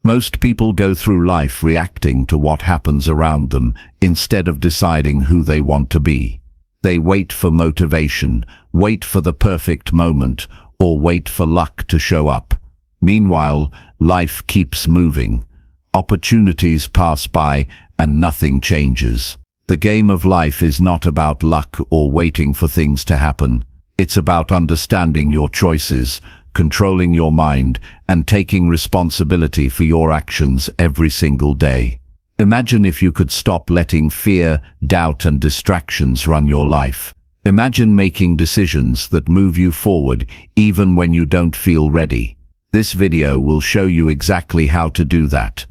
Most people go through life reacting to what happens around them instead of deciding who they want to be. They wait for motivation, wait for the perfect moment, or wait for luck to show up. Meanwhile, life keeps moving. Opportunities pass by and nothing changes. The game of life is not about luck or waiting for things to happen. It's about understanding your choices, controlling your mind, and taking responsibility for your actions every single day. Imagine if you could stop letting fear, doubt, and distractions run your life. Imagine making decisions that move you forward even when you don't feel ready. This video will show you exactly how to do that.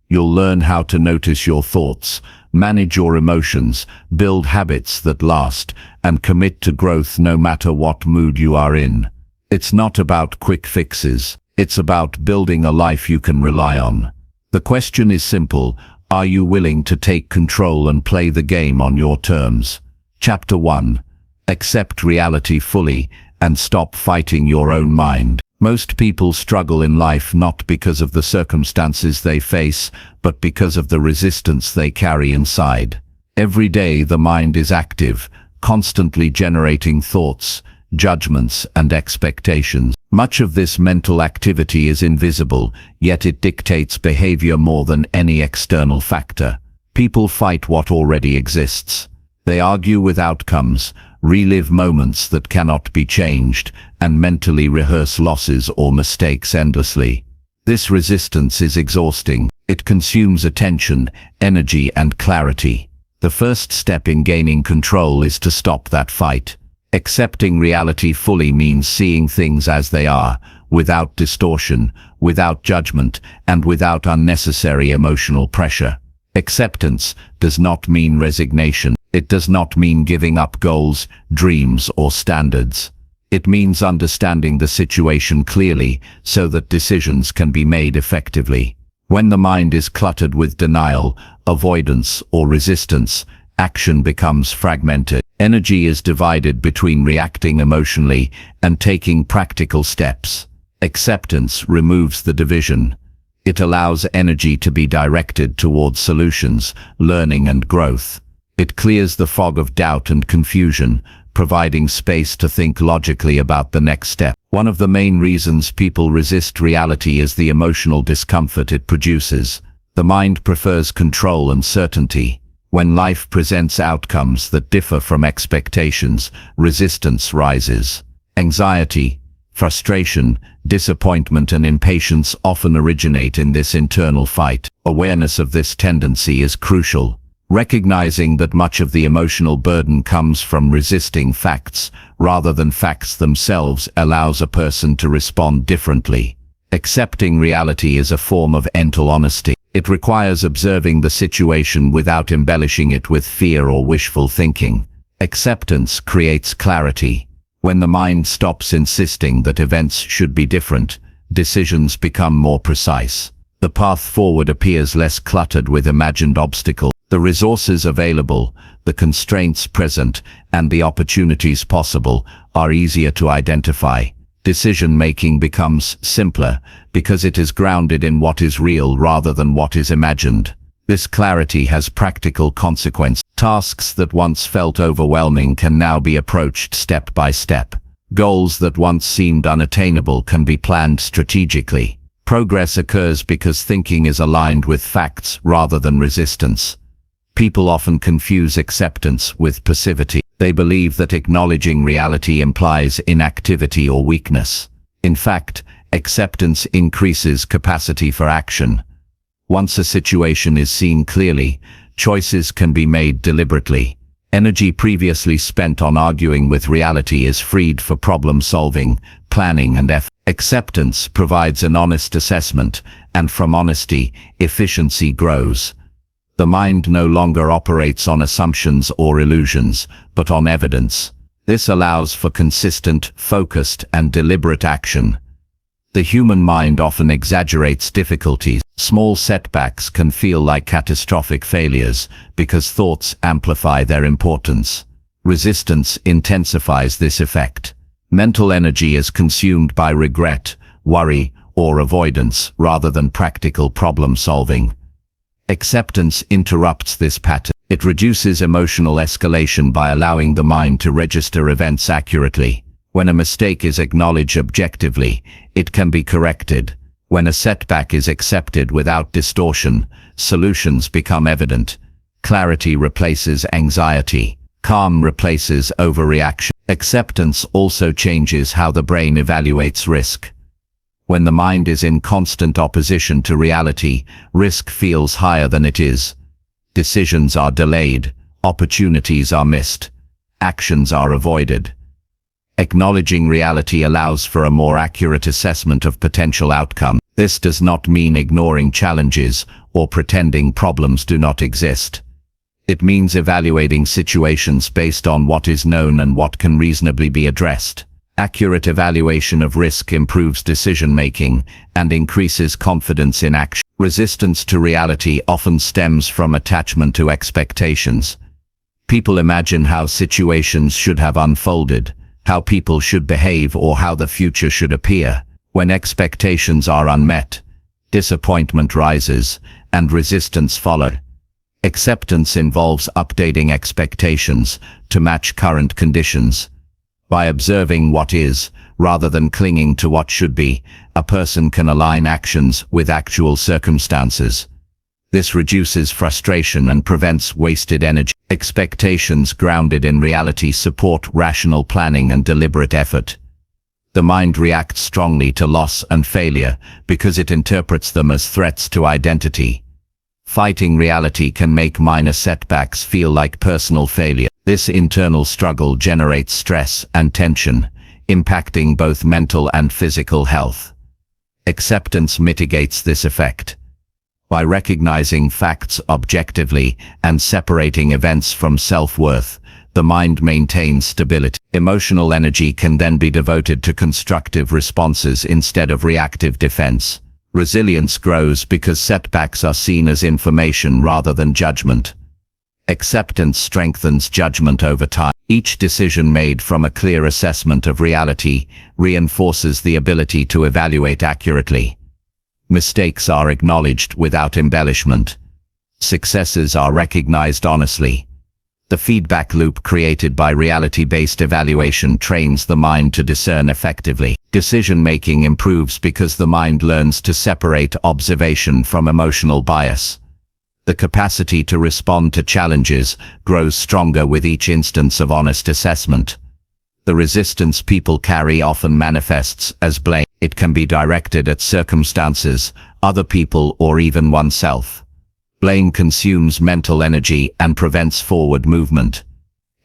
You'll learn how to notice your thoughts, manage your emotions, build habits that last, and commit to growth no matter what mood you are in. It's not about quick fixes. It's about building a life you can rely on. The question is simple. Are you willing to take control and play the game on your terms? Chapter 1. Accept reality fully and stop fighting your own mind. Most people struggle in life not because of the circumstances they face, but because of the resistance they carry inside. Every day the mind is active, constantly generating thoughts, judgments, and expectations. Much of this mental activity is invisible, yet it dictates behavior more than any external factor. People fight what already exists. They argue with outcomes, relive moments that cannot be changed, and mentally rehearse losses or mistakes endlessly. This resistance is exhausting. It consumes attention, energy, and clarity. The first step in gaining control is to stop that fight. Accepting reality fully means seeing things as they are, without distortion, without judgment, and without unnecessary emotional pressure. Acceptance does not mean resignation. It does not mean giving up goals, dreams, or standards. It means understanding the situation clearly so that decisions can be made effectively. When the mind is cluttered with denial, avoidance, or resistance, action becomes fragmented. Energy is divided between reacting emotionally and taking practical steps. Acceptance removes the division. It allows energy to be directed towards solutions, learning, and growth. It clears the fog of doubt and confusion, providing space to think logically about the next step. One of the main reasons people resist reality is the emotional discomfort it produces. The mind prefers control and certainty. When life presents outcomes that differ from expectations, resistance rises. Anxiety, frustration, disappointment, and impatience often originate in this internal fight. Awareness of this tendency is crucial. Recognizing that much of the emotional burden comes from resisting facts rather than facts themselves allows a person to respond differently. Accepting reality is a form of mental honesty. It requires observing the situation without embellishing it with fear or wishful thinking. Acceptance creates clarity. When the mind stops insisting that events should be different, decisions become more precise. The path forward appears less cluttered with imagined obstacles. The resources available, the constraints present, and the opportunities possible are easier to identify. Decision-making becomes simpler because it is grounded in what is real rather than what is imagined. This clarity has practical consequences. Tasks that once felt overwhelming can now be approached step by step. Goals that once seemed unattainable can be planned strategically. Progress occurs because thinking is aligned with facts rather than resistance. People often confuse acceptance with passivity. They believe that acknowledging reality implies inactivity or weakness. In fact, acceptance increases capacity for action. Once a situation is seen clearly, choices can be made deliberately. Energy previously spent on arguing with reality is freed for problem-solving, planning, and effort. Acceptance provides an honest assessment, and from honesty, efficiency grows. The mind no longer operates on assumptions or illusions, but on evidence. This allows for consistent, focused, and deliberate action. The human mind often exaggerates difficulties. Small setbacks can feel like catastrophic failures because thoughts amplify their importance. Resistance intensifies this effect. Mental energy is consumed by regret, worry, or avoidance rather than practical problem solving. Acceptance interrupts this pattern. It reduces emotional escalation by allowing the mind to register events accurately. When a mistake is acknowledged objectively, it can be corrected. When a setback is accepted without distortion, solutions become evident. Clarity replaces anxiety. Calm replaces overreaction. Acceptance also changes how the brain evaluates risk. When the mind is in constant opposition to reality, risk feels higher than it is. Decisions are delayed, opportunities are missed, actions are avoided. Acknowledging reality allows for a more accurate assessment of potential outcomes. This does not mean ignoring challenges or pretending problems do not exist. It means evaluating situations based on what is known and what can reasonably be addressed. Accurate evaluation of risk improves decision-making and increases confidence in action. Resistance to reality often stems from attachment to expectations. People imagine how situations should have unfolded, how people should behave, or how the future should appear. When expectations are unmet, disappointment rises, and resistance follows. Acceptance involves updating expectations to match current conditions. By observing what is, rather than clinging to what should be, a person can align actions with actual circumstances. This reduces frustration and prevents wasted energy. Expectations grounded in reality support rational planning and deliberate effort. The mind reacts strongly to loss and failure because it interprets them as threats to identity. Fighting reality can make minor setbacks feel like personal failure. This internal struggle generates stress and tension, impacting both mental and physical health. Acceptance mitigates this effect. By recognizing facts objectively and separating events from self-worth, the mind maintains stability. Emotional energy can then be devoted to constructive responses instead of reactive defense. Resilience grows because setbacks are seen as information rather than judgment. Acceptance strengthens judgment over time. Each decision made from a clear assessment of reality reinforces the ability to evaluate accurately. Mistakes are acknowledged without embellishment. Successes are recognized honestly. The feedback loop created by reality-based evaluation trains the mind to discern effectively. Decision-making improves because the mind learns to separate observation from emotional bias. The capacity to respond to challenges grows stronger with each instance of honest assessment. The resistance people carry often manifests as blame. It can be directed at circumstances, other people, or even oneself. Blame consumes mental energy and prevents forward movement.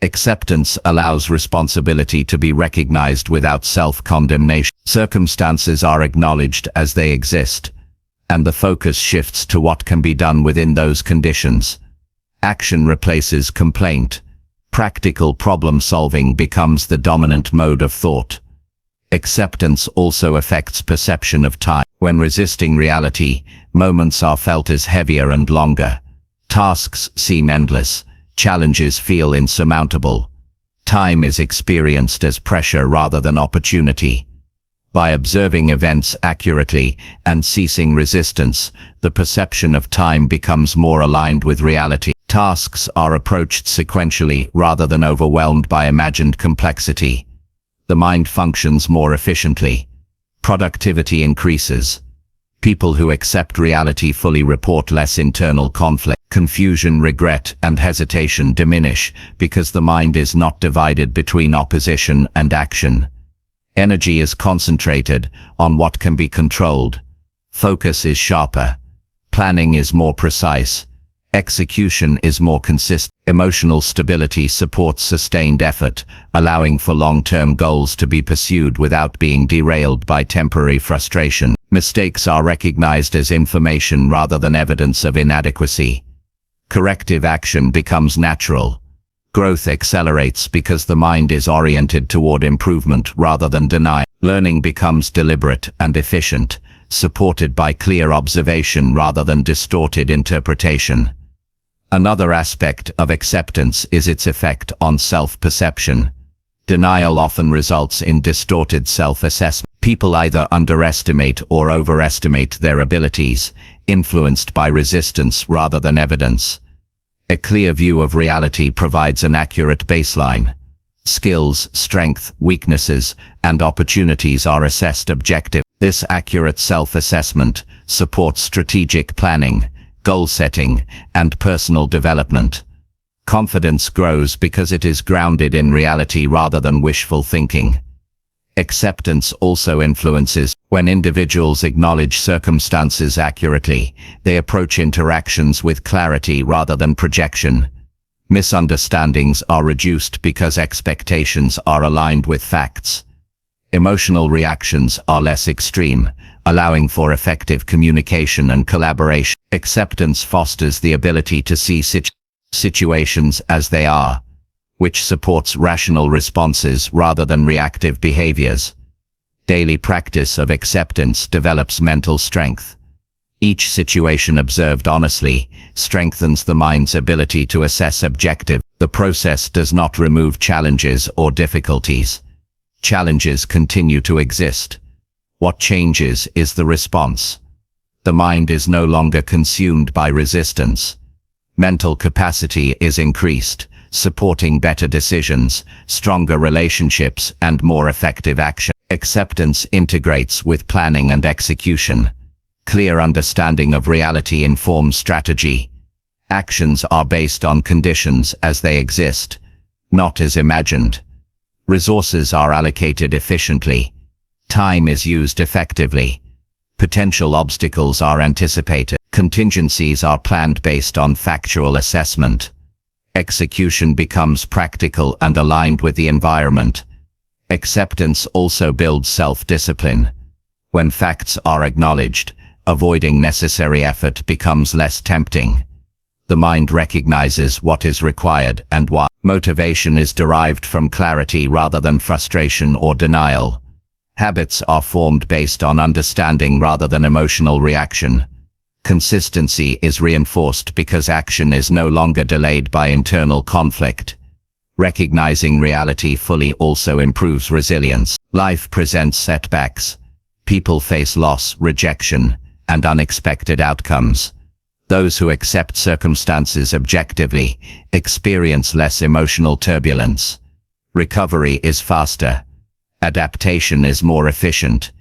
Acceptance allows responsibility to be recognized without self-condemnation. Circumstances are acknowledged as they exist, and the focus shifts to what can be done within those conditions. Action replaces complaint. Practical problem-solving becomes the dominant mode of thought. Acceptance also affects perception of time. When resisting reality, moments are felt as heavier and longer. Tasks seem endless. Challenges feel insurmountable. Time is experienced as pressure rather than opportunity. By observing events accurately and ceasing resistance, the perception of time becomes more aligned with reality. Tasks are approached sequentially rather than overwhelmed by imagined complexity. The mind functions more efficiently. Productivity increases. People who accept reality fully report less internal conflict. Confusion, regret, and hesitation diminish because the mind is not divided between opposition and action. Energy is concentrated on what can be controlled. Focus is sharper. Planning is more precise. Execution is more consistent. Emotional stability supports sustained effort, allowing for long-term goals to be pursued without being derailed by temporary frustration. Mistakes are recognized as information rather than evidence of inadequacy. Corrective action becomes natural. Growth accelerates because the mind is oriented toward improvement rather than denial. Learning becomes deliberate and efficient, supported by clear observation rather than distorted interpretation. Another aspect of acceptance is its effect on self-perception. Denial often results in distorted self-assessment. People either underestimate or overestimate their abilities, influenced by resistance rather than evidence. A clear view of reality provides an accurate baseline. Skills, strength, weaknesses, and opportunities are assessed objectively. This accurate self-assessment supports strategic planning, goal setting, and personal development. Confidence grows because it is grounded in reality rather than wishful thinking. Acceptance also influences. When individuals acknowledge circumstances accurately, they approach interactions with clarity rather than projection. Misunderstandings are reduced because expectations are aligned with facts. Emotional reactions are less extreme, allowing for effective communication and collaboration. Acceptance fosters the ability to see situations as they are, which supports rational responses rather than reactive behaviors. Daily practice of acceptance develops mental strength. Each situation observed honestly strengthens the mind's ability to assess objectively. The process does not remove challenges or difficulties. Challenges continue to exist. What changes is the response. The mind is no longer consumed by resistance. Mental capacity is increased, supporting better decisions, stronger relationships, and more effective action. Acceptance integrates with planning and execution. Clear understanding of reality informs strategy. Actions are based on conditions as they exist, not as imagined. Resources are allocated efficiently. Time is used effectively. Potential obstacles are anticipated. Contingencies are planned based on factual assessment. Execution becomes practical and aligned with the environment. Acceptance also builds self-discipline. When facts are acknowledged, avoiding necessary effort becomes less tempting. The mind recognizes what is required and why. Motivation is derived from clarity rather than frustration or denial. Habits are formed based on understanding rather than emotional reaction. Consistency is reinforced because action is no longer delayed by internal conflict. Recognizing reality fully also improves resilience. Life presents setbacks. People face loss, rejection, and unexpected outcomes. Those who accept circumstances objectively experience less emotional turbulence. Recovery is faster. Adaptation is more efficient.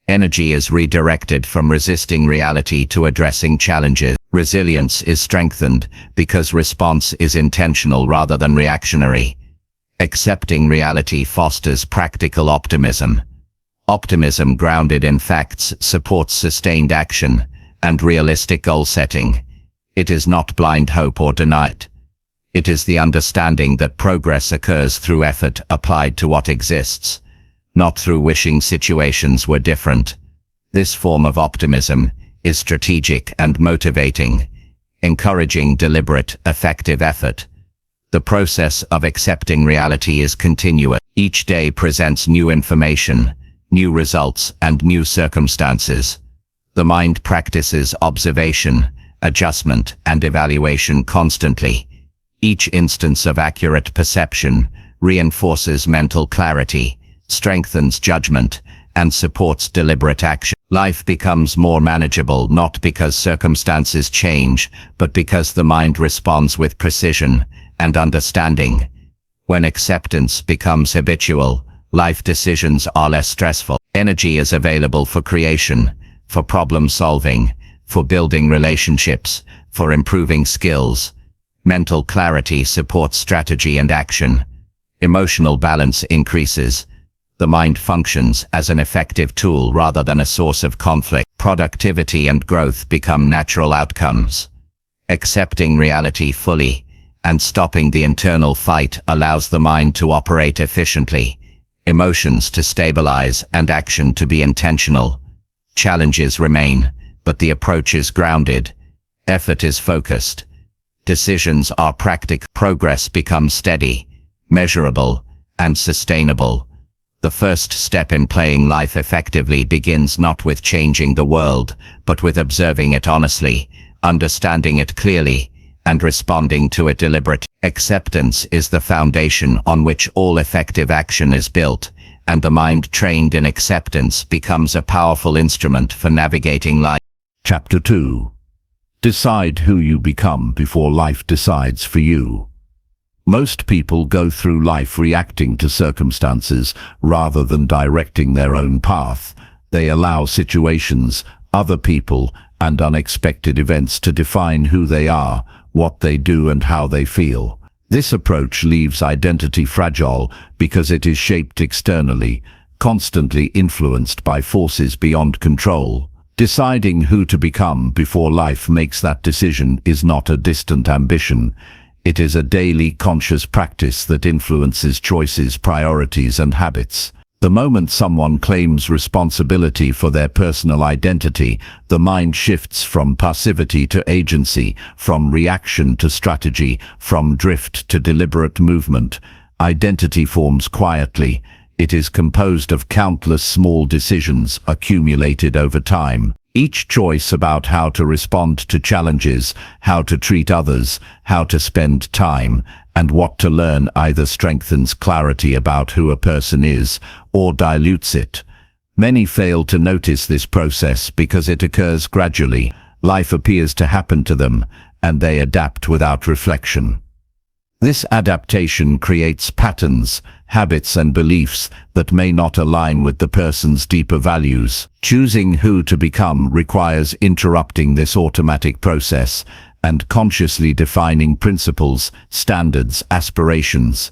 Energy is redirected from resisting reality to addressing challenges. Resilience is strengthened because response is intentional rather than reactionary. Accepting reality fosters practical optimism. Optimism grounded in facts supports sustained action and realistic goal setting. It is not blind hope or denial. It is the understanding that progress occurs through effort applied to what exists, not through wishing situations were different. This form of optimism is strategic and motivating, encouraging deliberate, effective effort. The process of accepting reality is continuous. Each day presents new information, new results, and new circumstances. The mind practices observation, adjustment, and evaluation constantly. Each instance of accurate perception reinforces mental clarity, strengthens judgment, and supports deliberate action. Life becomes more manageable not because circumstances change, but because the mind responds with precision and understanding. When acceptance becomes habitual, life decisions are less stressful. Energy is available for creation, for problem solving, for building relationships, for improving skills. Mental clarity supports strategy and action. Emotional balance increases. The mind functions as an effective tool rather than a source of conflict. Productivity and growth become natural outcomes. Accepting reality fully and stopping the internal fight allows the mind to operate efficiently, emotions to stabilize, and action to be intentional. Challenges remain, but the approach is grounded. Effort is focused. Decisions are practical. Progress becomes steady, measurable, and sustainable. The first step in playing life effectively begins not with changing the world, but with observing it honestly, understanding it clearly, and responding to it deliberately. Acceptance is the foundation on which all effective action is built, and the mind trained in acceptance becomes a powerful instrument for navigating life. Chapter 2. Decide who you become before life decides for you. Most people go through life reacting to circumstances rather than directing their own path. They allow situations, other people, and unexpected events to define who they are, what they do, and how they feel. This approach leaves identity fragile because it is shaped externally, constantly influenced by forces beyond control. Deciding who to become before life makes that decision is not a distant ambition. It is a daily conscious practice that influences choices, priorities, and habits. The moment someone claims responsibility for their personal identity, the mind shifts from passivity to agency, from reaction to strategy, from drift to deliberate movement. Identity forms quietly. It is composed of countless small decisions accumulated over time. Each choice about how to respond to challenges, how to treat others, how to spend time, and what to learn either strengthens clarity about who a person is or dilutes it. Many fail to notice this process because it occurs gradually. Life appears to happen to them, and they adapt without reflection. This adaptation creates patterns, habits, and beliefs that may not align with the person's deeper values. Choosing who to become requires interrupting this automatic process and consciously defining principles, standards, aspirations.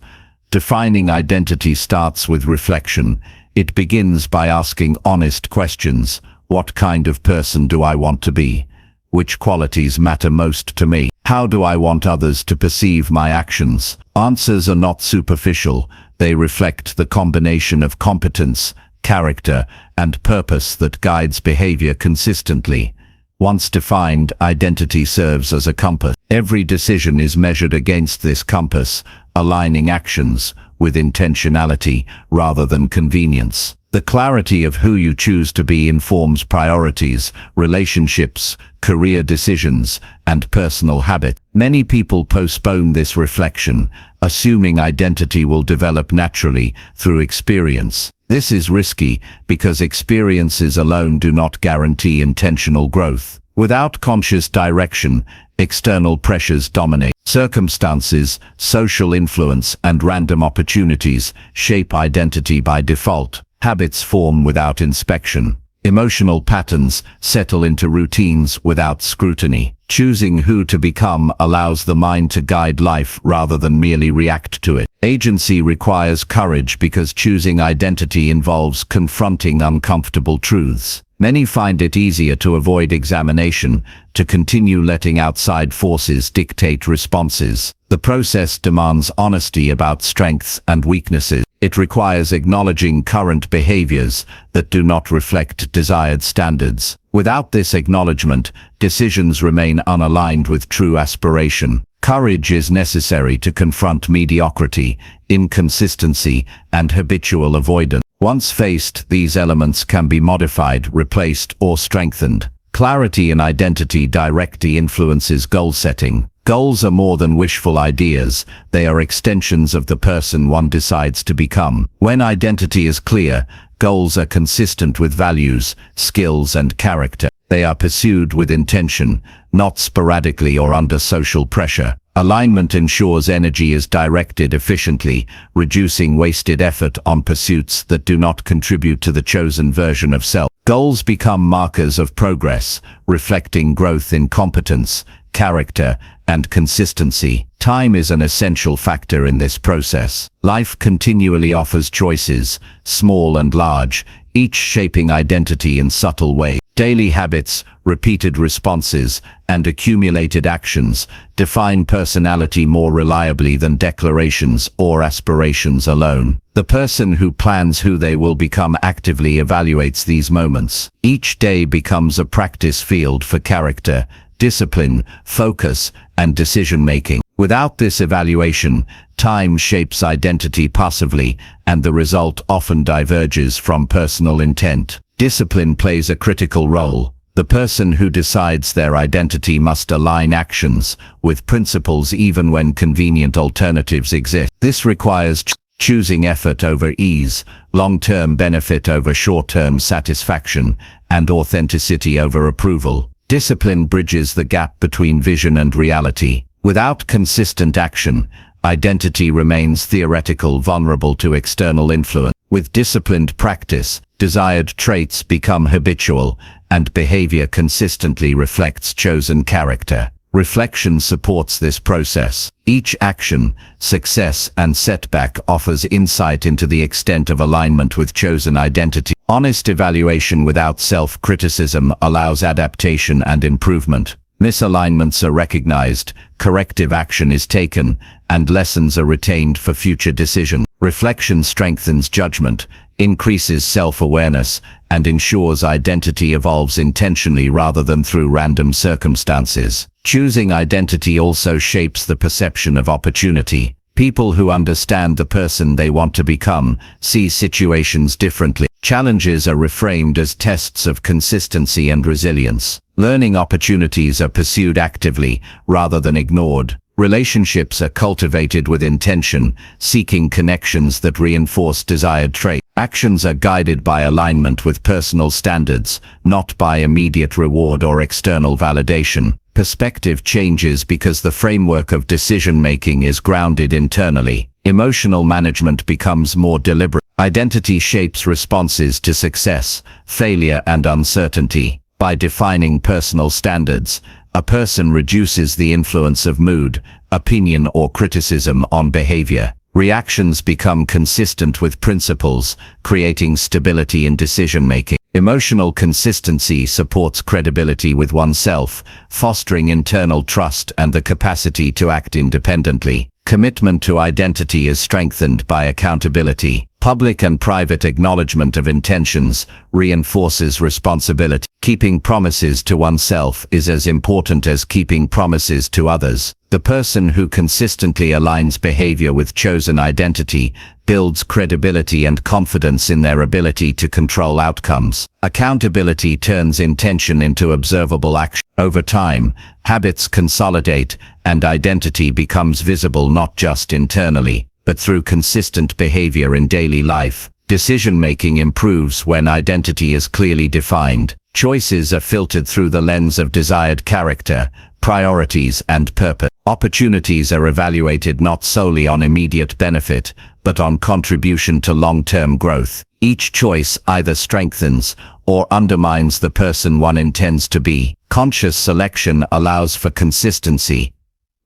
Defining identity starts with reflection. It begins by asking honest questions. What kind of person do I want to be? Which qualities matter most to me? How do I want others to perceive my actions? Answers are not superficial. They reflect the combination of competence, character, and purpose that guides behavior consistently. Once defined, identity serves as a compass. Every decision is measured against this compass, aligning actions with intentionality rather than convenience. The clarity of who you choose to be informs priorities, relationships, career decisions, and personal habits. Many people postpone this reflection, assuming identity will develop naturally through experience. This is risky because experiences alone do not guarantee intentional growth. Without conscious direction, external pressures dominate. Circumstances, social influence, and random opportunities shape identity by default. Habits form without inspection. Emotional patterns settle into routines without scrutiny. Choosing who to become allows the mind to guide life rather than merely react to it. Agency requires courage because choosing identity involves confronting uncomfortable truths. Many find it easier to avoid examination, to continue letting outside forces dictate responses. The process demands honesty about strengths and weaknesses. It requires acknowledging current behaviors that do not reflect desired standards. Without this acknowledgement, decisions remain unaligned with true aspiration. Courage is necessary to confront mediocrity, inconsistency, and habitual avoidance. Once faced, these elements can be modified, replaced, or strengthened. Clarity in identity directly influences goal setting. Goals are more than wishful ideas. They are extensions of the person one decides to become. When identity is clear, goals are consistent with values, skills, and character. They are pursued with intention, not sporadically or under social pressure. Alignment ensures energy is directed efficiently, reducing wasted effort on pursuits that do not contribute to the chosen version of self. Goals become markers of progress, reflecting growth in competence, character, and consistency. Time is an essential factor in this process. Life continually offers choices, small and large, each shaping identity in subtle ways. Daily habits, repeated responses, and accumulated actions define personality more reliably than declarations or aspirations alone. The person who plans who they will become actively evaluates these moments. Each day becomes a practice field for character, discipline, focus, and decision-making. Without this evaluation, time shapes identity passively, and the result often diverges from personal intent. Discipline plays a critical role. The person who decides their identity must align actions with principles even when convenient alternatives exist. This requires choosing effort over ease, long-term benefit over short-term satisfaction, and authenticity over approval. Discipline bridges the gap between vision and reality. Without consistent action, identity remains theoretical, vulnerable to external influence. With disciplined practice, desired traits become habitual, and behavior consistently reflects chosen character. Reflection supports this process. Each action, success, and setback offers insight into the extent of alignment with chosen identity. Honest evaluation without self-criticism allows adaptation and improvement. Misalignments are recognized, corrective action is taken, and lessons are retained for future decisions. Reflection strengthens judgment, increases self-awareness, and ensures identity evolves intentionally rather than through random circumstances. Choosing identity also shapes the perception of opportunity. People who understand the person they want to become see situations differently. Challenges are reframed as tests of consistency and resilience. Learning opportunities are pursued actively rather than ignored. Relationships are cultivated with intention, seeking connections that reinforce desired traits. Actions are guided by alignment with personal standards, not by immediate reward or external validation. Perspective changes because the framework of decision-making is grounded internally. Emotional management becomes more deliberate. Identity shapes responses to success, failure, and uncertainty. By defining personal standards, a person reduces the influence of mood, opinion, or criticism on behavior. Reactions become consistent with principles, creating stability in decision-making. Emotional consistency supports credibility with oneself, fostering internal trust and the capacity to act independently. Commitment to identity is strengthened by accountability. Public and private acknowledgement of intentions reinforces responsibility. Keeping promises to oneself is as important as keeping promises to others. The person who consistently aligns behavior with chosen identity builds credibility and confidence in their ability to control outcomes. Accountability turns intention into observable action. Over time, habits consolidate and identity becomes visible not just internally, but through consistent behavior in daily life. Decision-making improves when identity is clearly defined. Choices are filtered through the lens of desired character, priorities, and purpose. Opportunities are evaluated not solely on immediate benefit, but on contribution to long-term growth. Each choice either strengthens or undermines the person one intends to be. Conscious selection allows for consistency,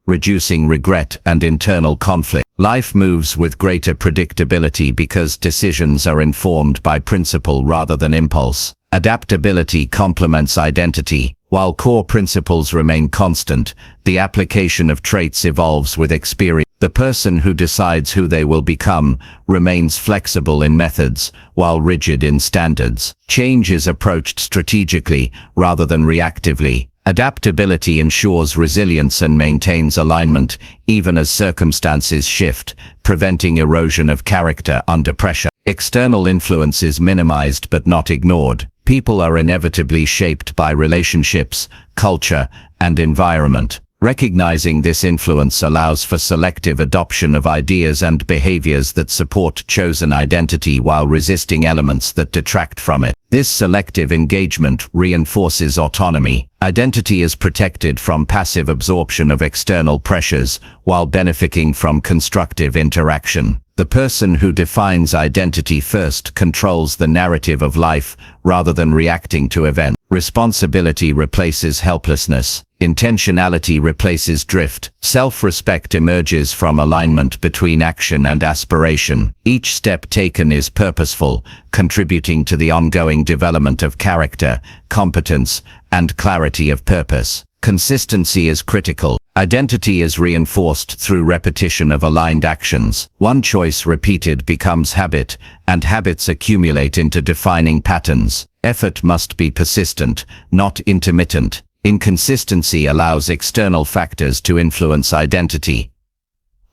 reducing regret and internal conflict. Life moves with greater predictability because decisions are informed by principle rather than impulse. Adaptability complements identity. While core principles remain constant, the application of traits evolves with experience. The person who decides who they will become remains flexible in methods, while rigid in standards. Change is approached strategically rather than reactively. Adaptability ensures resilience and maintains alignment, even as circumstances shift, preventing erosion of character under pressure. External influence is minimized but not ignored. People are inevitably shaped by relationships, culture, and environment. Recognizing this influence allows for selective adoption of ideas and behaviors that support chosen identity while resisting elements that detract from it. This selective engagement reinforces autonomy. Identity is protected from passive absorption of external pressures while benefiting from constructive interaction. The person who defines identity first controls the narrative of life rather than reacting to events. Responsibility replaces helplessness. Intentionality replaces drift. Self-respect emerges from alignment between action and aspiration. Each step taken is purposeful, contributing to the ongoing development of character, competence, and clarity of purpose. Consistency is critical. Identity is reinforced through repetition of aligned actions. One choice repeated becomes habit, and habits accumulate into defining patterns. Effort must be persistent, not intermittent. Inconsistency allows external factors to influence identity,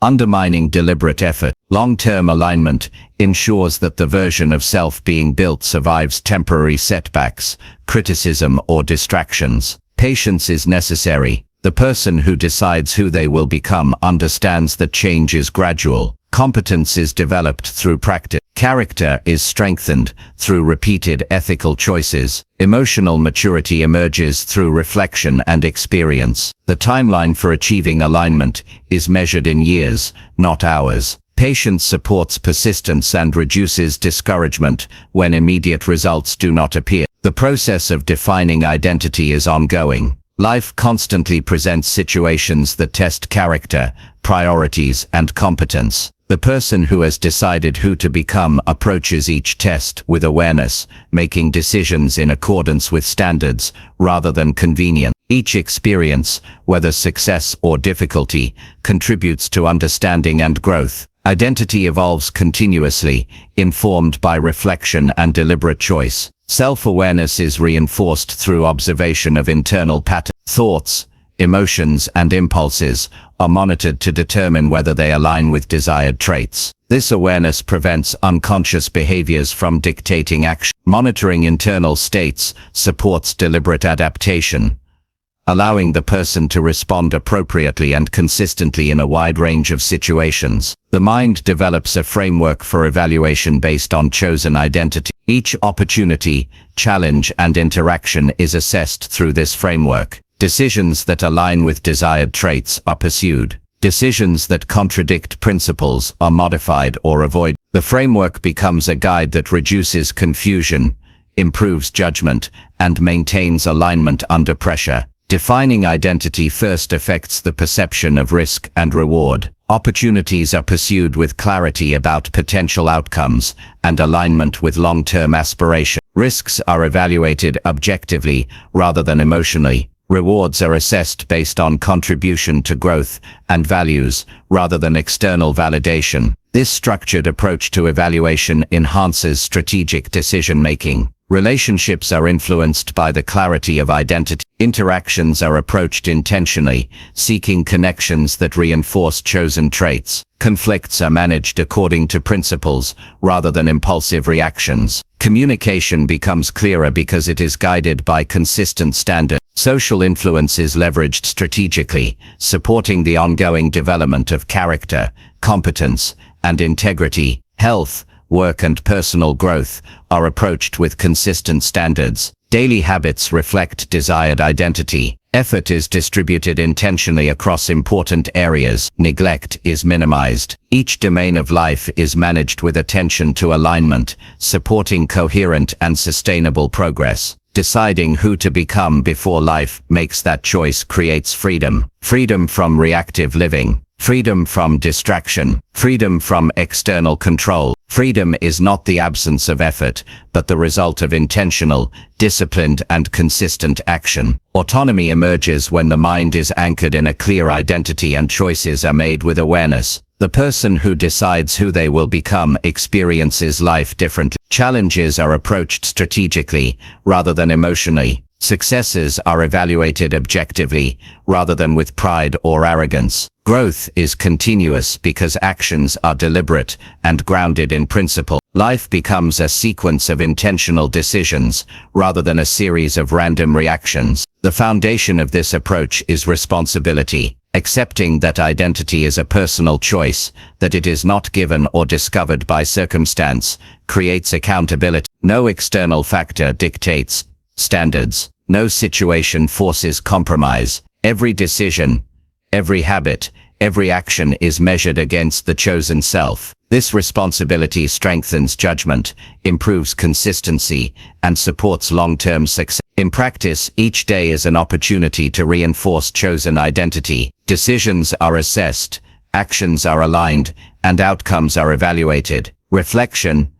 undermining deliberate effort. Long-term alignment ensures that the version of self being built survives temporary setbacks, criticism, or distractions. Patience is necessary. The person who decides who they will become understands that change is gradual. Competence is developed through practice. Character is strengthened through repeated ethical choices. Emotional maturity emerges through reflection and experience. The timeline for achieving alignment is measured in years, not hours. Patience supports persistence and reduces discouragement when immediate results do not appear. The process of defining identity is ongoing. Life constantly presents situations that test character, priorities, and competence. The person who has decided who to become approaches each test with awareness, making decisions in accordance with standards rather than convenience. Each experience, whether success or difficulty, contributes to understanding and growth. Identity evolves continuously, informed by reflection and deliberate choice. Self-awareness is reinforced through observation of internal patterns. Thoughts, emotions, and impulses are monitored to determine whether they align with desired traits. This awareness prevents unconscious behaviors from dictating action. Monitoring internal states supports deliberate adaptation, allowing the person to respond appropriately and consistently in a wide range of situations. The mind develops a framework for evaluation based on chosen identity. Each opportunity, challenge, and interaction is assessed through this framework. Decisions that align with desired traits are pursued. Decisions that contradict principles are modified or avoided. The framework becomes a guide that reduces confusion, improves judgment, and maintains alignment under pressure. Defining identity first affects the perception of risk and reward. Opportunities are pursued with clarity about potential outcomes and alignment with long-term aspiration. Risks are evaluated objectively rather than emotionally. Rewards are assessed based on contribution to growth and values rather than external validation. This structured approach to evaluation enhances strategic decision-making. Relationships are influenced by the clarity of identity. Interactions are approached intentionally, seeking connections that reinforce chosen traits. Conflicts are managed according to principles rather than impulsive reactions. Communication becomes clearer because it is guided by consistent standards. Social influence is leveraged strategically, supporting the ongoing development of character, competence, and integrity. Health, work, and personal growth are approached with consistent standards. Daily habits reflect desired identity. Effort is distributed intentionally across important areas. Neglect is minimized. Each domain of life is managed with attention to alignment, supporting coherent and sustainable progress. Deciding who to become before life makes that choice creates freedom. Freedom from reactive living. Freedom from distraction. Freedom from external control. Freedom is not the absence of effort, but the result of intentional, disciplined, and consistent action. Autonomy emerges when the mind is anchored in a clear identity and choices are made with awareness. The person who decides who they will become experiences life differently. Challenges are approached strategically rather than emotionally. Successes are evaluated objectively rather than with pride or arrogance. Growth is continuous because actions are deliberate and grounded in principle. Life becomes a sequence of intentional decisions rather than a series of random reactions. The foundation of this approach is responsibility, accepting that identity is a personal choice, that it is not given or discovered by circumstance, creates accountability. No external factor dictates standards. No situation forces compromise. Every decision, every habit, every action is measured against the chosen self. This responsibility strengthens judgment, improves consistency, and supports long-term success. In practice, each day is an opportunity to reinforce chosen identity. Decisions are assessed, actions are aligned, and outcomes are evaluated. Reflection,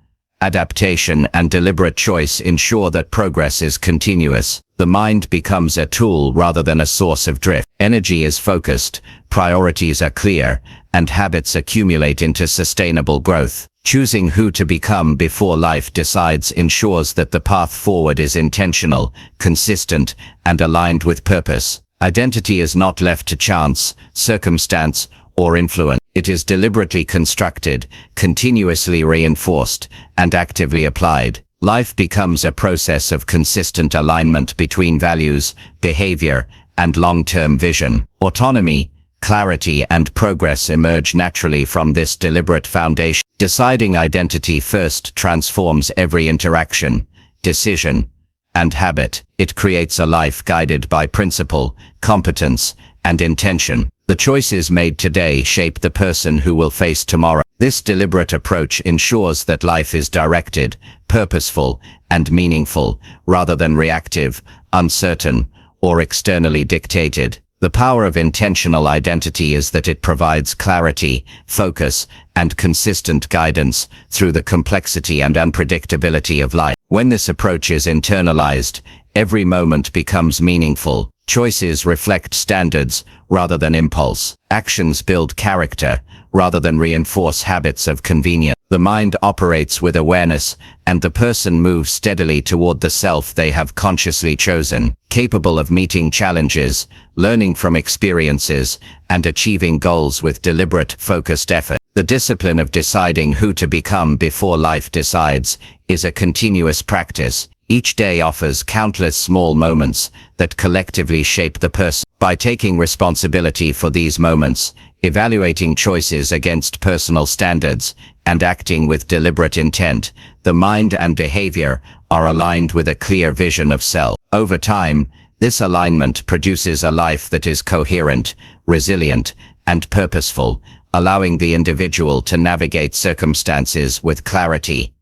adaptation, and deliberate choice ensure that progress is continuous. The mind becomes a tool rather than a source of drift. Energy is focused, priorities are clear, and habits accumulate into sustainable growth. Choosing who to become before life decides ensures that the path forward is intentional, consistent, and aligned with purpose. Identity is not left to chance, circumstance, or influence. It is deliberately constructed, continuously reinforced, and actively applied. Life becomes a process of consistent alignment between values, behavior, and long-term vision. Autonomy, clarity, and progress emerge naturally from this deliberate foundation. Deciding identity first transforms every interaction, decision, and habit. It creates a life guided by principle, competence, and intention. The choices made today shape the person who will face tomorrow. This deliberate approach ensures that life is directed, purposeful, and meaningful, rather than reactive, uncertain, or externally dictated. The power of intentional identity is that it provides clarity, focus, and consistent guidance through the complexity and unpredictability of life. When this approach is internalized, every moment becomes meaningful. Choices reflect standards rather than impulse. Actions build character rather than reinforce habits of convenience. The mind operates with awareness, and the person moves steadily toward the self they have consciously chosen, capable of meeting challenges, learning from experiences, and achieving goals with deliberate, focused effort. The discipline of deciding who to become before life decides is a continuous practice. Each day offers countless small moments that collectively shape the person. By taking responsibility for these moments, evaluating choices against personal standards, and acting with deliberate intent, the mind and behavior are aligned with a clear vision of self. Over time, this alignment produces a life that is coherent, resilient, and purposeful, allowing the individual to navigate circumstances with clarity,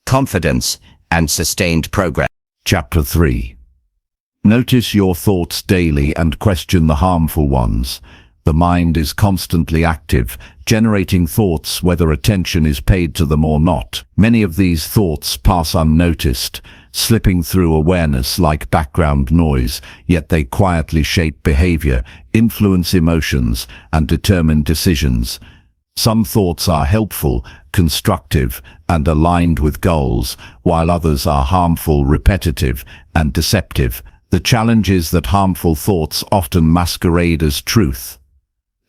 confidence, and sustained progress. Chapter 3. Notice your thoughts daily and question the harmful ones. The mind is constantly active, generating thoughts whether attention is paid to them or not. Many of these thoughts pass unnoticed, slipping through awareness like background noise, yet they quietly shape behavior, influence emotions, and determine decisions. Some thoughts are helpful, constructive, and aligned with goals, while others are harmful, repetitive, and deceptive. The challenge is that harmful thoughts often masquerade as truth.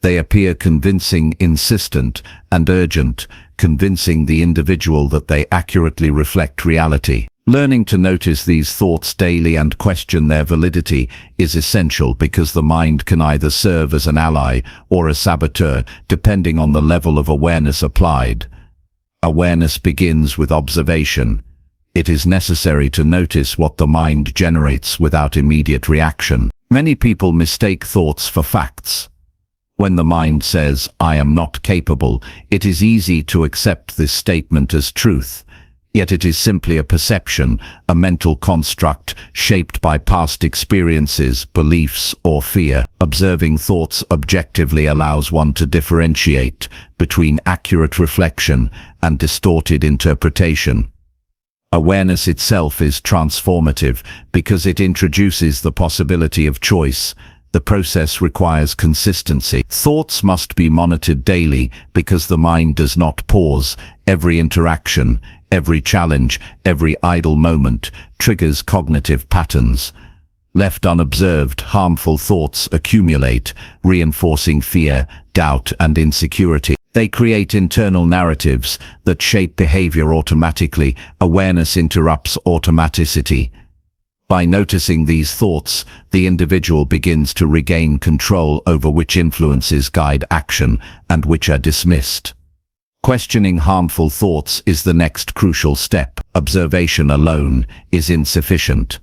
They appear convincing, insistent, and urgent, convincing the individual that they accurately reflect reality. Learning to notice these thoughts daily and question their validity is essential because the mind can either serve as an ally or a saboteur, depending on the level of awareness applied. Awareness begins with observation. It is necessary to notice what the mind generates without immediate reaction. Many people mistake thoughts for facts. When the mind says, "I am not capable," it is easy to accept this statement as truth. Yet it is simply a perception, a mental construct shaped by past experiences, beliefs, or fear. Observing thoughts objectively allows one to differentiate between accurate reflection and distorted interpretation. Awareness itself is transformative because it introduces the possibility of choice. The process requires consistency. Thoughts must be monitored daily because the mind does not pause. Every interaction, every challenge, every idle moment triggers cognitive patterns. Left unobserved, harmful thoughts accumulate, reinforcing fear, doubt, and insecurity. They create internal narratives that shape behavior automatically. Awareness interrupts automaticity. By noticing these thoughts, the individual begins to regain control over which influences guide action and which are dismissed. Questioning harmful thoughts is the next crucial step. Observation alone is insufficient.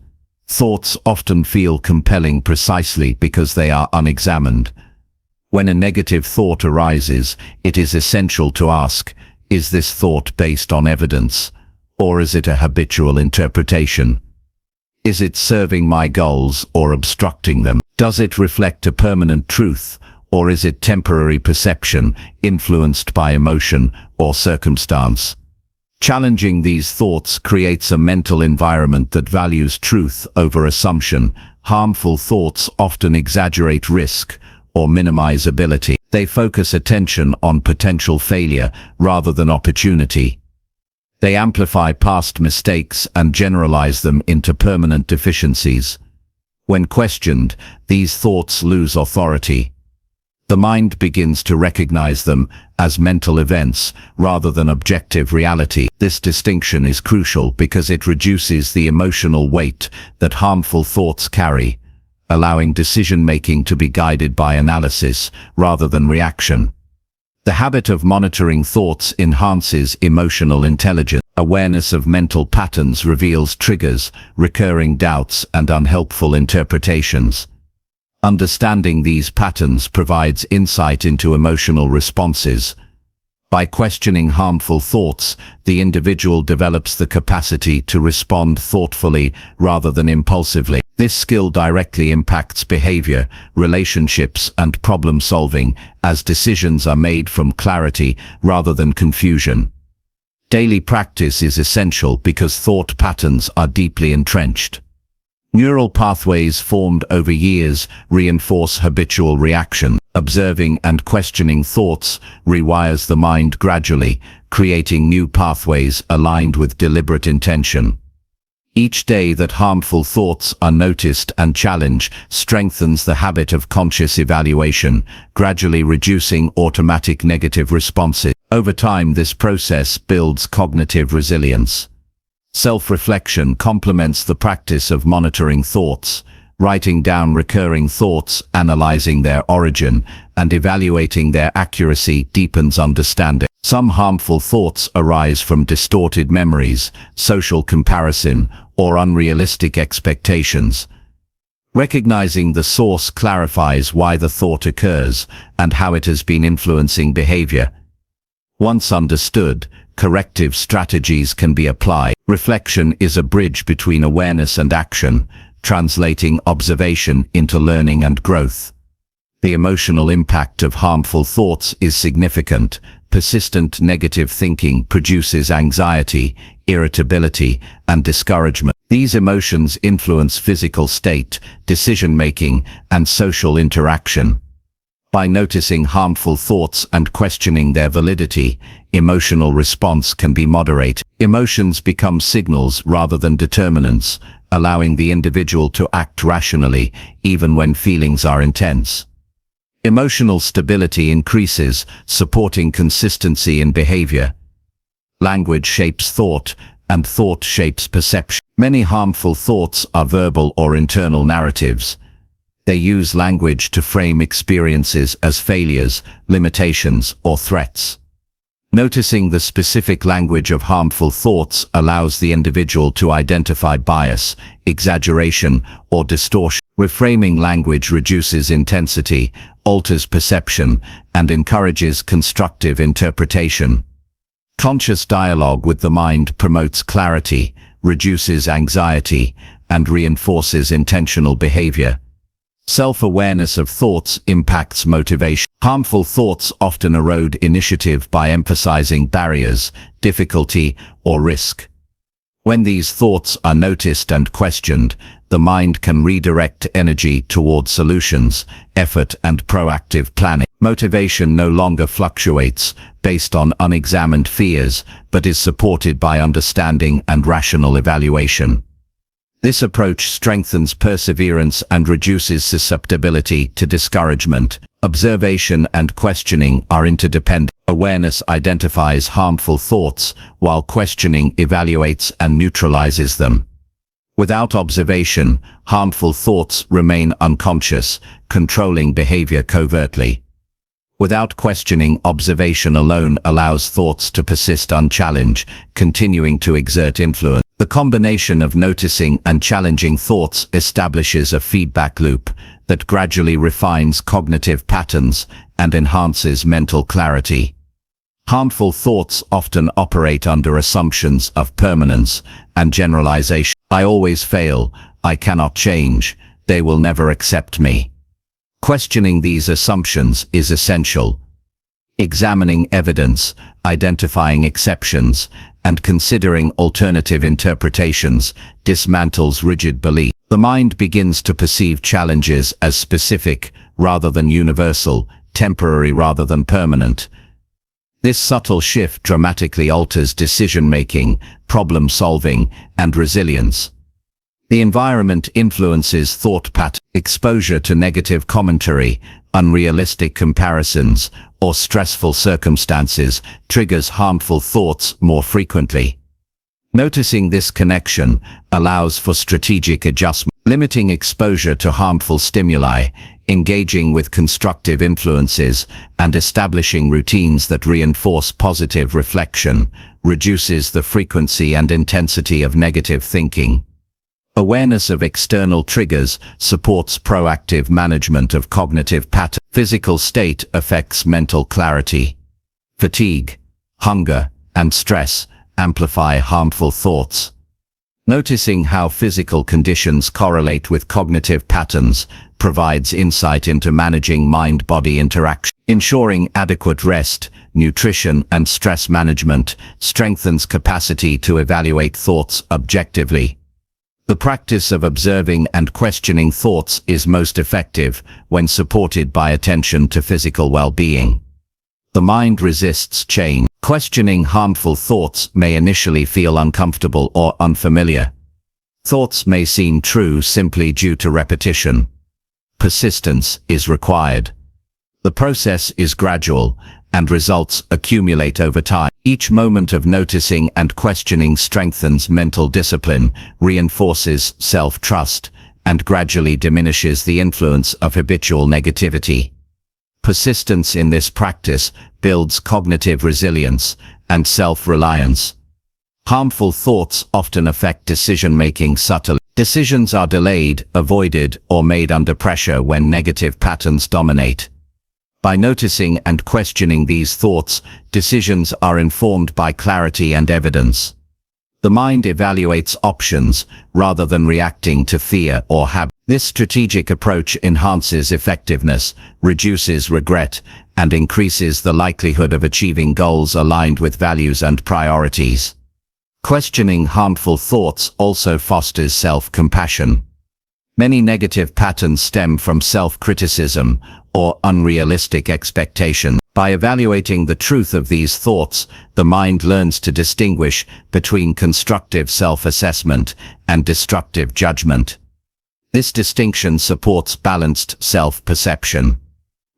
Thoughts often feel compelling precisely because they are unexamined. When a negative thought arises, it is essential to ask, is this thought based on evidence, or is it a habitual interpretation? Is it serving my goals or obstructing them? Does it reflect a permanent truth, or is it temporary perception influenced by emotion or circumstance? Challenging these thoughts creates a mental environment that values truth over assumption. Harmful thoughts often exaggerate risk or minimize ability. They focus attention on potential failure rather than opportunity. They amplify past mistakes and generalize them into permanent deficiencies. When questioned, these thoughts lose authority. The mind begins to recognize them as mental events rather than objective reality. This distinction is crucial because it reduces the emotional weight that harmful thoughts carry. allowing decision-making to be guided by analysis rather than reaction. The habit of monitoring thoughts enhances emotional intelligence. Awareness of mental patterns reveals triggers, recurring doubts, and unhelpful interpretations. Understanding these patterns provides insight into emotional responses. By questioning harmful thoughts, the individual develops the capacity to respond thoughtfully rather than impulsively. This skill directly impacts behavior, relationships, and problem-solving, as decisions are made from clarity rather than confusion. Daily practice is essential because thought patterns are deeply entrenched. Neural pathways formed over years reinforce habitual reaction. Observing and questioning thoughts rewires the mind gradually, creating new pathways aligned with deliberate intention. Each day that harmful thoughts are noticed and challenged strengthens the habit of conscious evaluation, gradually reducing automatic negative responses. Over time, this process builds cognitive resilience. Self-reflection complements the practice of monitoring thoughts. Writing down recurring thoughts, analyzing their origin, and evaluating their accuracy deepens understanding. Some harmful thoughts arise from distorted memories, social comparison, or unrealistic expectations. Recognizing the source clarifies why the thought occurs and how it has been influencing behavior. Once understood, corrective strategies can be applied. Reflection is a bridge between awareness and action, translating observation into learning and growth. The emotional impact of harmful thoughts is significant. Persistent negative thinking produces anxiety, irritability, and discouragement. These emotions influence physical state, decision-making, and social interaction. By noticing harmful thoughts and questioning their validity, emotional response can be moderated. Emotions become signals rather than determinants, allowing the individual to act rationally even when feelings are intense. Emotional stability increases, supporting consistency in behavior. Language shapes thought, and thought shapes perception. Many harmful thoughts are verbal or internal narratives. They use language to frame experiences as failures, limitations, or threats. Noticing the specific language of harmful thoughts allows the individual to identify bias, exaggeration, or distortion. Reframing language reduces intensity, alters perception, and encourages constructive interpretation. Conscious dialogue with the mind promotes clarity, reduces anxiety, and reinforces intentional behavior. Self-awareness of thoughts impacts motivation. Harmful thoughts often erode initiative by emphasizing barriers, difficulty, or risk. When these thoughts are noticed and questioned, the mind can redirect energy toward solutions, effort, and proactive planning. Motivation no longer fluctuates based on unexamined fears, but is supported by understanding and rational evaluation. This approach strengthens perseverance and reduces susceptibility to discouragement. Observation and questioning are interdependent. Awareness identifies harmful thoughts, while questioning evaluates and neutralizes them. Without observation, harmful thoughts remain unconscious, controlling behavior covertly. Without questioning, observation alone allows thoughts to persist unchallenged, continuing to exert influence. The combination of noticing and challenging thoughts establishes a feedback loop that gradually refines cognitive patterns and enhances mental clarity. Harmful thoughts often operate under assumptions of permanence and generalization. I always fail, I cannot change, they will never accept me. Questioning these assumptions is essential. Examining evidence, identifying exceptions, and considering alternative interpretations dismantles rigid belief. The mind begins to perceive challenges as specific rather than universal, temporary rather than permanent. This subtle shift dramatically alters decision-making, problem-solving, and resilience. The environment influences thought patterns. Exposure to negative commentary, unrealistic comparisons, or stressful circumstances triggers harmful thoughts more frequently. Noticing this connection allows for strategic adjustment. Limiting exposure to harmful stimuli, engaging with constructive influences, and establishing routines that reinforce positive reflection reduces the frequency and intensity of negative thinking. Awareness of external triggers supports proactive management of cognitive patterns. Physical state affects mental clarity. Fatigue, hunger, and stress amplify harmful thoughts. Noticing how physical conditions correlate with cognitive patterns provides insight into managing mind-body interaction. Ensuring adequate rest, nutrition, and stress management strengthens capacity to evaluate thoughts objectively. The practice of observing and questioning thoughts is most effective when supported by attention to physical well-being. The mind resists change. Questioning harmful thoughts may initially feel uncomfortable or unfamiliar. Thoughts may seem true simply due to repetition. Persistence is required. The process is gradual, and results accumulate over time. Each moment of noticing and questioning strengthens mental discipline, reinforces self-trust, and gradually diminishes the influence of habitual negativity. Persistence in this practice builds cognitive resilience and self-reliance. Harmful thoughts often affect decision-making subtly. Decisions are delayed, avoided, or made under pressure when negative patterns dominate. By noticing and questioning these thoughts, decisions are informed by clarity and evidence. The mind evaluates options rather than reacting to fear or habit. This strategic approach enhances effectiveness, reduces regret, and increases the likelihood of achieving goals aligned with values and priorities. Questioning harmful thoughts also fosters self-compassion. Many negative patterns stem from self-criticism or unrealistic expectations. By evaluating the truth of these thoughts, the mind learns to distinguish between constructive self-assessment and destructive judgment. This distinction supports balanced self-perception,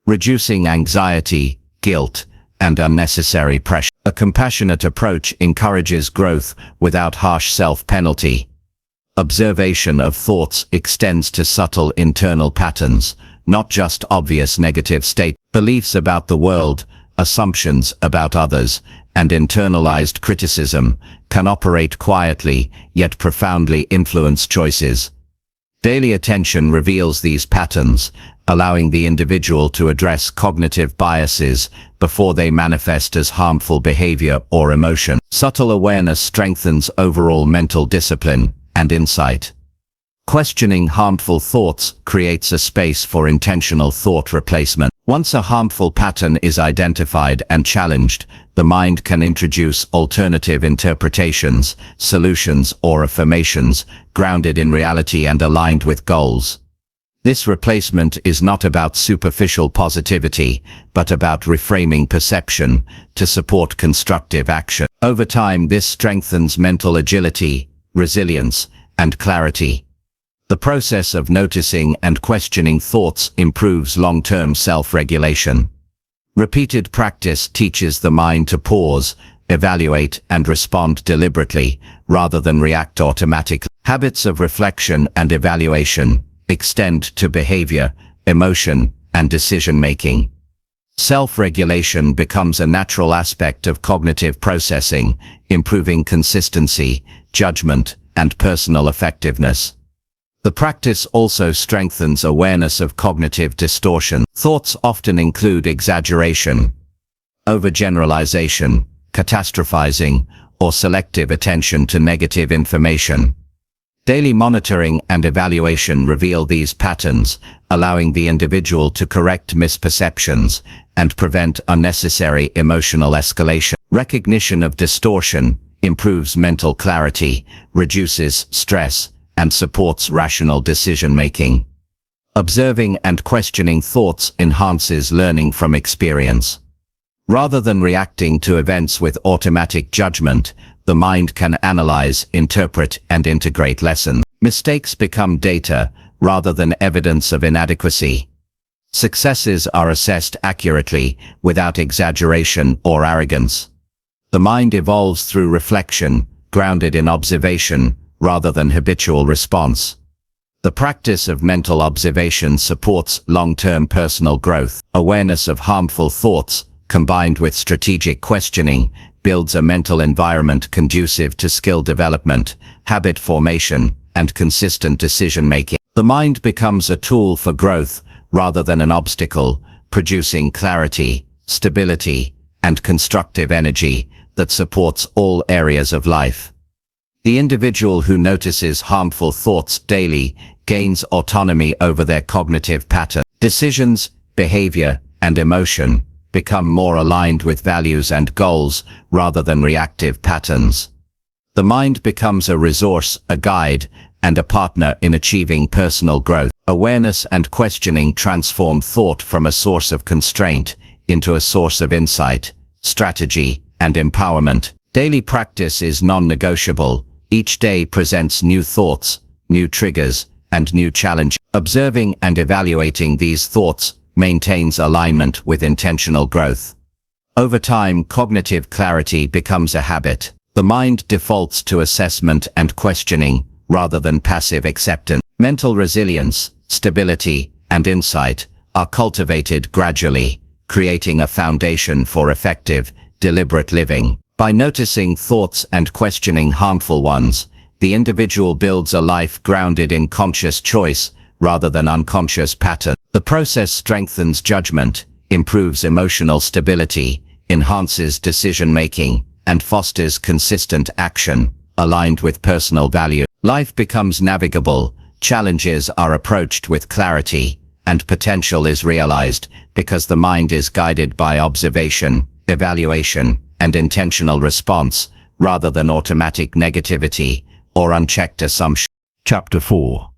reducing anxiety, guilt, and unnecessary pressure. A compassionate approach encourages growth without harsh self-penalty. Observation of thoughts extends to subtle internal patterns, not just obvious negative state beliefs about the world, assumptions about others, and internalized criticism can operate quietly yet profoundly influence choices. Daily attention reveals these patterns, allowing the individual to address cognitive biases before they manifest as harmful behavior or emotion. Subtle awareness strengthens overall mental discipline and insight. Questioning harmful thoughts creates a space for intentional thought replacement. Once a harmful pattern is identified and challenged, the mind can introduce alternative interpretations, solutions, or affirmations grounded in reality and aligned with goals. This replacement is not about superficial positivity, but about reframing perception to support constructive action. Over time, this strengthens mental agility, resilience, and clarity. The process of noticing and questioning thoughts improves long-term self-regulation. Repeated practice teaches the mind to pause, evaluate, and respond deliberately, rather than react automatically. Habits of reflection and evaluation extend to behavior, emotion, and decision-making. Self-regulation becomes a natural aspect of cognitive processing, improving consistency, judgment, and personal effectiveness. The practice also strengthens awareness of cognitive distortion. Thoughts often include exaggeration, overgeneralization, catastrophizing, or selective attention to negative information. Daily monitoring and evaluation reveal these patterns, allowing the individual to correct misperceptions and prevent unnecessary emotional escalation. Recognition of distortion improves mental clarity, reduces stress, and supports rational decision-making. Observing and questioning thoughts enhances learning from experience. Rather than reacting to events with automatic judgment, the mind can analyze, interpret, and integrate lessons. Mistakes become data, rather than evidence of inadequacy. Successes are assessed accurately, without exaggeration or arrogance. The mind evolves through reflection, grounded in observation, rather than habitual response. The practice of mental observation supports long-term personal growth. Awareness of harmful thoughts, combined with strategic questioning, builds a mental environment conducive to skill development, habit formation, and consistent decision-making. The mind becomes a tool for growth rather than an obstacle, producing clarity, stability, and constructive energy that supports all areas of life. The individual who notices harmful thoughts daily gains autonomy over their cognitive pattern. Decisions, behavior, and emotion become more aligned with values and goals rather than reactive patterns. The mind becomes a resource, a guide, and a partner in achieving personal growth. Awareness and questioning transform thought from a source of constraint into a source of insight, strategy, and empowerment. Daily practice is non-negotiable. Each day presents new thoughts, new triggers, and new challenges. Observing and evaluating these thoughts maintains alignment with intentional growth. Over time, cognitive clarity becomes a habit. The mind defaults to assessment and questioning rather than passive acceptance. Mental resilience, stability, and insight are cultivated gradually, creating a foundation for effective, deliberate living. By noticing thoughts and questioning harmful ones, the individual builds a life grounded in conscious choice rather than unconscious pattern. The process strengthens judgment, improves emotional stability, enhances decision-making, and fosters consistent action, aligned with personal value. Life becomes navigable, challenges are approached with clarity, and potential is realized because the mind is guided by observation, evaluation, and intentional response, rather than automatic negativity or unchecked assumption. Chapter 4.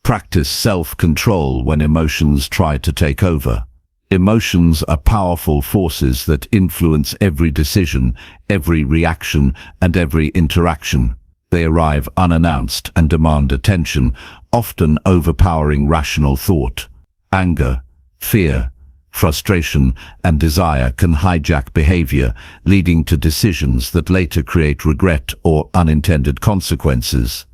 Practice self-control when emotions try to take over. Emotions are powerful forces that influence every decision, every reaction, and every interaction. They arrive unannounced and demand attention, often overpowering rational thought. Anger, fear, frustration, and desire can hijack behavior, leading to decisions that later create regret or unintended consequences.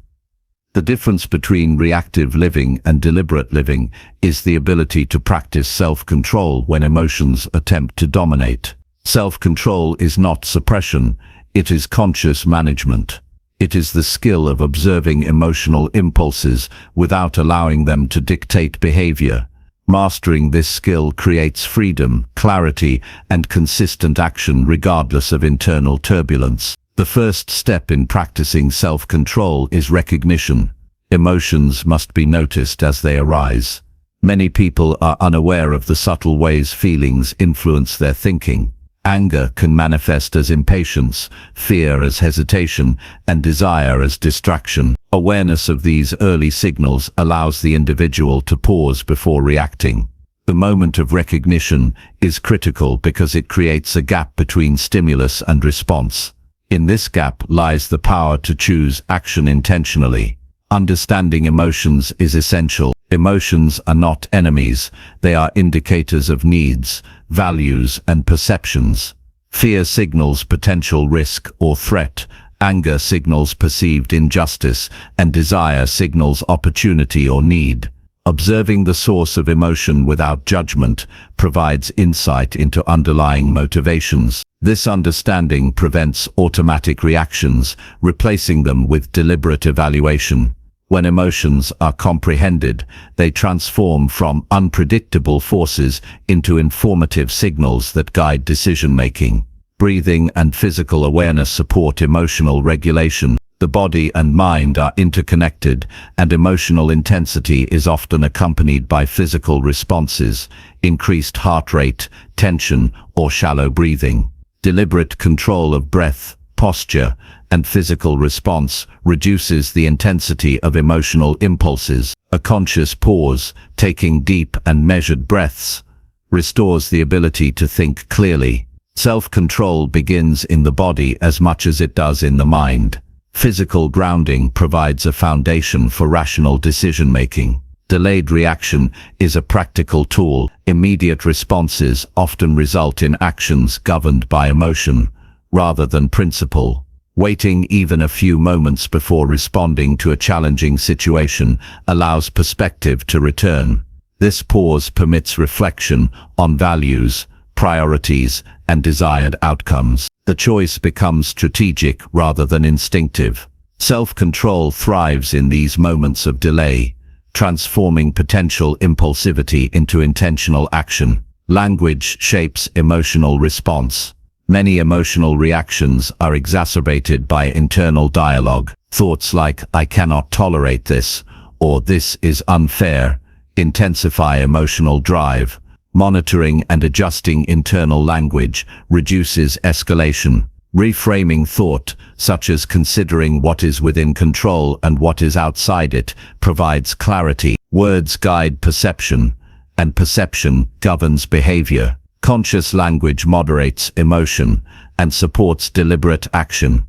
The difference between reactive living and deliberate living is the ability to practice self-control when emotions attempt to dominate. Self-control is not suppression, it is conscious management. It is the skill of observing emotional impulses without allowing them to dictate behavior. Mastering this skill creates freedom, clarity, and consistent action regardless of internal turbulence. The first step in practicing self-control is recognition. Emotions must be noticed as they arise. Many people are unaware of the subtle ways feelings influence their thinking. Anger can manifest as impatience, fear as hesitation, and desire as distraction. Awareness of these early signals allows the individual to pause before reacting. The moment of recognition is critical because it creates a gap between stimulus and response. In this gap lies the power to choose action intentionally. Understanding emotions is essential. Emotions are not enemies, they are indicators of needs, values, and perceptions. Fear signals potential risk or threat, anger signals perceived injustice, and desire signals opportunity or need. Observing the source of emotion without judgment provides insight into underlying motivations. This understanding prevents automatic reactions, replacing them with deliberate evaluation. When emotions are comprehended, they transform from unpredictable forces into informative signals that guide decision-making. Breathing and physical awareness support emotional regulation. The body and mind are interconnected, and emotional intensity is often accompanied by physical responses, increased heart rate, tension, or shallow breathing. Deliberate control of breath, posture, and physical response reduces the intensity of emotional impulses. A conscious pause, taking deep and measured breaths, restores the ability to think clearly. Self-control begins in the body as much as it does in the mind. Physical grounding provides a foundation for rational decision-making. Delayed reaction is a practical tool. Immediate responses often result in actions governed by emotion, rather than principle. Waiting even a few moments before responding to a challenging situation allows perspective to return. This pause permits reflection on values, priorities, and desired outcomes. The choice becomes strategic rather than instinctive. Self-control thrives in these moments of delay, transforming potential impulsivity into intentional action. Language shapes emotional response. Many emotional reactions are exacerbated by internal dialogue. Thoughts like, "I cannot tolerate this," or "this is unfair," intensify emotional drive. Monitoring and adjusting internal language reduces escalation. Reframing thought, such as considering what is within control and what is outside it, provides clarity. Words guide perception, and perception governs behavior. Conscious language moderates emotion and supports deliberate action.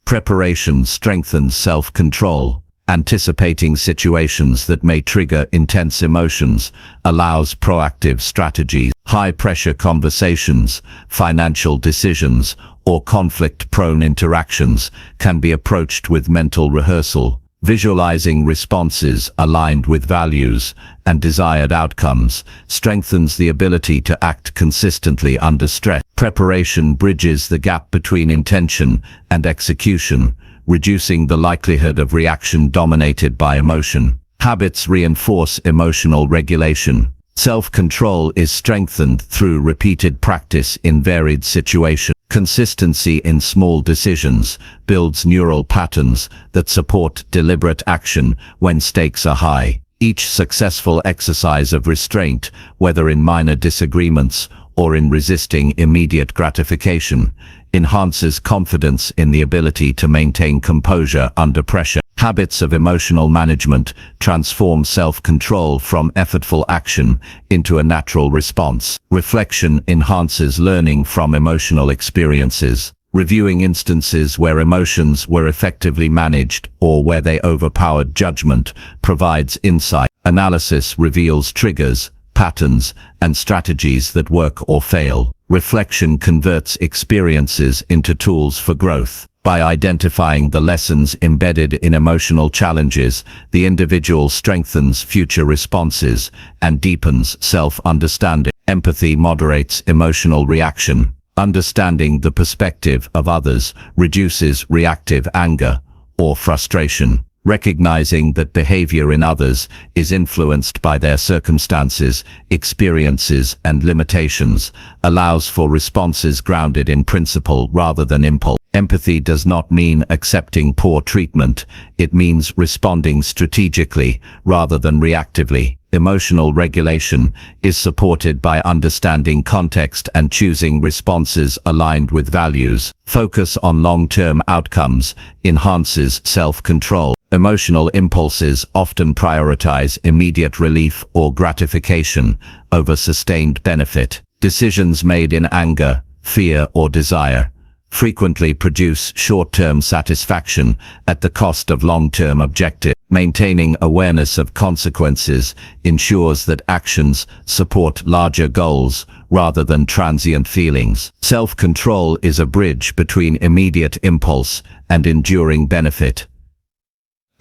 Preparation strengthens self-control. Anticipating situations that may trigger intense emotions allows proactive strategies. High-pressure conversations, financial decisions, or conflict-prone interactions can be approached with mental rehearsal. Visualizing responses aligned with values and desired outcomes strengthens the ability to act consistently under stress. Preparation bridges the gap between intention and execution, reducing the likelihood of reaction dominated by emotion. Habits reinforce emotional regulation. Self-control is strengthened through repeated practice in varied situations. Consistency in small decisions builds neural patterns that support deliberate action when stakes are high. Each successful exercise of restraint, whether in minor disagreements or in resisting immediate gratification, enhances confidence in the ability to maintain composure under pressure. Habits of emotional management transform self-control from effortful action into a natural response. Reflection enhances learning from emotional experiences. Reviewing instances where emotions were effectively managed or where they overpowered judgment provides insight. Analysis reveals triggers, patterns, and strategies that work or fail. Reflection converts experiences into tools for growth. By identifying the lessons embedded in emotional challenges, the individual strengthens future responses and deepens self-understanding. Empathy moderates emotional reaction. Understanding the perspective of others reduces reactive anger or frustration. Recognizing that behavior in others is influenced by their circumstances, experiences, and limitations allows for responses grounded in principle rather than impulse. Empathy does not mean accepting poor treatment. It means responding strategically rather than reactively. Emotional regulation is supported by understanding context and choosing responses aligned with values. Focus on long-term outcomes enhances self-control. Emotional impulses often prioritize immediate relief or gratification over sustained benefit. Decisions made in anger, fear, or desire frequently produce short-term satisfaction at the cost of long-term objectives. Maintaining awareness of consequences ensures that actions support larger goals rather than transient feelings. Self-control is a bridge between immediate impulse and enduring benefit.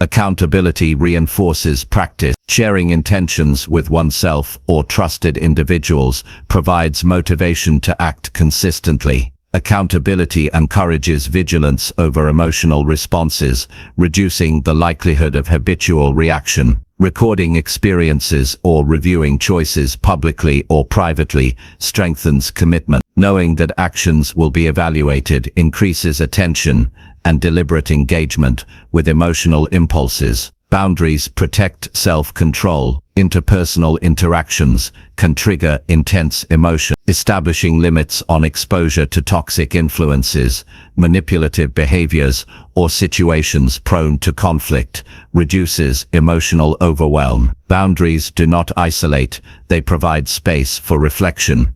Accountability reinforces practice. Sharing intentions with oneself or trusted individuals provides motivation to act consistently. Accountability encourages vigilance over emotional responses, reducing the likelihood of habitual reaction. Recording experiences or reviewing choices publicly or privately strengthens commitment. Knowing that actions will be evaluated increases attention and deliberate engagement with emotional impulses. Boundaries protect self-control. Interpersonal interactions can trigger intense emotion. Establishing limits on exposure to toxic influences, manipulative behaviors, or situations prone to conflict reduces emotional overwhelm. Boundaries do not isolate, they provide space for reflection,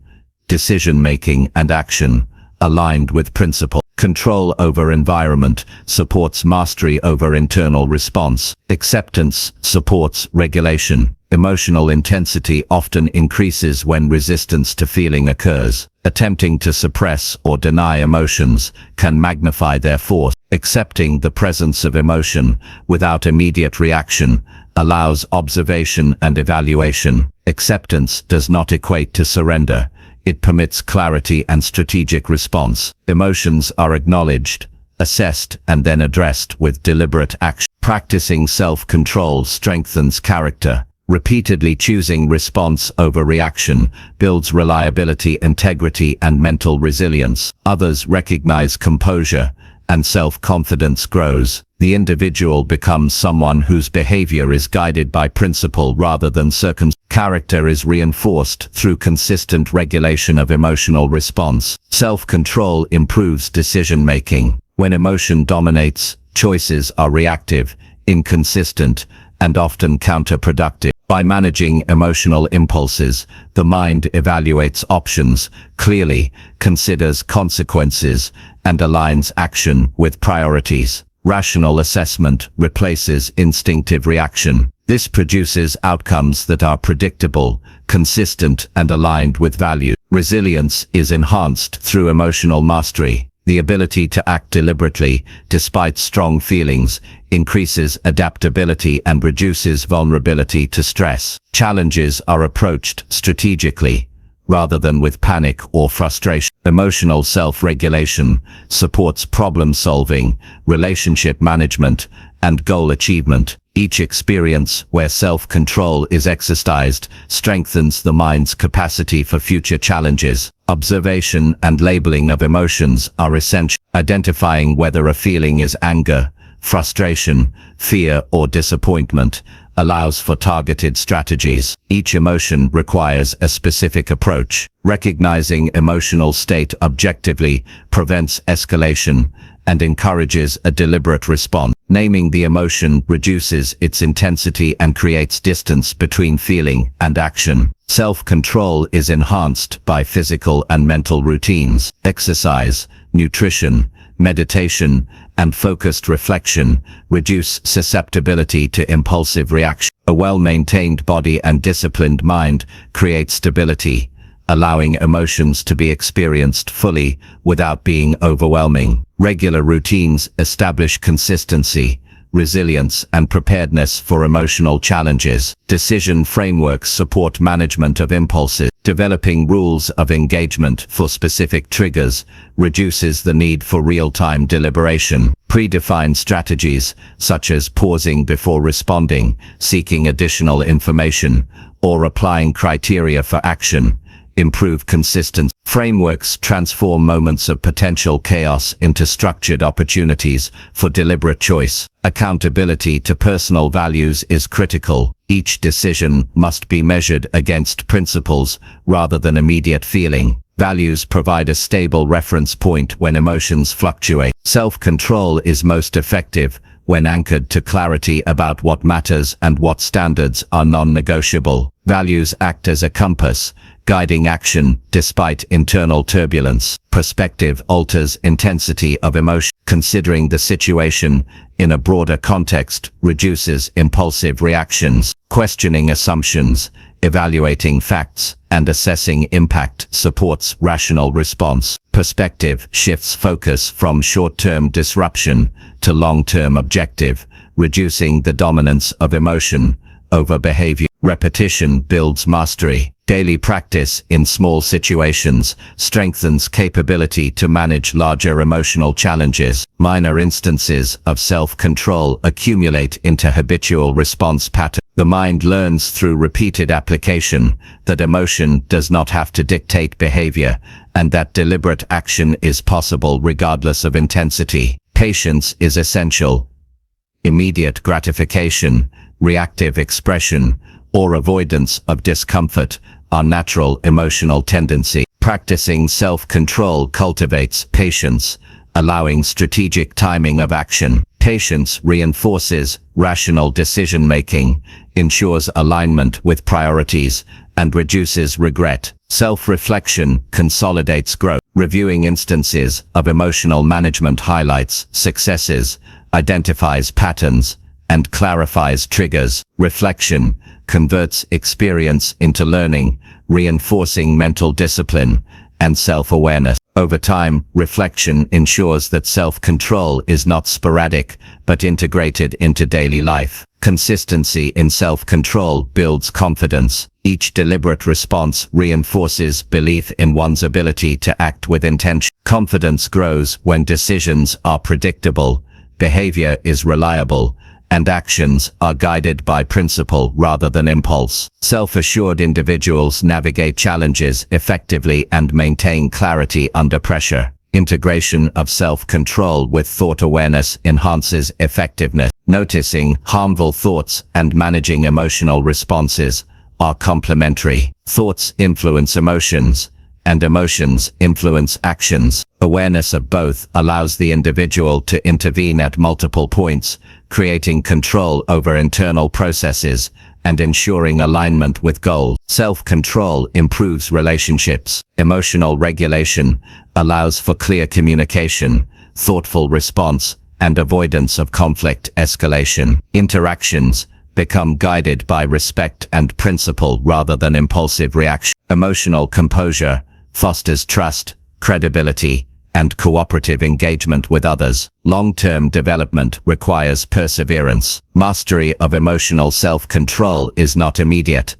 decision-making, and action aligned with principle. Control over environment supports mastery over internal response. Acceptance supports regulation. Emotional intensity often increases when resistance to feeling occurs. Attempting to suppress or deny emotions can magnify their force. Accepting the presence of emotion without immediate reaction allows observation and evaluation. Acceptance does not equate to surrender. It permits clarity and strategic response. Emotions are acknowledged, assessed, and then addressed with deliberate action. Practicing self-control strengthens character. Repeatedly choosing response over reaction builds reliability, integrity, and mental resilience. Others recognize composure, and self-confidence grows. The individual becomes someone whose behavior is guided by principle rather than circumstance. Character is reinforced through consistent regulation of emotional response. Self-control improves decision-making. When emotion dominates, choices are reactive, inconsistent, and often counterproductive. By managing emotional impulses, the mind evaluates options clearly, considers consequences, and aligns action with priorities. Rational assessment replaces instinctive reaction. This produces outcomes that are predictable, consistent, and aligned with value. Resilience is enhanced through emotional mastery. The ability to act deliberately, despite strong feelings, increases adaptability and reduces vulnerability to stress. Challenges are approached strategically, rather than with panic or frustration. Emotional self-regulation supports problem-solving, relationship management, and goal achievement. Each experience where self-control is exercised strengthens the mind's capacity for future challenges. Observation and labeling of emotions are essential. Identifying whether a feeling is anger, frustration, fear, or disappointment allows for targeted strategies. Each emotion requires a specific approach. Recognizing emotional state objectively prevents escalation and encourages a deliberate response. Naming the emotion reduces its intensity and creates distance between feeling and action. Self-control is enhanced by physical and mental routines. Exercise, nutrition, meditation, and focused reflection reduce susceptibility to impulsive reaction. A well-maintained body and disciplined mind create stability, allowing emotions to be experienced fully without being overwhelming. Regular routines establish consistency, resilience, and preparedness for emotional challenges. Decision frameworks support management of impulses. Developing rules of engagement for specific triggers reduces the need for real-time deliberation. Predefined strategies, such as pausing before responding, seeking additional information, or applying criteria for action, improve consistency. Frameworks transform moments of potential chaos into structured opportunities for deliberate choice. Accountability to personal values is critical. Each decision must be measured against principles rather than immediate feeling. Values provide a stable reference point when emotions fluctuate. Self-control is most effective when anchored to clarity about what matters and what standards are non-negotiable. Values act as a compass, guiding action despite internal turbulence. Perspective alters intensity of emotion. Considering the situation in a broader context reduces impulsive reactions. Questioning assumptions, evaluating facts, and assessing impact supports rational response. Perspective shifts focus from short-term disruption to long-term objective, reducing the dominance of emotion over behavior. Repetition builds mastery. Daily practice in small situations strengthens capability to manage larger emotional challenges. Minor instances of self-control accumulate into habitual response patterns. The mind learns through repeated application that emotion does not have to dictate behavior, and that deliberate action is possible regardless of intensity. Patience is essential. Immediate gratification, reactive expression, or avoidance of discomfort are natural emotional tendencies. Practicing self-control cultivates patience, allowing strategic timing of action. Patience reinforces rational decision-making, ensures alignment with priorities, and reduces regret. Self-reflection consolidates growth. Reviewing instances of emotional management highlights successes, identifies patterns, and clarifies triggers. Reflection converts experience into learning, reinforcing mental discipline and self-awareness. Over time, reflection ensures that self-control is not sporadic, but integrated into daily life. Consistency in self-control builds confidence. Each deliberate response reinforces belief in one's ability to act with intention. Confidence grows when decisions are predictable, behavior is reliable, and actions are guided by principle rather than impulse. Self-assured individuals navigate challenges effectively and maintain clarity under pressure. Integration of self-control with thought awareness enhances effectiveness. Noticing harmful thoughts and managing emotional responses are complementary. Thoughts influence emotions, and emotions influence actions. Awareness of both allows the individual to intervene at multiple points, creating control over internal processes and ensuring alignment with goals. Self-control improves relationships. Emotional regulation allows for clear communication, thoughtful response, and avoidance of conflict escalation. Interactions become guided by respect and principle rather than impulsive reaction. Emotional composure fosters trust, credibility, and cooperative engagement with others. Long-term development requires perseverance. Mastery of emotional self-control is not immediate.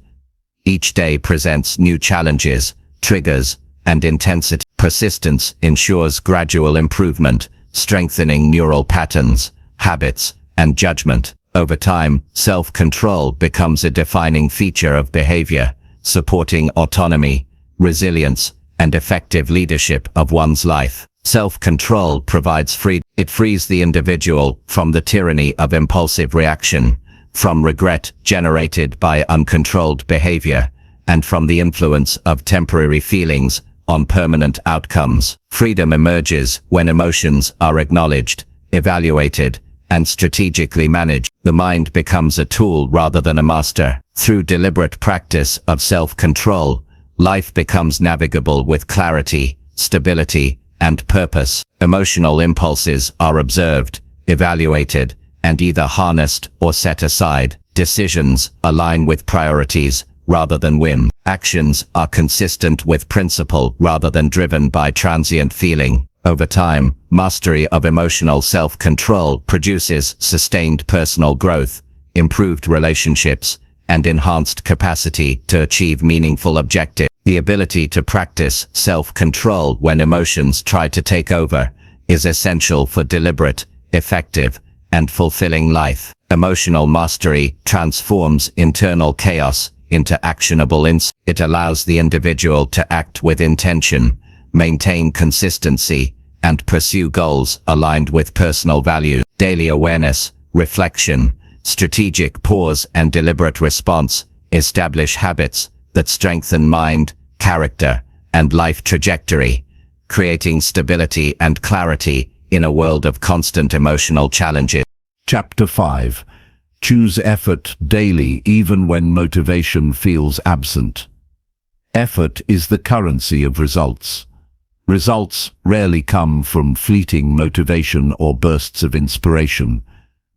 Each day presents new challenges, triggers, and intensity. Persistence ensures gradual improvement, strengthening neural patterns, habits, and judgment. Over time, self-control becomes a defining feature of behavior, supporting autonomy, resilience, and effective leadership of one's life. Self-control provides freedom. It frees the individual from the tyranny of impulsive reaction, from regret generated by uncontrolled behavior, and from the influence of temporary feelings on permanent outcomes. Freedom emerges when emotions are acknowledged, evaluated, and strategically managed. The mind becomes a tool rather than a master. Through deliberate practice of self-control, life becomes navigable with clarity, stability, and purpose. Emotional impulses are observed, evaluated, and either harnessed or set aside. Decisions align with priorities rather than whim. Actions are consistent with principle rather than driven by transient feeling. Over time, mastery of emotional self-control produces sustained personal growth, improved relationships, and enhanced capacity to achieve meaningful objectives. The ability to practice self-control when emotions try to take over is essential for deliberate, effective, and fulfilling life. Emotional mastery transforms internal chaos into actionable insight. It allows the individual to act with intention, maintain consistency, and pursue goals aligned with personal values. Daily awareness, reflection, strategic pause, and deliberate response establish habits that strengthen mind, character, and life trajectory, creating stability and clarity in a world of constant emotional challenges. Chapter 5. Choose effort daily even when motivation feels absent. Effort is the currency of results. Results rarely come from fleeting motivation or bursts of inspiration.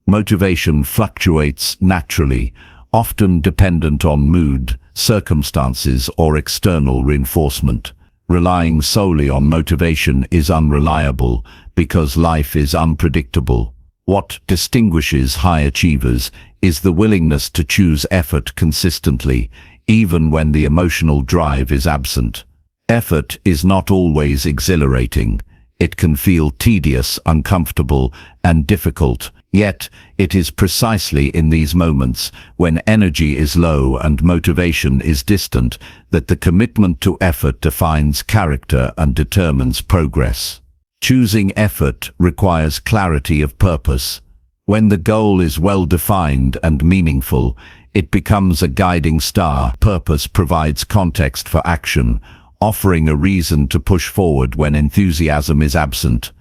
Motivation fluctuates naturally, often dependent on mood, circumstances, or external reinforcement. Relying solely on motivation is unreliable because life is unpredictable. What distinguishes high achievers is the willingness to choose effort consistently, even when the emotional drive is absent. Effort is not always exhilarating. It can feel tedious, uncomfortable, and difficult. Yet, it is precisely in these moments, when energy is low and motivation is distant, that the commitment to effort defines character and determines progress. Choosing effort requires clarity of purpose. When the goal is well defined and meaningful, it becomes a guiding star. Purpose provides context for action, offering a reason to push forward when enthusiasm is absent.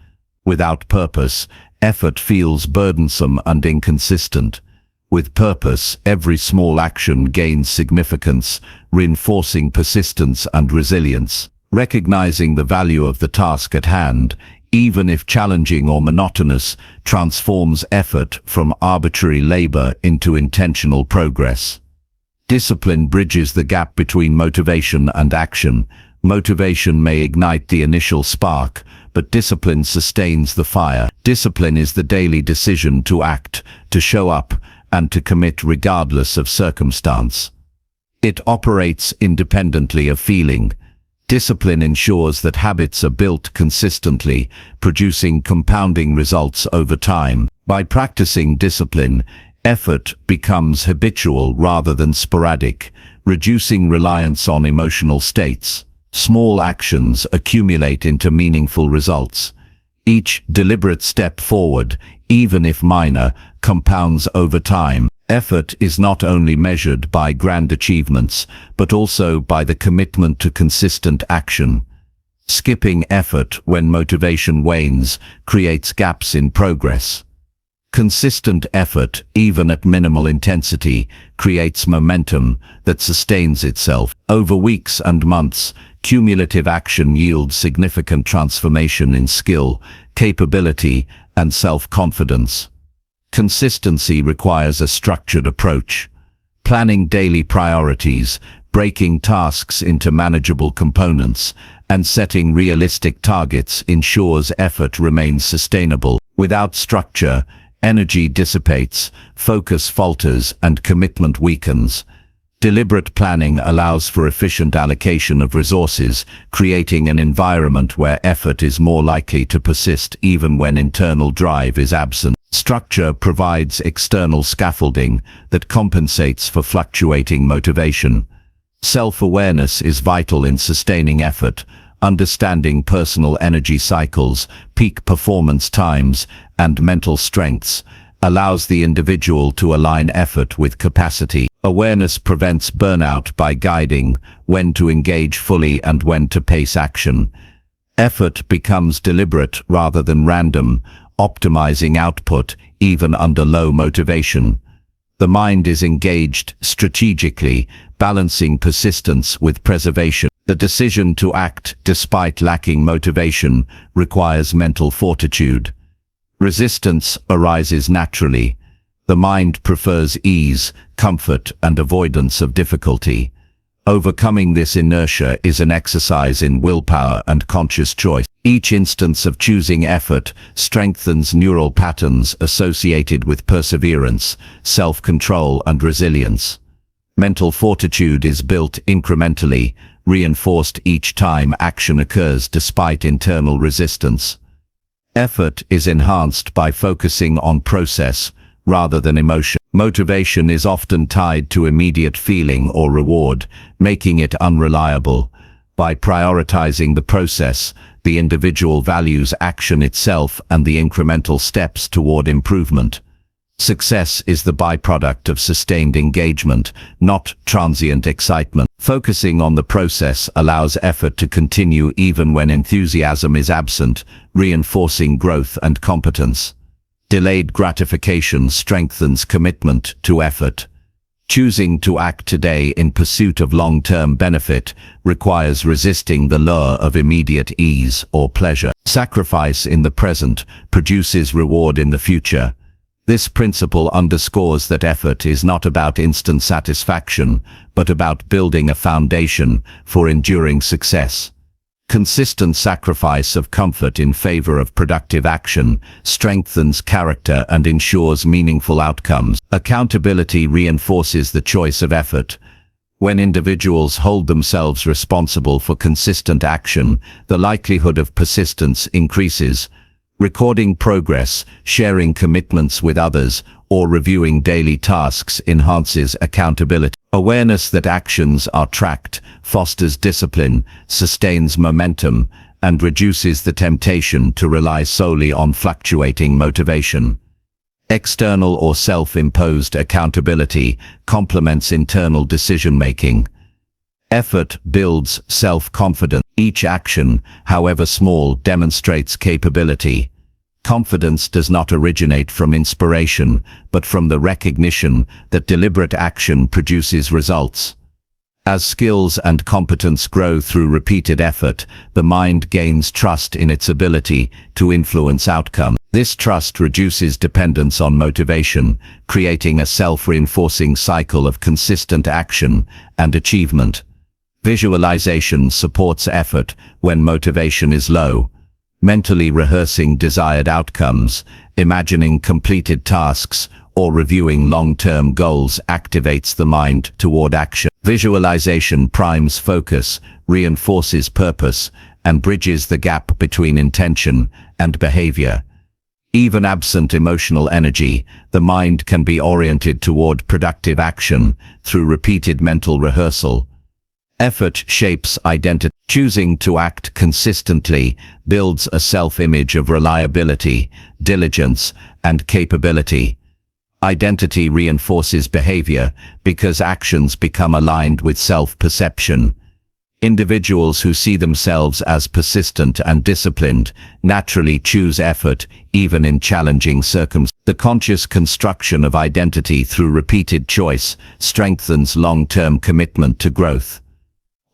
Without purpose, effort feels burdensome and inconsistent. With purpose, every small action gains significance, reinforcing persistence and resilience. Recognizing the value of the task at hand, even if challenging or monotonous, transforms effort from arbitrary labor into intentional progress. Discipline bridges the gap between motivation and action. Motivation may ignite the initial spark, but discipline sustains the fire. Discipline is the daily decision to act, to show up, and to commit regardless of circumstance. It operates independently of feeling. Discipline ensures that habits are built consistently, producing compounding results over time. By practicing discipline, effort becomes habitual rather than sporadic, reducing reliance on emotional states. Small actions accumulate into meaningful results. Each deliberate step forward, even if minor, compounds over time. Effort is not only measured by grand achievements, but also by the commitment to consistent action. Skipping effort when motivation wanes creates gaps in progress. Consistent effort, even at minimal intensity, creates momentum that sustains itself. Over weeks and months, cumulative action yields significant transformation in skill, capability, and self-confidence. Consistency requires a structured approach. Planning daily priorities, breaking tasks into manageable components, and setting realistic targets ensures effort remains sustainable. Without structure, energy dissipates, focus falters, and commitment weakens. Deliberate planning allows for efficient allocation of resources, creating an environment where effort is more likely to persist even when internal drive is absent. Structure provides external scaffolding that compensates for fluctuating motivation. Self-awareness is vital in sustaining effort. Understanding personal energy cycles, peak performance times, and mental strengths allows the individual to align effort with capacity. Awareness prevents burnout by guiding when to engage fully and when to pace action. Effort becomes deliberate rather than random, optimizing output even under low motivation. The mind is engaged strategically, balancing persistence with preservation. The decision to act despite lacking motivation requires mental fortitude. Resistance arises naturally. The mind prefers ease, comfort, and avoidance of difficulty. Overcoming this inertia is an exercise in willpower and conscious choice. Each instance of choosing effort strengthens neural patterns associated with perseverance, self-control, and resilience. Mental fortitude is built incrementally, reinforced each time action occurs despite internal resistance. Effort is enhanced by focusing on process rather than emotion. Motivation is often tied to immediate feeling or reward, making it unreliable. By prioritizing the process, the individual values action itself and the incremental steps toward improvement. Success is the byproduct of sustained engagement, not transient excitement. Focusing on the process allows effort to continue even when enthusiasm is absent, reinforcing growth and competence. Delayed gratification strengthens commitment to effort. Choosing to act today in pursuit of long-term benefit requires resisting the lure of immediate ease or pleasure. Sacrifice in the present produces reward in the future. This principle underscores that effort is not about instant satisfaction, but about building a foundation for enduring success. Consistent sacrifice of comfort in favor of productive action strengthens character and ensures meaningful outcomes. Accountability reinforces the choice of effort. When individuals hold themselves responsible for consistent action, the likelihood of persistence increases. Recording progress, sharing commitments with others, or reviewing daily tasks enhances accountability. Awareness that actions are tracked fosters discipline, sustains momentum, and reduces the temptation to rely solely on fluctuating motivation. External or self-imposed accountability complements internal decision-making. Effort builds self-confidence. Each action, however small, demonstrates capability. Confidence does not originate from inspiration, but from the recognition that deliberate action produces results. As skills and competence grow through repeated effort, the mind gains trust in its ability to influence outcomes. This trust reduces dependence on motivation, creating a self-reinforcing cycle of consistent action and achievement. Visualization supports effort when motivation is low. Mentally rehearsing desired outcomes, imagining completed tasks, or reviewing long-term goals activates the mind toward action. Visualization primes focus, reinforces purpose, and bridges the gap between intention and behavior. Even absent emotional energy, the mind can be oriented toward productive action through repeated mental rehearsal. Effort shapes identity. Choosing to act consistently builds a self-image of reliability, diligence, and capability. Identity reinforces behavior because actions become aligned with self-perception. Individuals who see themselves as persistent and disciplined naturally choose effort even in challenging circumstances. The conscious construction of identity through repeated choice strengthens long-term commitment to growth.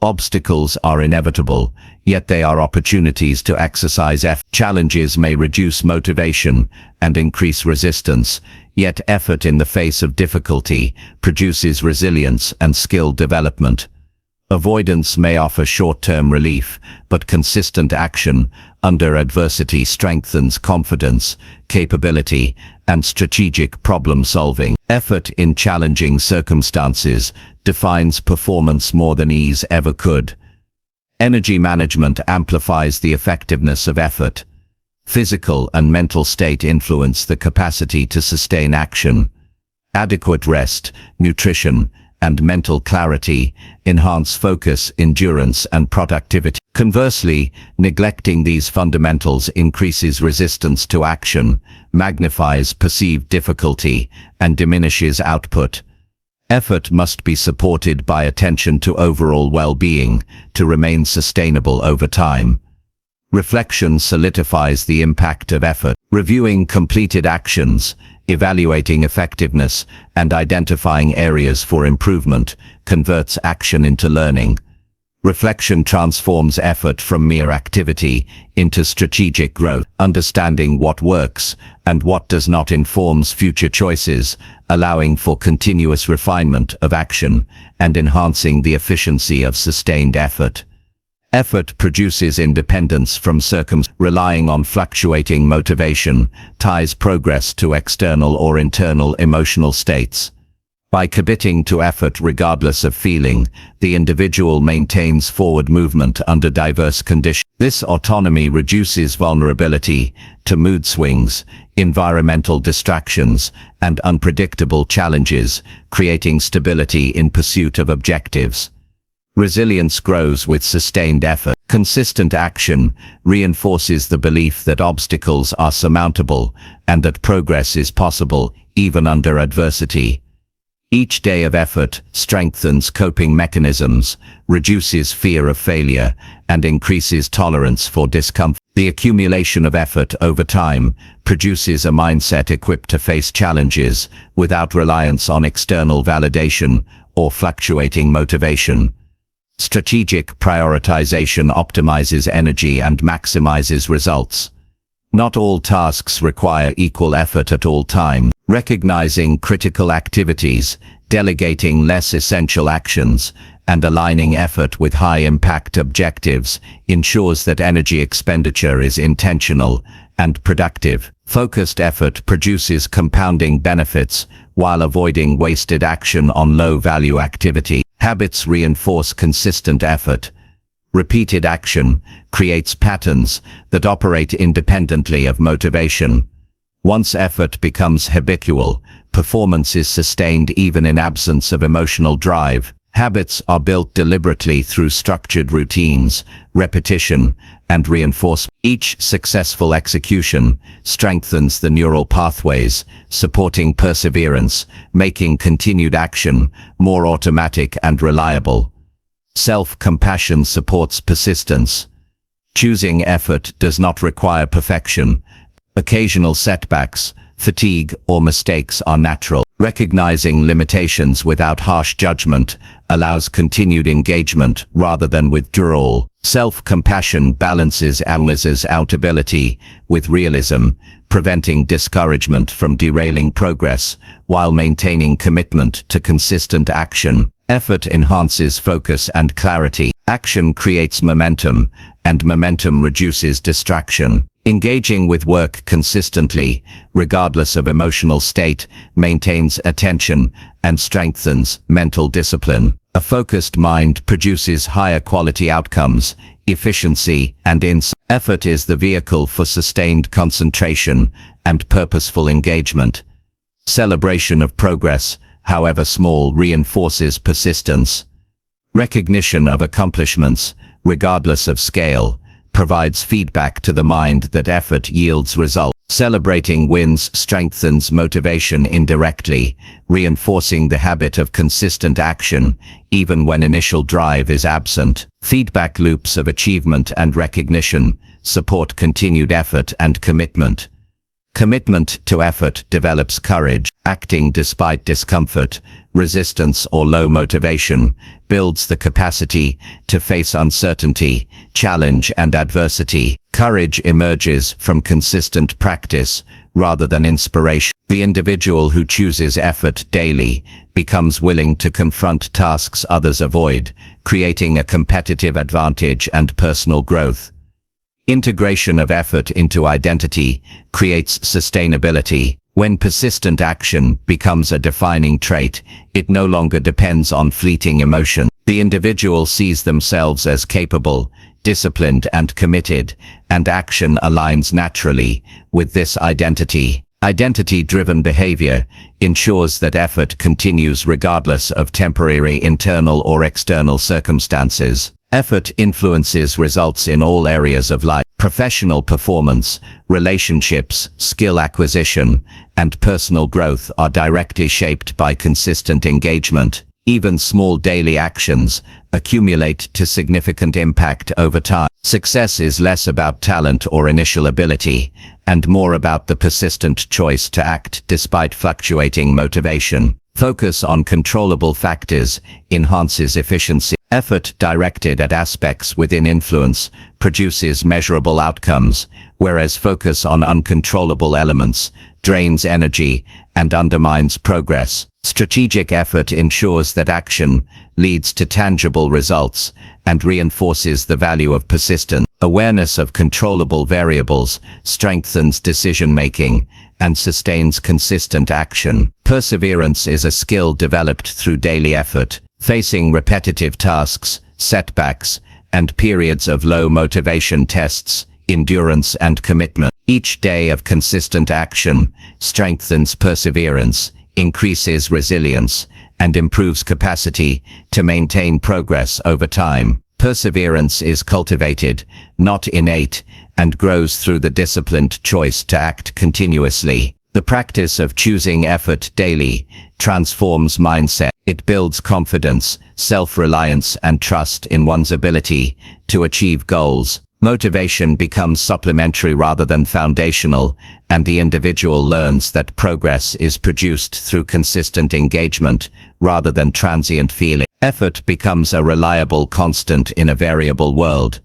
Obstacles are inevitable, yet they are opportunities to exercise effort. Challenges may reduce motivation and increase resistance, yet effort in the face of difficulty produces resilience and skill development. Avoidance may offer short-term relief, but consistent action under adversity strengthens confidence, capability, and strategic problem-solving. Effort in challenging circumstances defines performance more than ease ever could. Energy management amplifies the effectiveness of effort. Physical and mental state influence the capacity to sustain action. Adequate rest, nutrition, and mental clarity enhance focus, endurance, and productivity. Conversely, neglecting these fundamentals increases resistance to action, magnifies perceived difficulty, and diminishes output. Effort must be supported by attention to overall well-being to remain sustainable over time. Reflection solidifies the impact of effort. Reviewing completed actions, evaluating effectiveness, and identifying areas for improvement converts action into learning. Reflection transforms effort from mere activity into strategic growth. Understanding what works and what does not informs future choices, allowing for continuous refinement of action and enhancing the efficiency of sustained effort. Effort produces independence from circumstances. Relying on fluctuating motivation ties progress to external or internal emotional states. By committing to effort regardless of feeling, the individual maintains forward movement under diverse conditions. This autonomy reduces vulnerability to mood swings, environmental distractions, and unpredictable challenges, creating stability in pursuit of objectives. Resilience grows with sustained effort. Consistent action reinforces the belief that obstacles are surmountable and that progress is possible even under adversity. Each day of effort strengthens coping mechanisms, reduces fear of failure, and increases tolerance for discomfort. The accumulation of effort over time produces a mindset equipped to face challenges without reliance on external validation or fluctuating motivation. Strategic prioritization optimizes energy and maximizes results. Not all tasks require equal effort at all times. Recognizing critical activities, delegating less essential actions, and aligning effort with high-impact objectives ensures that energy expenditure is intentional and productive. Focused effort produces compounding benefits while avoiding wasted action on low-value activity. Habits reinforce consistent effort. Repeated action creates patterns that operate independently of motivation. Once effort becomes habitual, performance is sustained even in absence of emotional drive. Habits are built deliberately through structured routines, repetition, and reinforcement. Each successful execution strengthens the neural pathways, supporting perseverance, making continued action more automatic and reliable. Self-compassion supports persistence. Choosing effort does not require perfection. Occasional setbacks, fatigue, or mistakes are natural. Recognizing limitations without harsh judgment allows continued engagement rather than withdrawal. Self-compassion balances out ability with realism, preventing discouragement from derailing progress, while maintaining commitment to consistent action. Effort enhances focus and clarity. Action creates momentum, and momentum reduces distraction. Engaging with work consistently, regardless of emotional state, maintains attention and strengthens mental discipline. A focused mind produces higher quality outcomes, efficiency, and insight. Effort is the vehicle for sustained concentration and purposeful engagement. Celebration of progress, however small, reinforces persistence. Recognition of accomplishments, regardless of scale, provides feedback to the mind that effort yields results. Celebrating wins strengthens motivation indirectly, reinforcing the habit of consistent action, even when initial drive is absent. Feedback loops of achievement and recognition support continued effort and commitment. Commitment to effort develops courage. Acting despite discomfort, resistance, or low motivation builds the capacity to face uncertainty, challenge, and adversity. Courage emerges from consistent practice rather than inspiration. The individual who chooses effort daily becomes willing to confront tasks others avoid, creating a competitive advantage and personal growth. Integration of effort into identity creates sustainability. When persistent action becomes a defining trait, it no longer depends on fleeting emotion. The individual sees themselves as capable, disciplined, and committed, and action aligns naturally with this identity. Identity-driven behavior ensures that effort continues regardless of temporary internal or external circumstances. Effort influences results in all areas of life. Professional performance, relationships, skill acquisition, and personal growth are directly shaped by consistent engagement. Even small daily actions accumulate to significant impact over time. Success is less about talent or initial ability, and more about the persistent choice to act despite fluctuating motivation. Focus on controllable factors enhances efficiency. Effort directed at aspects within influence produces measurable outcomes, whereas focus on uncontrollable elements drains energy and undermines progress. Strategic effort ensures that action leads to tangible results and reinforces the value of persistence. Awareness of controllable variables strengthens decision-making and sustains consistent action. Perseverance is a skill developed through daily effort. Facing repetitive tasks, setbacks, and periods of low motivation tests endurance and commitment. Each day of consistent action strengthens perseverance, increases resilience, and improves capacity to maintain progress over time. Perseverance is cultivated, not innate, and grows through the disciplined choice to act continuously. The practice of choosing effort daily transforms mindset. It builds confidence, self-reliance, and trust in one's ability to achieve goals. Motivation becomes supplementary rather than foundational, and the individual learns that progress is produced through consistent engagement rather than transient feeling. Effort becomes a reliable constant in a variable world.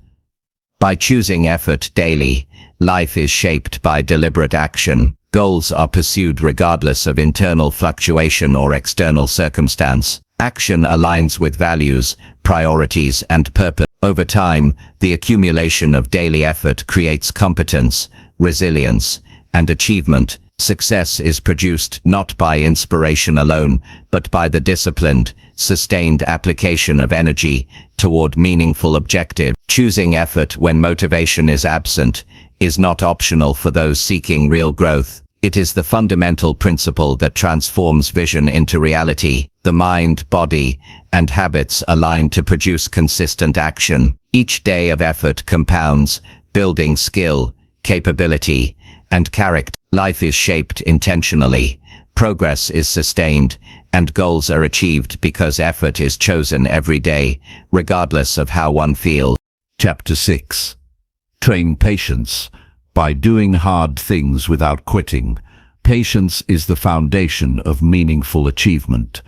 By choosing effort daily, life is shaped by deliberate action. Goals are pursued regardless of internal fluctuation or external circumstance. Action aligns with values, priorities, and purpose. Over time, the accumulation of daily effort creates competence, resilience, and achievement. Success is produced not by inspiration alone, but by the disciplined, sustained application of energy toward meaningful objectives. Choosing effort when motivation is absent is not optional for those seeking real growth. It is the fundamental principle that transforms vision into reality. The mind, body, and habits align to produce consistent action. Each day of effort compounds, building skill, capability, and character. Life is shaped intentionally. Progress is sustained, and goals are achieved because effort is chosen every day, regardless of how one feels. Chapter 6. Train patience. By doing hard things without quitting. Patience is the foundation of meaningful achievement.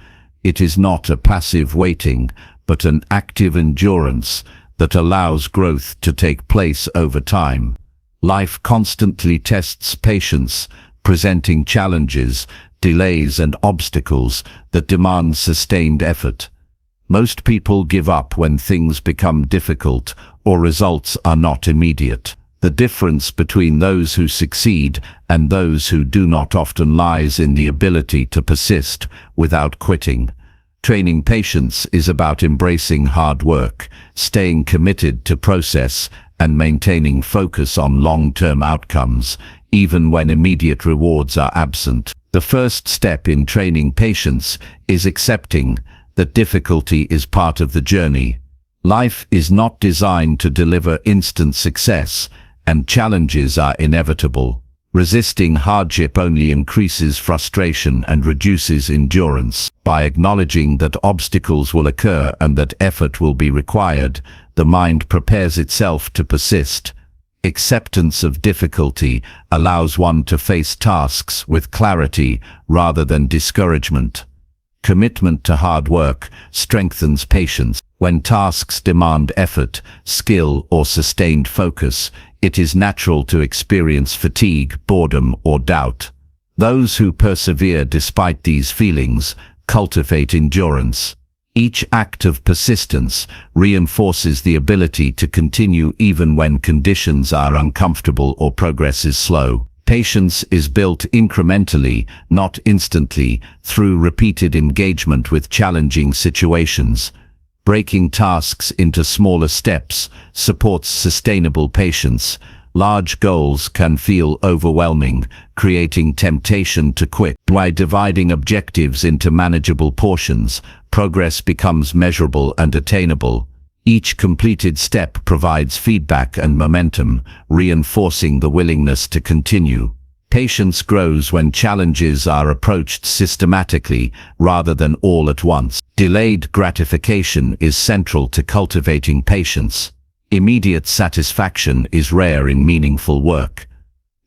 It is not a passive waiting, but an active endurance that allows growth to take place over time. Life constantly tests patience, presenting challenges, delays and obstacles that demand sustained effort. Most people give up when things become difficult or results are not immediate. The difference between those who succeed and those who do not often lies in the ability to persist without quitting. Training patience is about embracing hard work, staying committed to process, and maintaining focus on long-term outcomes, even when immediate rewards are absent. The first step in training patience is accepting that difficulty is part of the journey. Life is not designed to deliver instant success, and challenges are inevitable. Resisting hardship only increases frustration and reduces endurance. By acknowledging that obstacles will occur and that effort will be required, the mind prepares itself to persist. Acceptance of difficulty allows one to face tasks with clarity rather than discouragement. Commitment to hard work strengthens patience. When tasks demand effort, skill, or sustained focus, it is natural to experience fatigue, boredom, or doubt. Those who persevere despite these feelings cultivate endurance. Each act of persistence reinforces the ability to continue even when conditions are uncomfortable or progress is slow. Patience is built incrementally, not instantly, through repeated engagement with challenging situations. Breaking tasks into smaller steps supports sustainable patience. Large goals can feel overwhelming, creating temptation to quit. By dividing objectives into manageable portions, progress becomes measurable and attainable. Each completed step provides feedback and momentum, reinforcing the willingness to continue. Patience grows when challenges are approached systematically rather than all at once. Delayed gratification is central to cultivating patience. Immediate satisfaction is rare in meaningful work.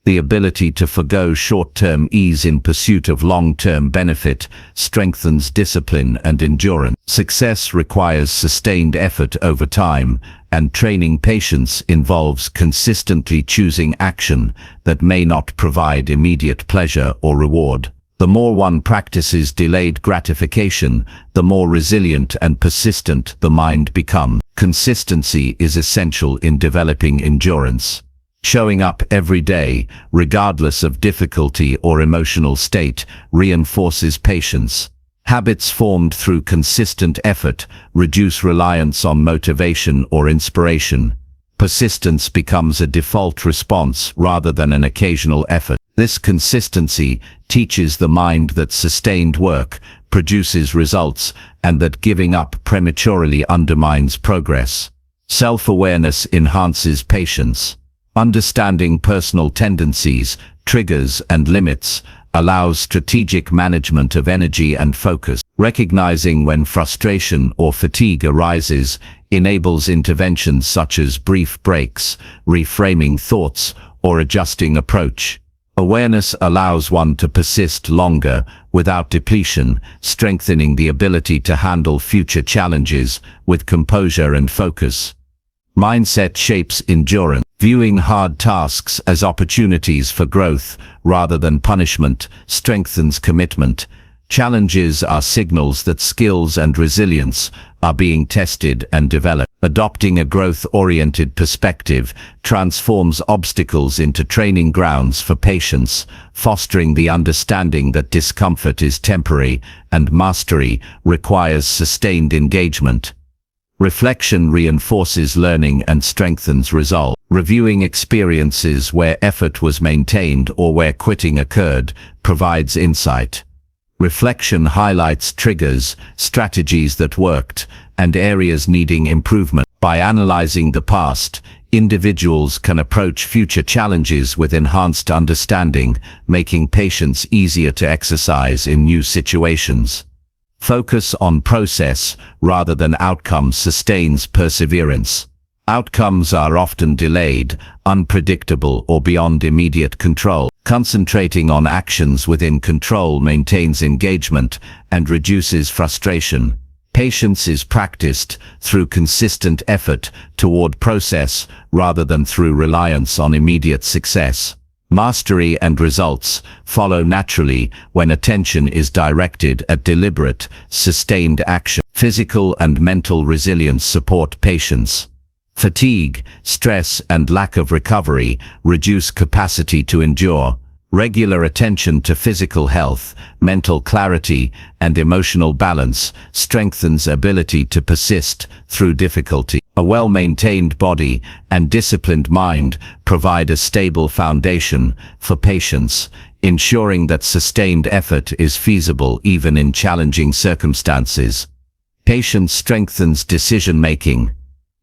The ability to forgo short-term ease in pursuit of long-term benefit strengthens discipline and endurance. Success requires sustained effort over time, and training patience involves consistently choosing action that may not provide immediate pleasure or reward. The more one practices delayed gratification, the more resilient and persistent the mind becomes. Consistency is essential in developing endurance. Showing up every day, regardless of difficulty or emotional state, reinforces patience. Habits formed through consistent effort reduce reliance on motivation or inspiration. Persistence becomes a default response rather than an occasional effort. This consistency teaches the mind that sustained work produces results and that giving up prematurely undermines progress. Self-awareness enhances patience. Understanding personal tendencies, triggers, and limits allows strategic management of energy and focus. Recognizing when frustration or fatigue arises enables interventions such as brief breaks, reframing thoughts, or adjusting approach. Awareness allows one to persist longer without depletion, strengthening the ability to handle future challenges with composure and focus. Mindset shapes endurance. Viewing hard tasks as opportunities for growth rather than punishment strengthens commitment. Challenges are signals that skills and resilience are being tested and developed. Adopting a growth-oriented perspective transforms obstacles into training grounds for patience, fostering the understanding that discomfort is temporary and mastery requires sustained engagement. Reflection reinforces learning and strengthens resolve. Reviewing experiences where effort was maintained or where quitting occurred provides insight. Reflection highlights triggers, strategies that worked, and areas needing improvement. By analyzing the past, individuals can approach future challenges with enhanced understanding, making patience easier to exercise in new situations. Focus on process rather than outcome sustains perseverance. Outcomes are often delayed, unpredictable, or beyond immediate control. Concentrating on actions within control maintains engagement and reduces frustration. Patience is practiced through consistent effort toward process rather than through reliance on immediate success. Mastery and results follow naturally when attention is directed at deliberate, sustained action. Physical and mental resilience support patience. Fatigue, stress, and lack of recovery reduce capacity to endure. Regular attention to physical health, mental clarity, and emotional balance strengthens ability to persist through difficulty. A well-maintained body and disciplined mind provide a stable foundation for patience, ensuring that sustained effort is feasible even in challenging circumstances. Patience strengthens decision-making.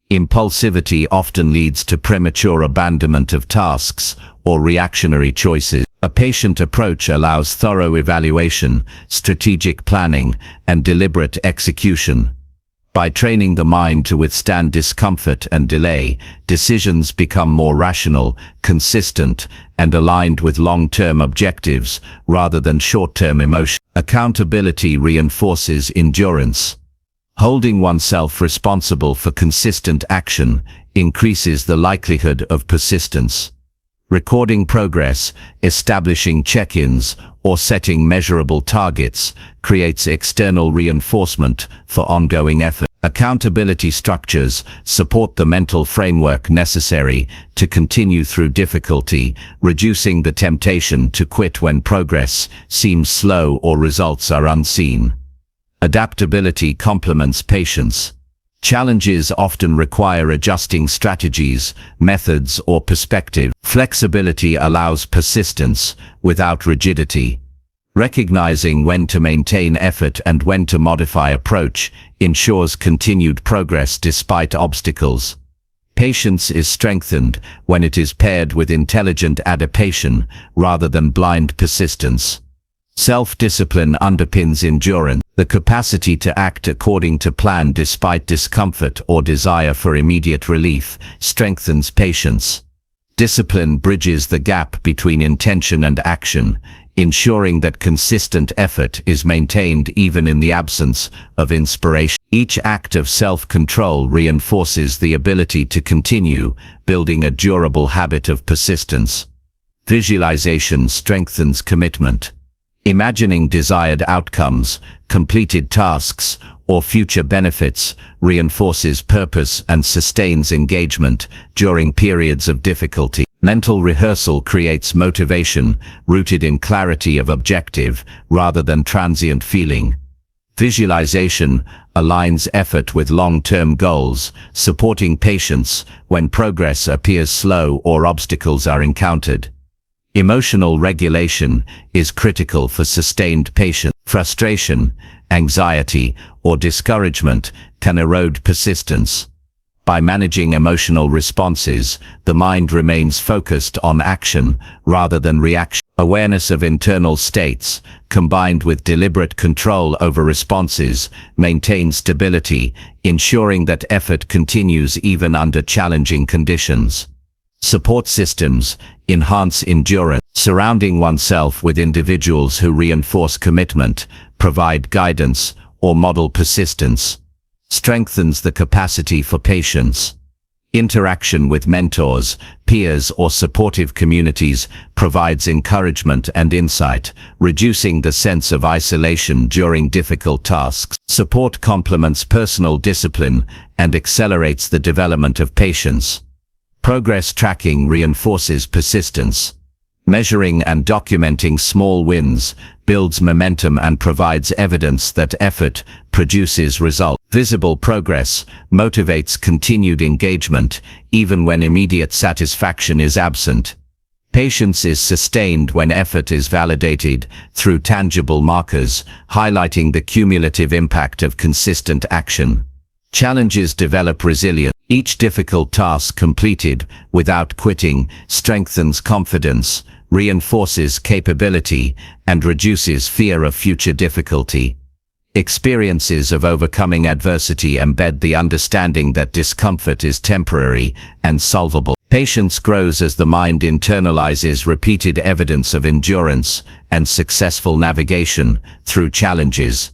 Impulsivity often leads to premature abandonment of tasks or reactionary choices. A patient approach allows thorough evaluation, strategic planning, and deliberate execution. By training the mind to withstand discomfort and delay, decisions become more rational, consistent, and aligned with long-term objectives rather than short-term emotion. Accountability reinforces endurance. Holding oneself responsible for consistent action increases the likelihood of persistence. Recording progress, establishing check-ins, or setting measurable targets creates external reinforcement for ongoing effort. Accountability structures support the mental framework necessary to continue through difficulty, reducing the temptation to quit when progress seems slow or results are unseen. Adaptability complements patience. Challenges often require adjusting strategies, methods, or perspective. Flexibility allows persistence without rigidity. Recognizing when to maintain effort and when to modify approach ensures continued progress despite obstacles. Patience is strengthened when it is paired with intelligent adaptation rather than blind persistence. Self-discipline underpins endurance. The capacity to act according to plan despite discomfort or desire for immediate relief strengthens patience. Discipline bridges the gap between intention and action, ensuring that consistent effort is maintained even in the absence of inspiration. Each act of self-control reinforces the ability to continue, building a durable habit of persistence. Visualization strengthens commitment. Imagining desired outcomes, completed tasks, or future benefits reinforces purpose and sustains engagement during periods of difficulty. Mental rehearsal creates motivation rooted in clarity of objective rather than transient feeling. Visualization aligns effort with long-term goals, supporting patience when progress appears slow or obstacles are encountered. Emotional regulation is critical for sustained patience. Frustration, anxiety, or discouragement can erode persistence. By managing emotional responses, the mind remains focused on action rather than reaction. Awareness of internal states, combined with deliberate control over responses, maintains stability, ensuring that effort continues even under challenging conditions. Support systems enhance endurance. Surrounding oneself with individuals who reinforce commitment, provide guidance, or model persistence strengthens the capacity for patience. Interaction with mentors, peers, or supportive communities provides encouragement and insight, reducing the sense of isolation during difficult tasks. Support complements personal discipline and accelerates the development of patience. Progress tracking reinforces persistence. Measuring and documenting small wins builds momentum and provides evidence that effort produces results. Visible progress motivates continued engagement even when immediate satisfaction is absent. Patience is sustained when effort is validated through tangible markers, highlighting the cumulative impact of consistent action. Challenges develop resilience. Each difficult task completed without quitting strengthens confidence, reinforces capability, and reduces fear of future difficulty. Experiences of overcoming adversity embed the understanding that discomfort is temporary and solvable. Patience grows as the mind internalizes repeated evidence of endurance and successful navigation through challenges.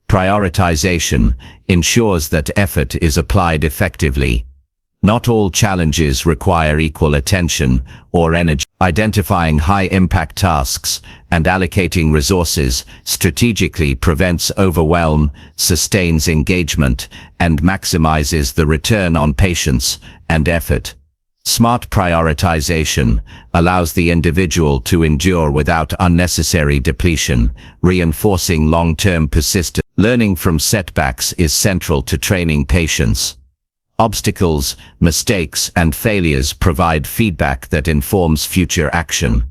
Prioritization ensures that effort is applied effectively. Not all challenges require equal attention or energy. Identifying high-impact tasks and allocating resources strategically prevents overwhelm, sustains engagement, and maximizes the return on patience and effort. Smart prioritization allows the individual to endure without unnecessary depletion, reinforcing long-term persistence. Learning from setbacks is central to training patience. Obstacles, mistakes, and failures provide feedback that informs future action.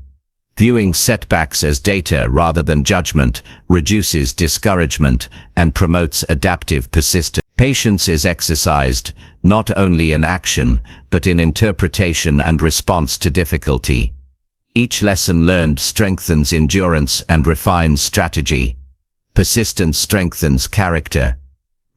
Viewing setbacks as data rather than judgment reduces discouragement and promotes adaptive persistence. Patience is exercised not only in action, but in interpretation and response to difficulty. Each lesson learned strengthens endurance and refines strategy. Persistence strengthens character.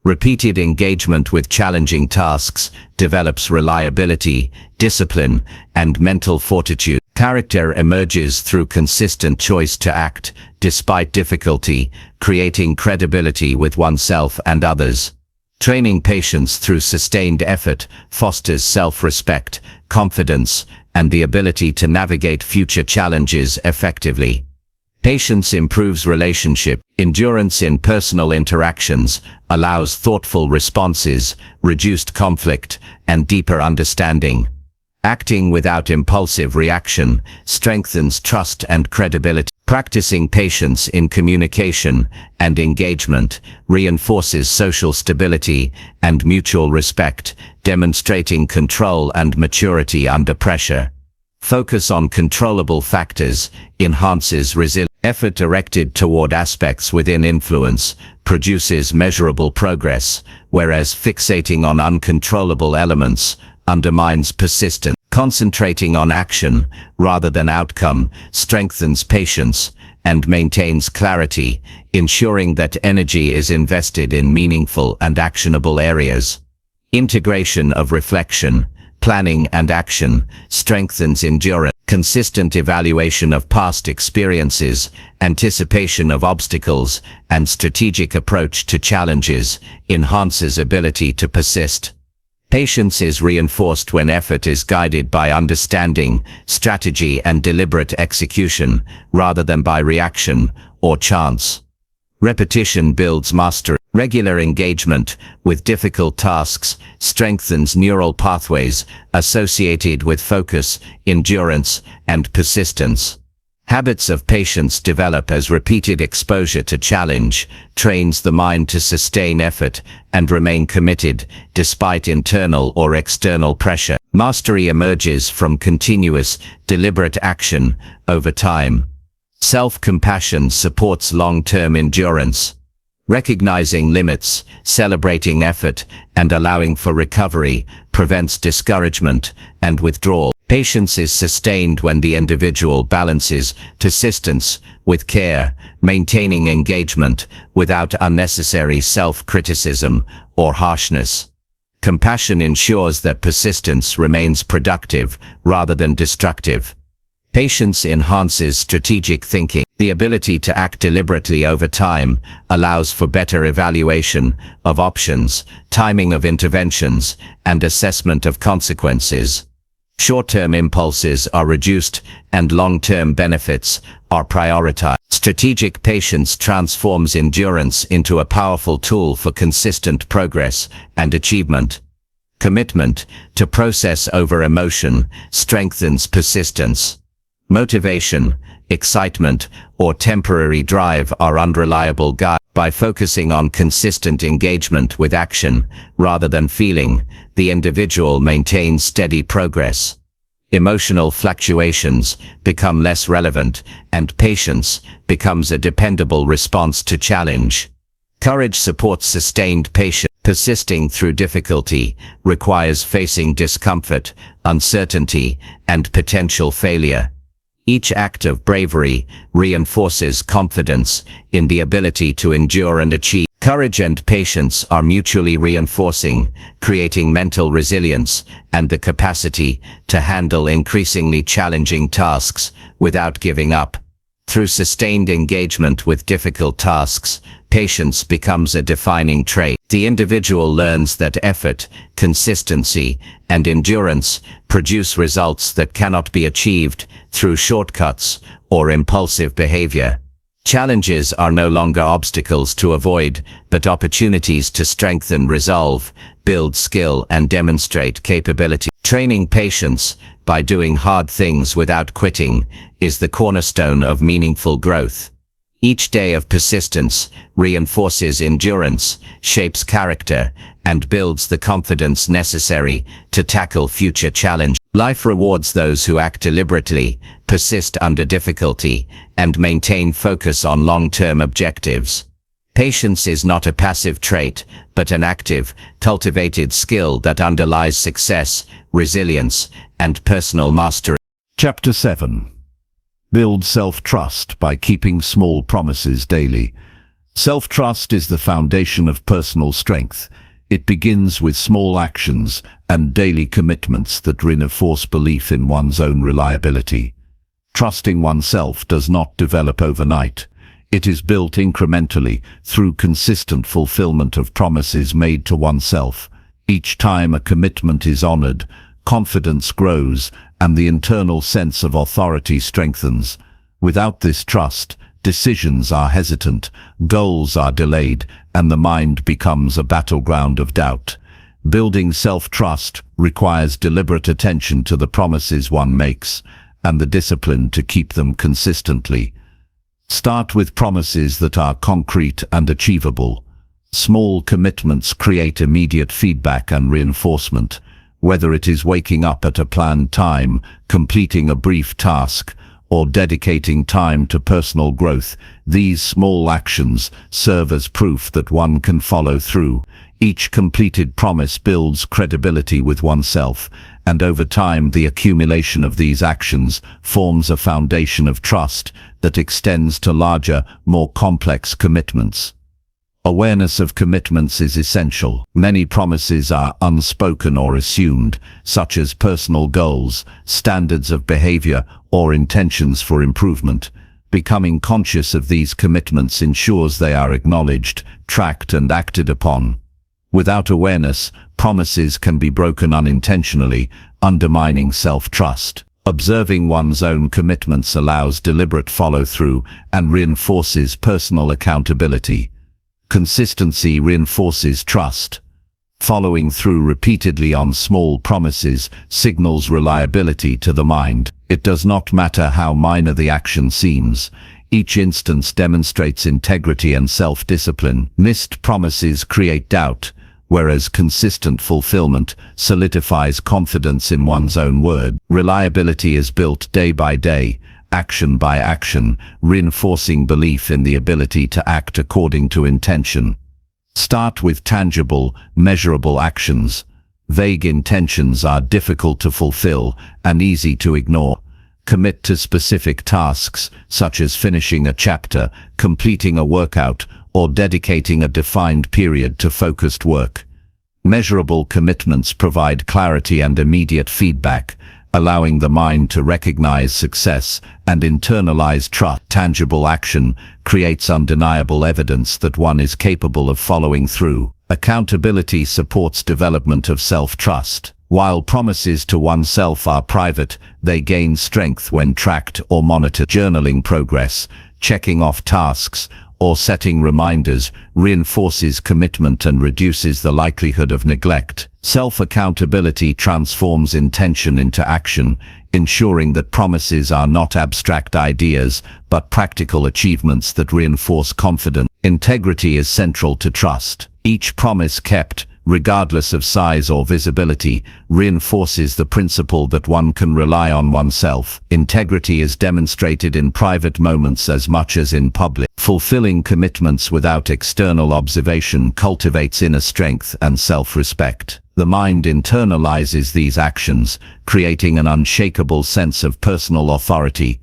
Repeated engagement with challenging tasks develops reliability, discipline, and mental fortitude. Character emerges through consistent choice to act, despite difficulty, creating credibility with oneself and others. Training patience through sustained effort fosters self-respect, confidence, and the ability to navigate future challenges effectively. Patience improves relationship. Endurance in personal interactions allows thoughtful responses, reduced conflict, and deeper understanding. Acting without impulsive reaction strengthens trust and credibility. Practicing patience in communication and engagement reinforces social stability and mutual respect, demonstrating control and maturity under pressure. Focus on controllable factors enhances resilience. Effort directed toward aspects within influence produces measurable progress, whereas fixating on uncontrollable elements undermines persistence. Concentrating on action rather than outcome strengthens patience and maintains clarity, ensuring that energy is invested in meaningful and actionable areas. Integration of reflection, planning, and action strengthens endurance. Consistent evaluation of past experiences, anticipation of obstacles, and strategic approach to challenges enhances ability to persist. Patience is reinforced when effort is guided by understanding, strategy, and deliberate execution, rather than by reaction or chance. Repetition builds mastery. Regular engagement with difficult tasks strengthens neural pathways associated with focus, endurance, and persistence. Habits of patience develop as repeated exposure to challenge trains the mind to sustain effort and remain committed despite internal or external pressure. Mastery emerges from continuous, deliberate action over time. Self-compassion supports long-term endurance. Recognizing limits, celebrating effort, and allowing for recovery prevents discouragement and withdrawal. Patience is sustained when the individual balances persistence with care, maintaining engagement without unnecessary self-criticism or harshness. Compassion ensures that persistence remains productive rather than destructive. Patience enhances strategic thinking. The ability to act deliberately over time allows for better evaluation of options, timing of interventions, and assessment of consequences. Short-term impulses are reduced and long-term benefits are prioritized. Strategic patience transforms endurance into a powerful tool for consistent progress and achievement. Commitment to process over emotion strengthens persistence. Motivation, excitement, or temporary drive are unreliable guides. By focusing on consistent engagement with action rather than feeling, the individual maintains steady progress. Emotional fluctuations become less relevant, and patience becomes a dependable response to challenge. Courage supports sustained patience. Persisting through difficulty requires facing discomfort, uncertainty, and potential failure. Each act of bravery reinforces confidence in the ability to endure and achieve. Courage and patience are mutually reinforcing, creating mental resilience and the capacity to handle increasingly challenging tasks without giving up. Through sustained engagement with difficult tasks, patience becomes a defining trait. The individual learns that effort, consistency, and endurance produce results that cannot be achieved through shortcuts or impulsive behavior. Challenges are no longer obstacles to avoid, but opportunities to strengthen resolve, build skill, and demonstrate capability. Training patience by doing hard things without quitting is the cornerstone of meaningful growth. Each day of persistence reinforces endurance, shapes character, and builds the confidence necessary to tackle future challenges. Life rewards those who act deliberately, persist under difficulty, and maintain focus on long-term objectives. Patience is not a passive trait, but an active, cultivated skill that underlies success, resilience, and personal mastery. Chapter 7. Build self-trust by keeping small promises daily. Self-trust is the foundation of personal strength. It begins with small actions and daily commitments that reinforce belief in one's own reliability. Trusting oneself does not develop overnight. It is built incrementally through consistent fulfillment of promises made to oneself. Each time a commitment is honored, confidence grows and the internal sense of authority strengthens. Without this trust, decisions are hesitant, goals are delayed, and the mind becomes a battleground of doubt. Building self-trust requires deliberate attention to the promises one makes and the discipline to keep them consistently. Start with promises that are concrete and achievable. Small commitments create immediate feedback and reinforcement. Whether it is waking up at a planned time, completing a brief task, or dedicating time to personal growth, these small actions serve as proof that one can follow through. Each completed promise builds credibility with oneself, and over time the accumulation of these actions forms a foundation of trust that extends to larger, more complex commitments. Awareness of commitments is essential. Many promises are unspoken or assumed, such as personal goals, standards of behavior, or intentions for improvement. Becoming conscious of these commitments ensures they are acknowledged, tracked, and acted upon. Without awareness, promises can be broken unintentionally, undermining self-trust. Observing one's own commitments allows deliberate follow-through and reinforces personal accountability. Consistency reinforces trust. Following through repeatedly on small promises signals reliability to the mind. It does not matter how minor the action seems. Each instance demonstrates integrity and self-discipline. Missed promises create doubt, whereas consistent fulfillment solidifies confidence in one's own word. Reliability is built day by day, action by action, reinforcing belief in the ability to act according to intention. Start with tangible, measurable actions. Vague intentions are difficult to fulfill and easy to ignore. Commit to specific tasks, such as finishing a chapter, completing a workout, or dedicating a defined period to focused work. Measurable commitments provide clarity and immediate feedback, allowing the mind to recognize success and internalize trust. Tangible action creates undeniable evidence that one is capable of following through. Accountability supports development of self-trust. While promises to oneself are private, they gain strength when tracked or monitored. Journaling progress, checking off tasks, or setting reminders reinforces commitment and reduces the likelihood of neglect. Self-accountability transforms intention into action, ensuring that promises are not abstract ideas, but practical achievements that reinforce confidence. Integrity is central to trust. Each promise kept, regardless of size or visibility, reinforces the principle that one can rely on oneself. Integrity is demonstrated in private moments as much as in public. Fulfilling commitments without external observation cultivates inner strength and self-respect. The mind internalizes these actions, creating an unshakable sense of personal authority.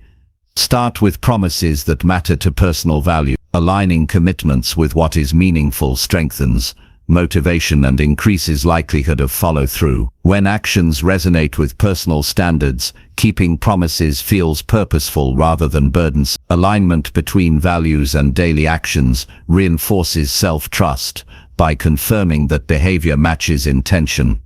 Start with promises that matter to personal value. Aligning commitments with what is meaningful strengthens motivation and increases likelihood of follow-through. When actions resonate with personal standards, keeping promises feels purposeful rather than burdensome. Alignment between values and daily actions reinforces self-trust by confirming that behavior matches intention.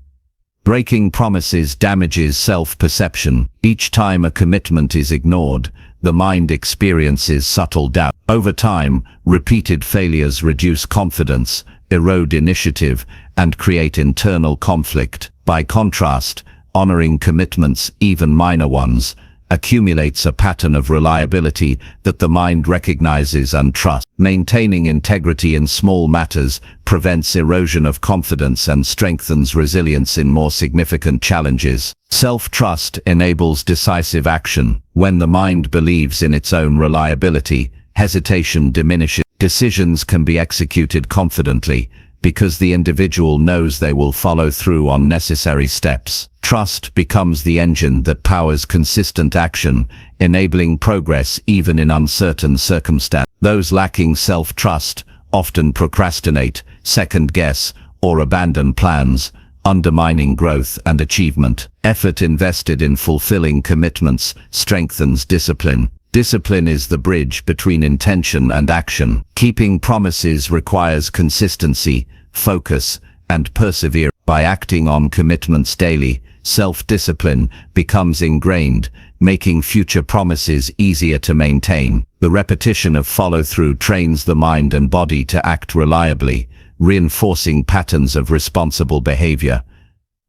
Breaking promises damages self-perception. Each time a commitment is ignored, the mind experiences subtle doubt. Over time, repeated failures reduce confidence, erode initiative, and create internal conflict. By contrast, honoring commitments, even minor ones, accumulates a pattern of reliability that the mind recognizes and trusts. Maintaining integrity in small matters prevents erosion of confidence and strengthens resilience in more significant challenges. Self-trust enables decisive action. When the mind believes in its own reliability, hesitation diminishes. Decisions can be executed confidently because the individual knows they will follow through on necessary steps. Trust becomes the engine that powers consistent action, enabling progress even in uncertain circumstances. Those lacking self-trust often procrastinate, second-guess, or abandon plans, undermining growth and achievement. Effort invested in fulfilling commitments strengthens discipline. Discipline is the bridge between intention and action. Keeping promises requires consistency, focus, and perseverance. By acting on commitments daily, self-discipline becomes ingrained, making future promises easier to maintain. The repetition of follow-through trains the mind and body to act reliably, reinforcing patterns of responsible behavior.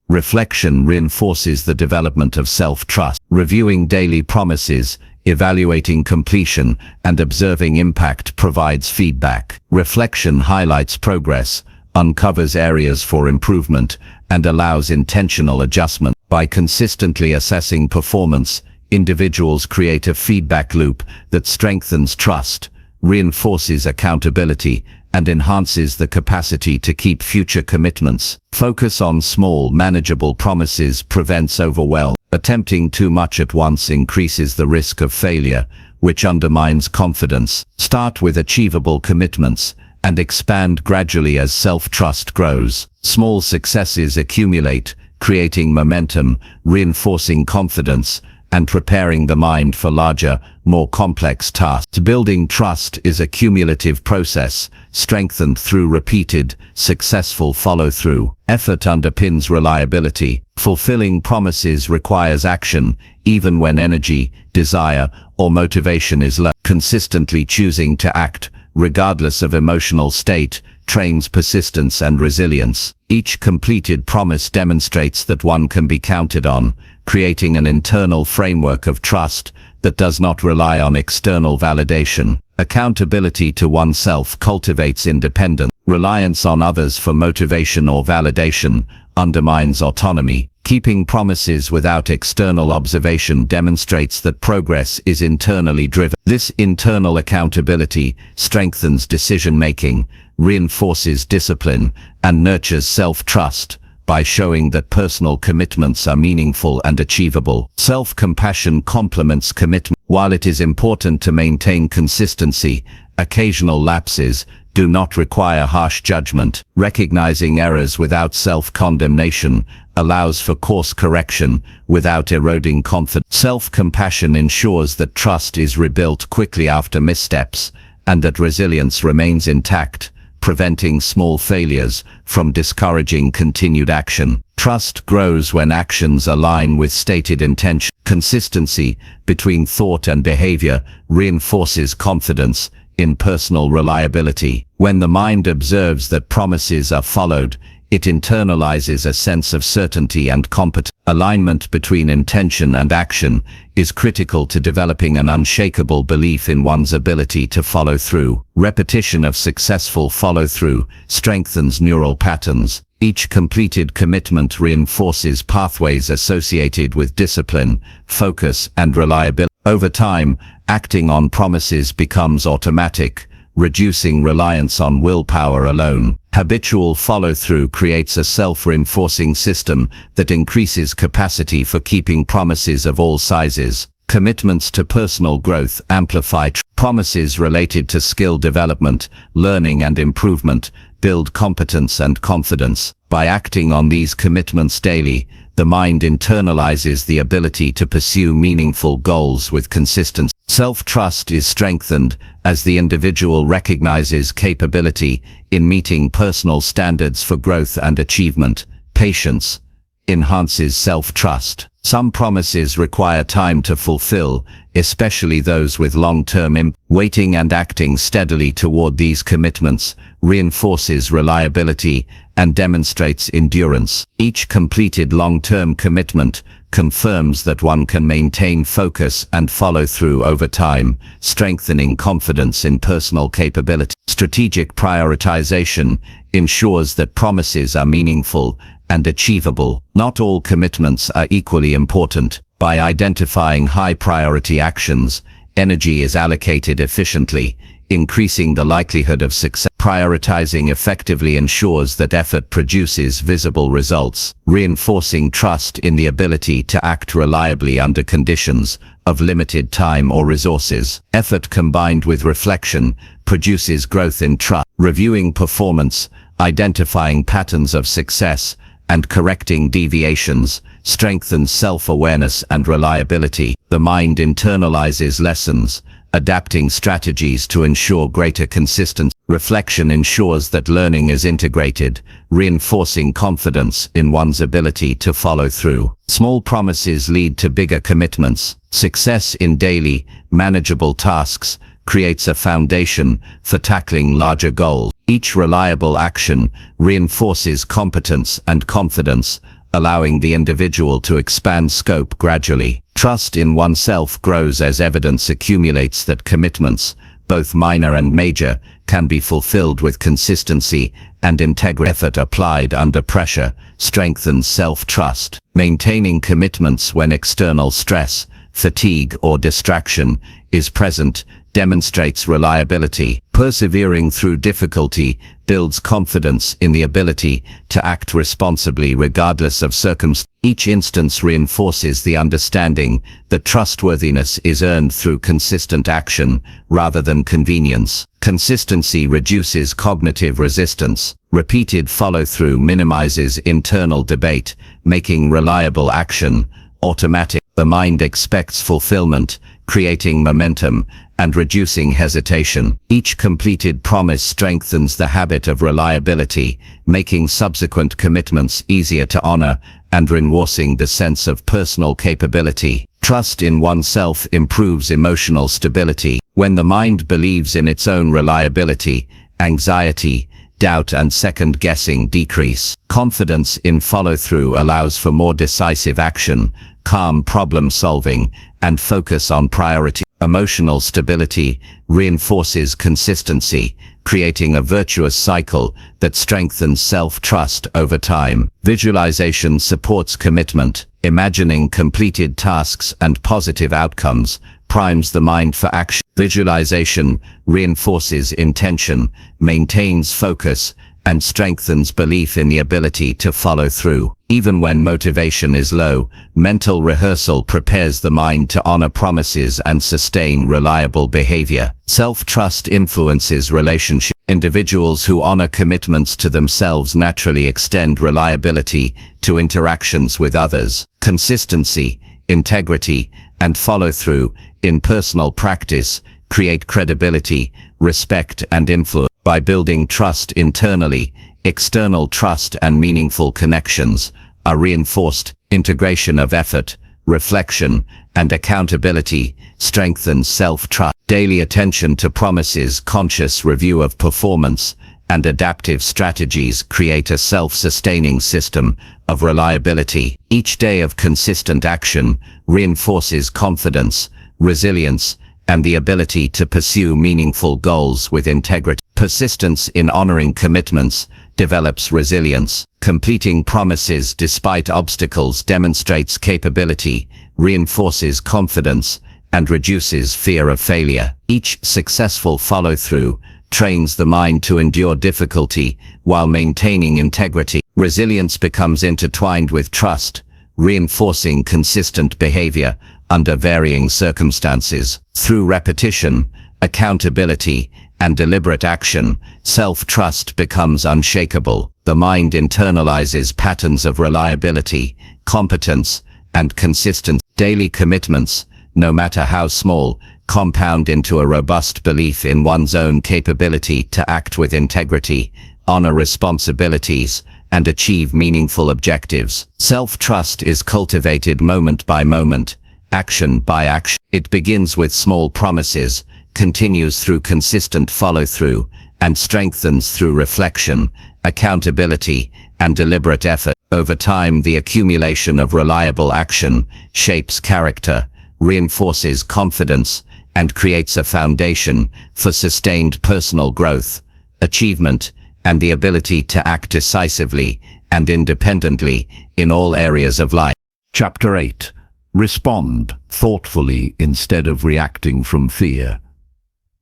Reflection reinforces the development of self-trust. Reviewing daily promises, evaluating completion, and observing impact provides feedback. Reflection highlights progress, uncovers areas for improvement, and allows intentional adjustment. By consistently assessing performance, individuals create a feedback loop that strengthens trust, reinforces accountability, and enhances the capacity to keep future commitments. Focus on small, manageable promises prevents overwhelm. Attempting too much at once increases the risk of failure, which undermines confidence. Start with achievable commitments and expand gradually as self-trust grows. Small successes accumulate, creating momentum, reinforcing confidence, and preparing the mind for larger, more complex tasks. Building trust is a cumulative process, strengthened through repeated, successful follow-through. Effort underpins reliability. Fulfilling promises requires action, even when energy, desire, or motivation is low. Consistently choosing to act, regardless of emotional state, trains persistence and resilience. Each completed promise demonstrates that one can be counted on, creating an internal framework of trust that does not rely on external validation. Accountability to oneself cultivates independence. Reliance on others for motivation or validation undermines autonomy. Keeping promises without external observation demonstrates that progress is internally driven. This internal accountability strengthens decision-making, reinforces discipline, and nurtures self-trust by showing that personal commitments are meaningful and achievable. Self-compassion complements commitment. While it is important to maintain consistency, occasional lapses do not require harsh judgment. Recognizing errors without self-condemnation allows for course correction without eroding confidence. Self-compassion ensures that trust is rebuilt quickly after missteps and that resilience remains intact, preventing small failures from discouraging continued action. Trust grows when actions align with stated intention. Consistency between thought and behavior reinforces confidence in personal reliability. When the mind observes that promises are followed, it internalizes a sense of certainty and competence. Alignment between intention and action is critical to developing an unshakable belief in one's ability to follow through. Repetition of successful follow-through strengthens neural patterns. Each completed commitment reinforces pathways associated with discipline, focus, and reliability. Over time, acting on promises becomes automatic, reducing reliance on willpower alone. Habitual follow-through creates a self-reinforcing system that increases capacity for keeping promises of all sizes. Commitments to personal growth amplify promises related to skill development, learning and improvement, build competence and confidence. By acting on these commitments daily, the mind internalizes the ability to pursue meaningful goals with consistency. Self-trust is strengthened as the individual recognizes capability in meeting personal standards for growth and achievement. Patience enhances self-trust. Some promises require time to fulfill, especially those with long-term waiting and acting steadily toward these commitments reinforces reliability and demonstrates endurance. Each completed long-term commitment confirms that one can maintain focus and follow through over time, strengthening confidence in personal capability. Strategic prioritization ensures that promises are meaningful and achievable. Not all commitments are equally important. By identifying high-priority actions, energy is allocated efficiently, increasing the likelihood of success. Prioritizing effectively ensures that effort produces visible results, reinforcing trust in the ability to act reliably under conditions of limited time or resources. Effort combined with reflection produces growth in trust. Reviewing performance, identifying patterns of success, and correcting deviations strengthens self-awareness and reliability. The mind internalizes lessons, adapting strategies to ensure greater consistency. Reflection ensures that learning is integrated, reinforcing confidence in one's ability to follow through. Small promises lead to bigger commitments. Success in daily, manageable tasks creates a foundation for tackling larger goals. Each reliable action reinforces competence and confidence, allowing the individual to expand scope gradually. Trust in oneself grows as evidence accumulates that commitments, both minor and major, can be fulfilled with consistency and integrity. Effort applied under pressure strengthens self-trust. Maintaining commitments when external stress, fatigue, or distraction is present demonstrates reliability. Persevering through difficulty builds confidence in the ability to act responsibly regardless of circumstances. Each instance reinforces the understanding that trustworthiness is earned through consistent action rather than convenience. Consistency reduces cognitive resistance. Repeated follow-through minimizes internal debate, making reliable action automatic. The mind expects fulfillment, creating momentum and reducing hesitation. Each completed promise strengthens the habit of reliability, making subsequent commitments easier to honor and reinforcing the sense of personal capability. Trust in oneself improves emotional stability. When the mind believes in its own reliability, anxiety, doubt and second-guessing decrease. Confidence in follow-through allows for more decisive action, calm problem-solving, and focus on priority. Emotional stability reinforces consistency, creating a virtuous cycle that strengthens self-trust over time. Visualization supports commitment. Imagining completed tasks and positive outcomes primes the mind for action. Visualization reinforces intention, maintains focus, and strengthens belief in the ability to follow through. Even when motivation is low, mental rehearsal prepares the mind to honor promises and sustain reliable behavior. Self-trust influences relationships. Individuals who honor commitments to themselves naturally extend reliability to interactions with others. Consistency, integrity, and follow-through in personal practice create credibility, respect, and influence. By building trust internally, external trust and meaningful connections are reinforced. Integration of effort, reflection, and accountability strengthens self-trust. Daily attention to promises, conscious review of performance, and adaptive strategies create a self-sustaining system of reliability. Each day of consistent action reinforces confidence, resilience, and the ability to pursue meaningful goals with integrity. Persistence in honoring commitments develops resilience. Completing promises despite obstacles demonstrates capability, reinforces confidence, and reduces fear of failure. Each successful follow-through trains the mind to endure difficulty while maintaining integrity. Resilience becomes intertwined with trust, reinforcing consistent behavior under varying circumstances. Through repetition, accountability, and deliberate action, self-trust becomes unshakable. The mind internalizes patterns of reliability, competence, and consistent. Daily commitments, no matter how small, compound into a robust belief in one's own capability to act with integrity, honor responsibilities, and achieve meaningful objectives. Self-trust is cultivated moment by moment, action by action. It begins with small promises, continues through consistent follow-through, and strengthens through reflection, accountability, and deliberate effort. Over time, the accumulation of reliable action shapes character, reinforces confidence, and creates a foundation for sustained personal growth, achievement, and the ability to act decisively and independently in all areas of life. Chapter 8. Respond thoughtfully instead of reacting from fear.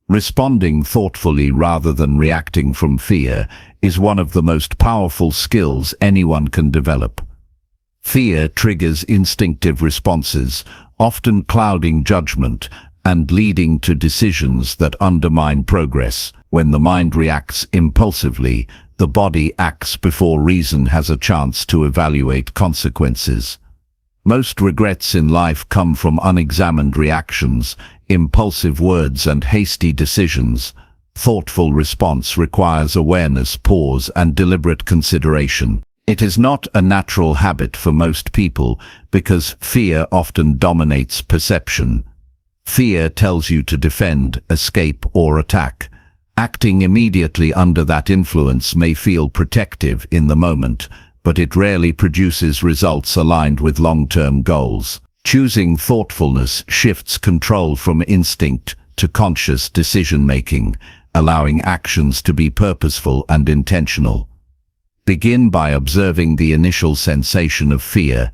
Responding thoughtfully rather than reacting from fear is one of the most powerful skills anyone can develop. Fear triggers instinctive responses, often clouding judgment and leading to decisions that undermine progress. When the mind reacts impulsively, the body acts before reason has a chance to evaluate consequences. Most regrets in life come from unexamined reactions, impulsive words, and hasty decisions. Thoughtful response requires awareness, pause, and deliberate consideration. It is not a natural habit for most people because fear often dominates perception. Fear tells you to defend, escape, or attack. Acting immediately under that influence may feel protective in the moment, but it rarely produces results aligned with long-term goals. Choosing thoughtfulness shifts control from instinct to conscious decision-making, allowing actions to be purposeful and intentional. Begin by observing the initial sensation of fear.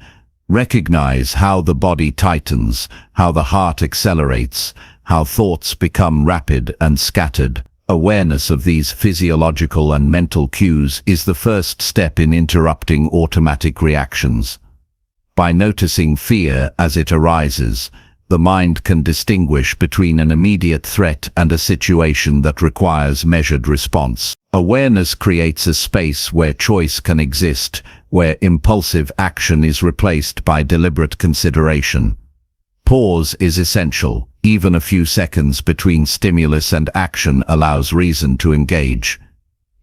Recognize how the body tightens, how the heart accelerates, how thoughts become rapid and scattered. Awareness of these physiological and mental cues is the first step in interrupting automatic reactions. By noticing fear as it arises, the mind can distinguish between an immediate threat and a situation that requires measured response. Awareness creates a space where choice can exist, where impulsive action is replaced by deliberate consideration. Pause is essential. Even a few seconds between stimulus and action allows reason to engage.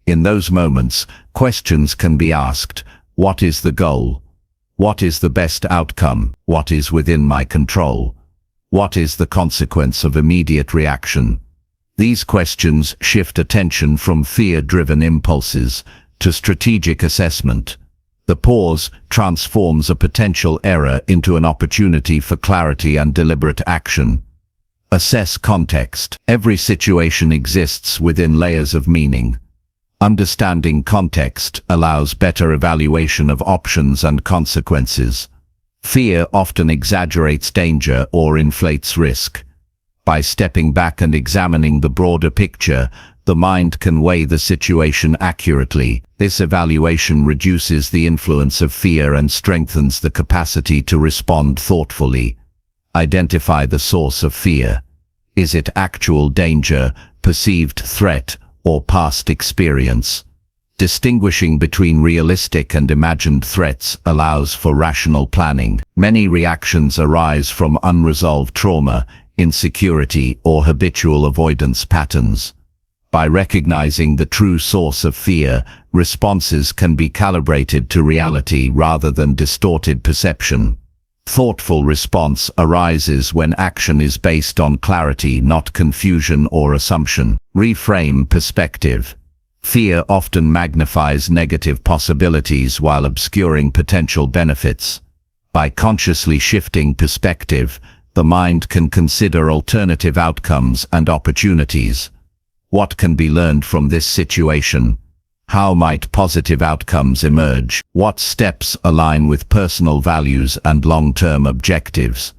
In those moments, questions can be asked. What is the goal? What is the best outcome? What is within my control? What is the consequence of immediate reaction? These questions shift attention from fear-driven impulses to strategic assessment. The pause transforms a potential error into an opportunity for clarity and deliberate action. Assess context. Every situation exists within layers of meaning. Understanding context allows better evaluation of options and consequences. Fear often exaggerates danger or inflates risk. By stepping back and examining the broader picture, the mind can weigh the situation accurately. This evaluation reduces the influence of fear and strengthens the capacity to respond thoughtfully. Identify the source of fear. Is it actual danger, perceived threat, or past experience? Distinguishing between realistic and imagined threats allows for rational planning. Many reactions arise from unresolved trauma, insecurity, or habitual avoidance patterns. By recognizing the true source of fear, responses can be calibrated to reality rather than distorted perception. Thoughtful response arises when action is based on clarity, not confusion or assumption. Reframe perspective. Fear often magnifies negative possibilities while obscuring potential benefits. By consciously shifting perspective, the mind can consider alternative outcomes and opportunities. What can be learned from this situation? How might positive outcomes emerge? What steps align with personal values and long-term objectives?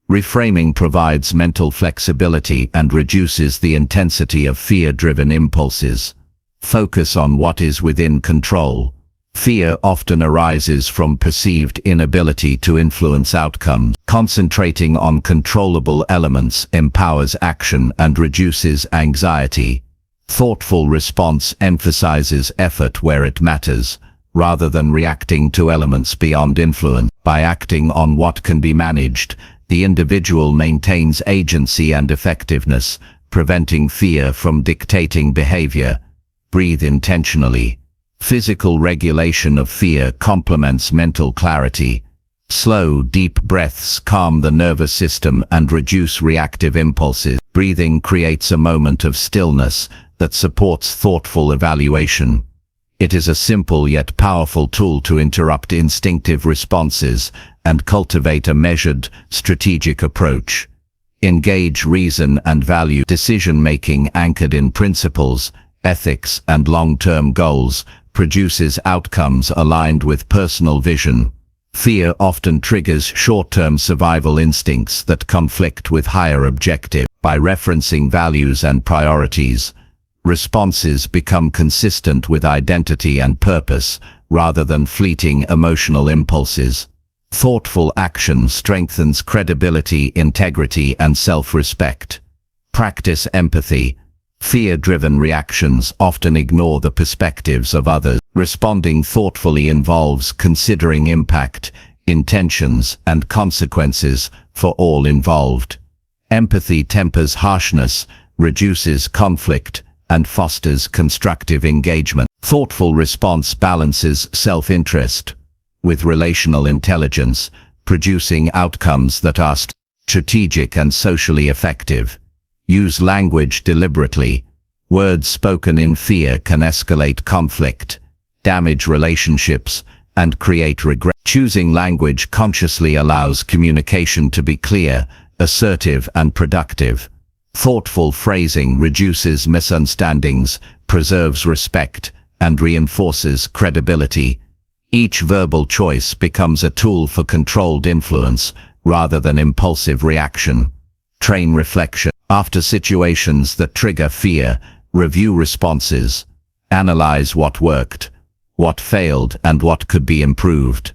Reframing provides mental flexibility and reduces the intensity of fear-driven impulses. Focus on what is within control. Fear often arises from perceived inability to influence outcomes. Concentrating on controllable elements empowers action and reduces anxiety. Thoughtful response emphasizes effort where it matters, rather than reacting to elements beyond influence. By acting on what can be managed, the individual maintains agency and effectiveness, preventing fear from dictating behavior. Breathe intentionally. Physical regulation of fear complements mental clarity. Slow, deep breaths calm the nervous system and reduce reactive impulses. Breathing creates a moment of stillness that supports thoughtful evaluation. It is a simple yet powerful tool to interrupt instinctive responses and cultivate a measured, strategic approach. Engage reason and value decision-making anchored in principles, ethics, and long-term goals produces outcomes aligned with personal vision. Fear often triggers short-term survival instincts that conflict with higher objectives. By referencing values and priorities, responses become consistent with identity and purpose, rather than fleeting emotional impulses. Thoughtful action strengthens credibility, integrity, and self-respect. Practice empathy. Fear-driven reactions often ignore the perspectives of others. Responding thoughtfully involves considering impact, intentions, and consequences for all involved. Empathy tempers harshness, reduces conflict, and fosters constructive engagement. Thoughtful response balances self-interest with relational intelligence, producing outcomes that are strategic and socially effective. Use language deliberately. Words spoken in fear can escalate conflict, damage relationships, and create regret. Choosing language consciously allows communication to be clear, assertive, and productive. Thoughtful phrasing reduces misunderstandings, preserves respect, and reinforces credibility. Each verbal choice becomes a tool for controlled influence, rather than impulsive reaction. Train reflection. After situations that trigger fear, review responses. Analyze what worked, what failed, and what could be improved.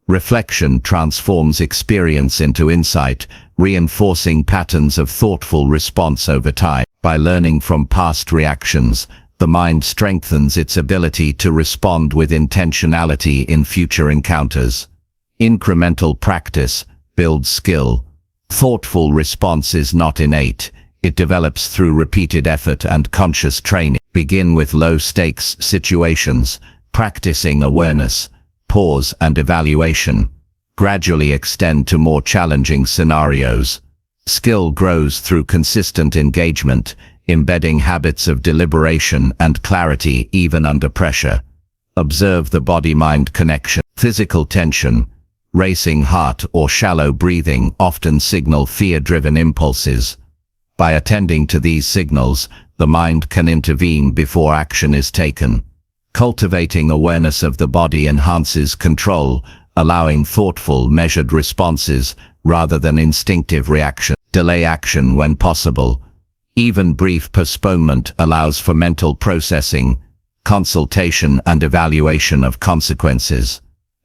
Reflection transforms experience into insight, reinforcing patterns of thoughtful response over time. By learning from past reactions, the mind strengthens its ability to respond with intentionality in future encounters. Incremental practice builds skill. Thoughtful response is not innate. It develops through repeated effort and conscious training. Begin with low-stakes situations, practicing awareness, pause, and evaluation. Gradually extend to more challenging scenarios. Skill grows through consistent engagement, embedding habits of deliberation and clarity even under pressure. Observe the body-mind connection. Physical tension, racing heart, or shallow breathing often signal fear-driven impulses. By attending to these signals, the mind can intervene before action is taken. Cultivating awareness of the body enhances control, allowing thoughtful, measured responses rather than instinctive reaction. Delay action when possible. Even brief postponement allows for mental processing, consultation, and evaluation of consequences.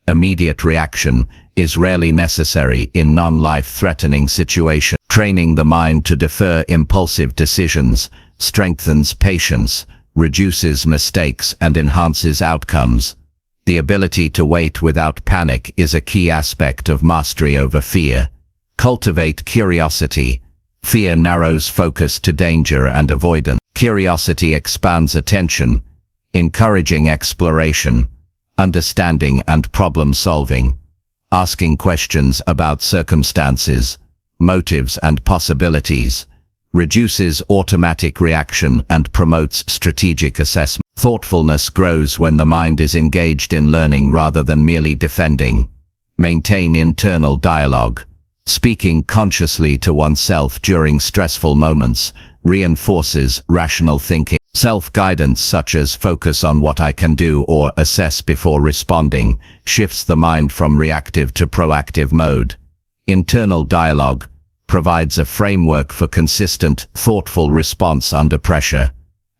Immediate reaction is rarely necessary in non-life-threatening situations. Training the mind to defer impulsive decisions strengthens patience, reduces mistakes, and enhances outcomes. The ability to wait without panic is a key aspect of mastery over fear. Cultivate curiosity. Fear narrows focus to danger and avoidance. Curiosity expands attention, encouraging exploration, understanding, and problem-solving. Asking questions about circumstances, motives, and possibilities reduces automatic reaction and promotes strategic assessment. Thoughtfulness grows when the mind is engaged in learning rather than merely defending. Maintain internal dialogue. Speaking consciously to oneself during stressful moments reinforces rational thinking. Self-guidance such as focus on what I can do or assess before responding shifts the mind from reactive to proactive mode. Internal dialogue provides a framework for consistent, thoughtful response under pressure.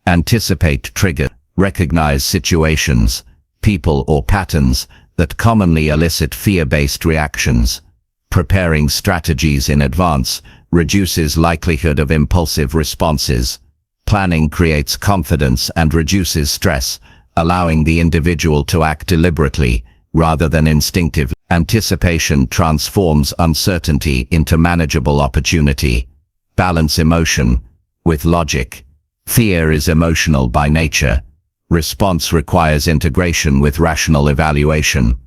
Anticipate triggers. Recognize situations, people or patterns that commonly elicit fear-based reactions. Preparing strategies in advance reduces likelihood of impulsive responses. Planning creates confidence and reduces stress, allowing the individual to act deliberately rather than instinctively. Anticipation transforms uncertainty into manageable opportunity. Balance emotion with logic. Fear is emotional by nature. Response requires integration with rational evaluation.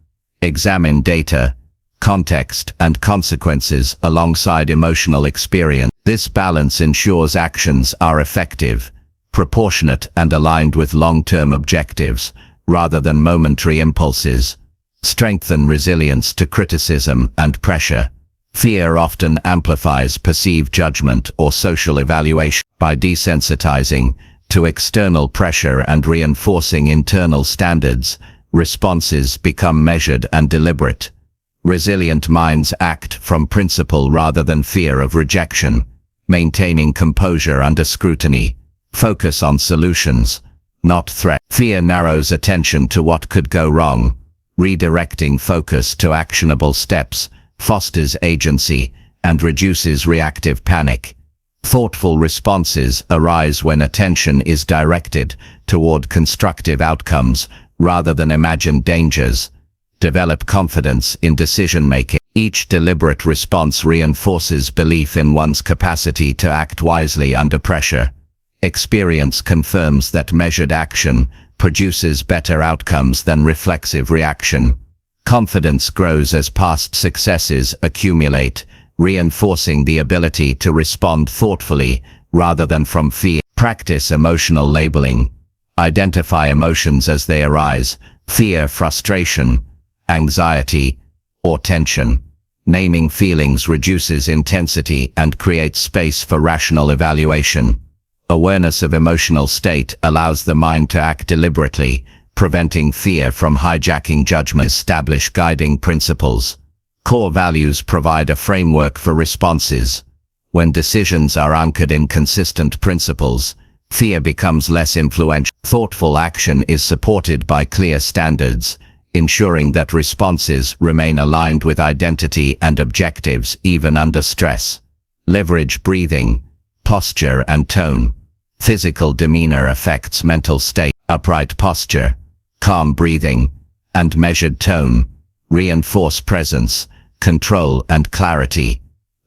Examine data, context, and consequences alongside emotional experience. This balance ensures actions are effective, proportionate, and aligned with long-term objectives, rather than momentary impulses. Strengthen resilience to criticism and pressure. Fear often amplifies perceived judgment or social evaluation. By desensitizing to external pressure and reinforcing internal standards, responses become measured and deliberate. Resilient minds act from principle rather than fear of rejection. Maintaining composure under scrutiny. Focus on solutions, not threats. Fear narrows attention to what could go wrong. Redirecting focus to actionable steps fosters agency and reduces reactive panic. Thoughtful responses arise when attention is directed toward constructive outcomes rather than imagined dangers. Develop confidence in decision-making. Each deliberate response reinforces belief in one's capacity to act wisely under pressure. Experience confirms that measured action produces better outcomes than reflexive reaction. Confidence grows as past successes accumulate, reinforcing the ability to respond thoughtfully rather than from fear. Practice emotional labeling. Identify emotions as they arise: fear, frustration, anxiety, or tension. Naming feelings reduces intensity and creates space for rational evaluation. Awareness of emotional state allows the mind to act deliberately, preventing fear from hijacking judgment. Establish guiding principles. Core values provide a framework for responses. When decisions are anchored in consistent principles, fear becomes less influential. Thoughtful action is supported by clear standards, ensuring that responses remain aligned with identity and objectives even under stress. Leverage breathing, posture, and tone. Physical demeanor affects mental state. Upright posture, calm breathing, and measured tone reinforce presence, control, and clarity.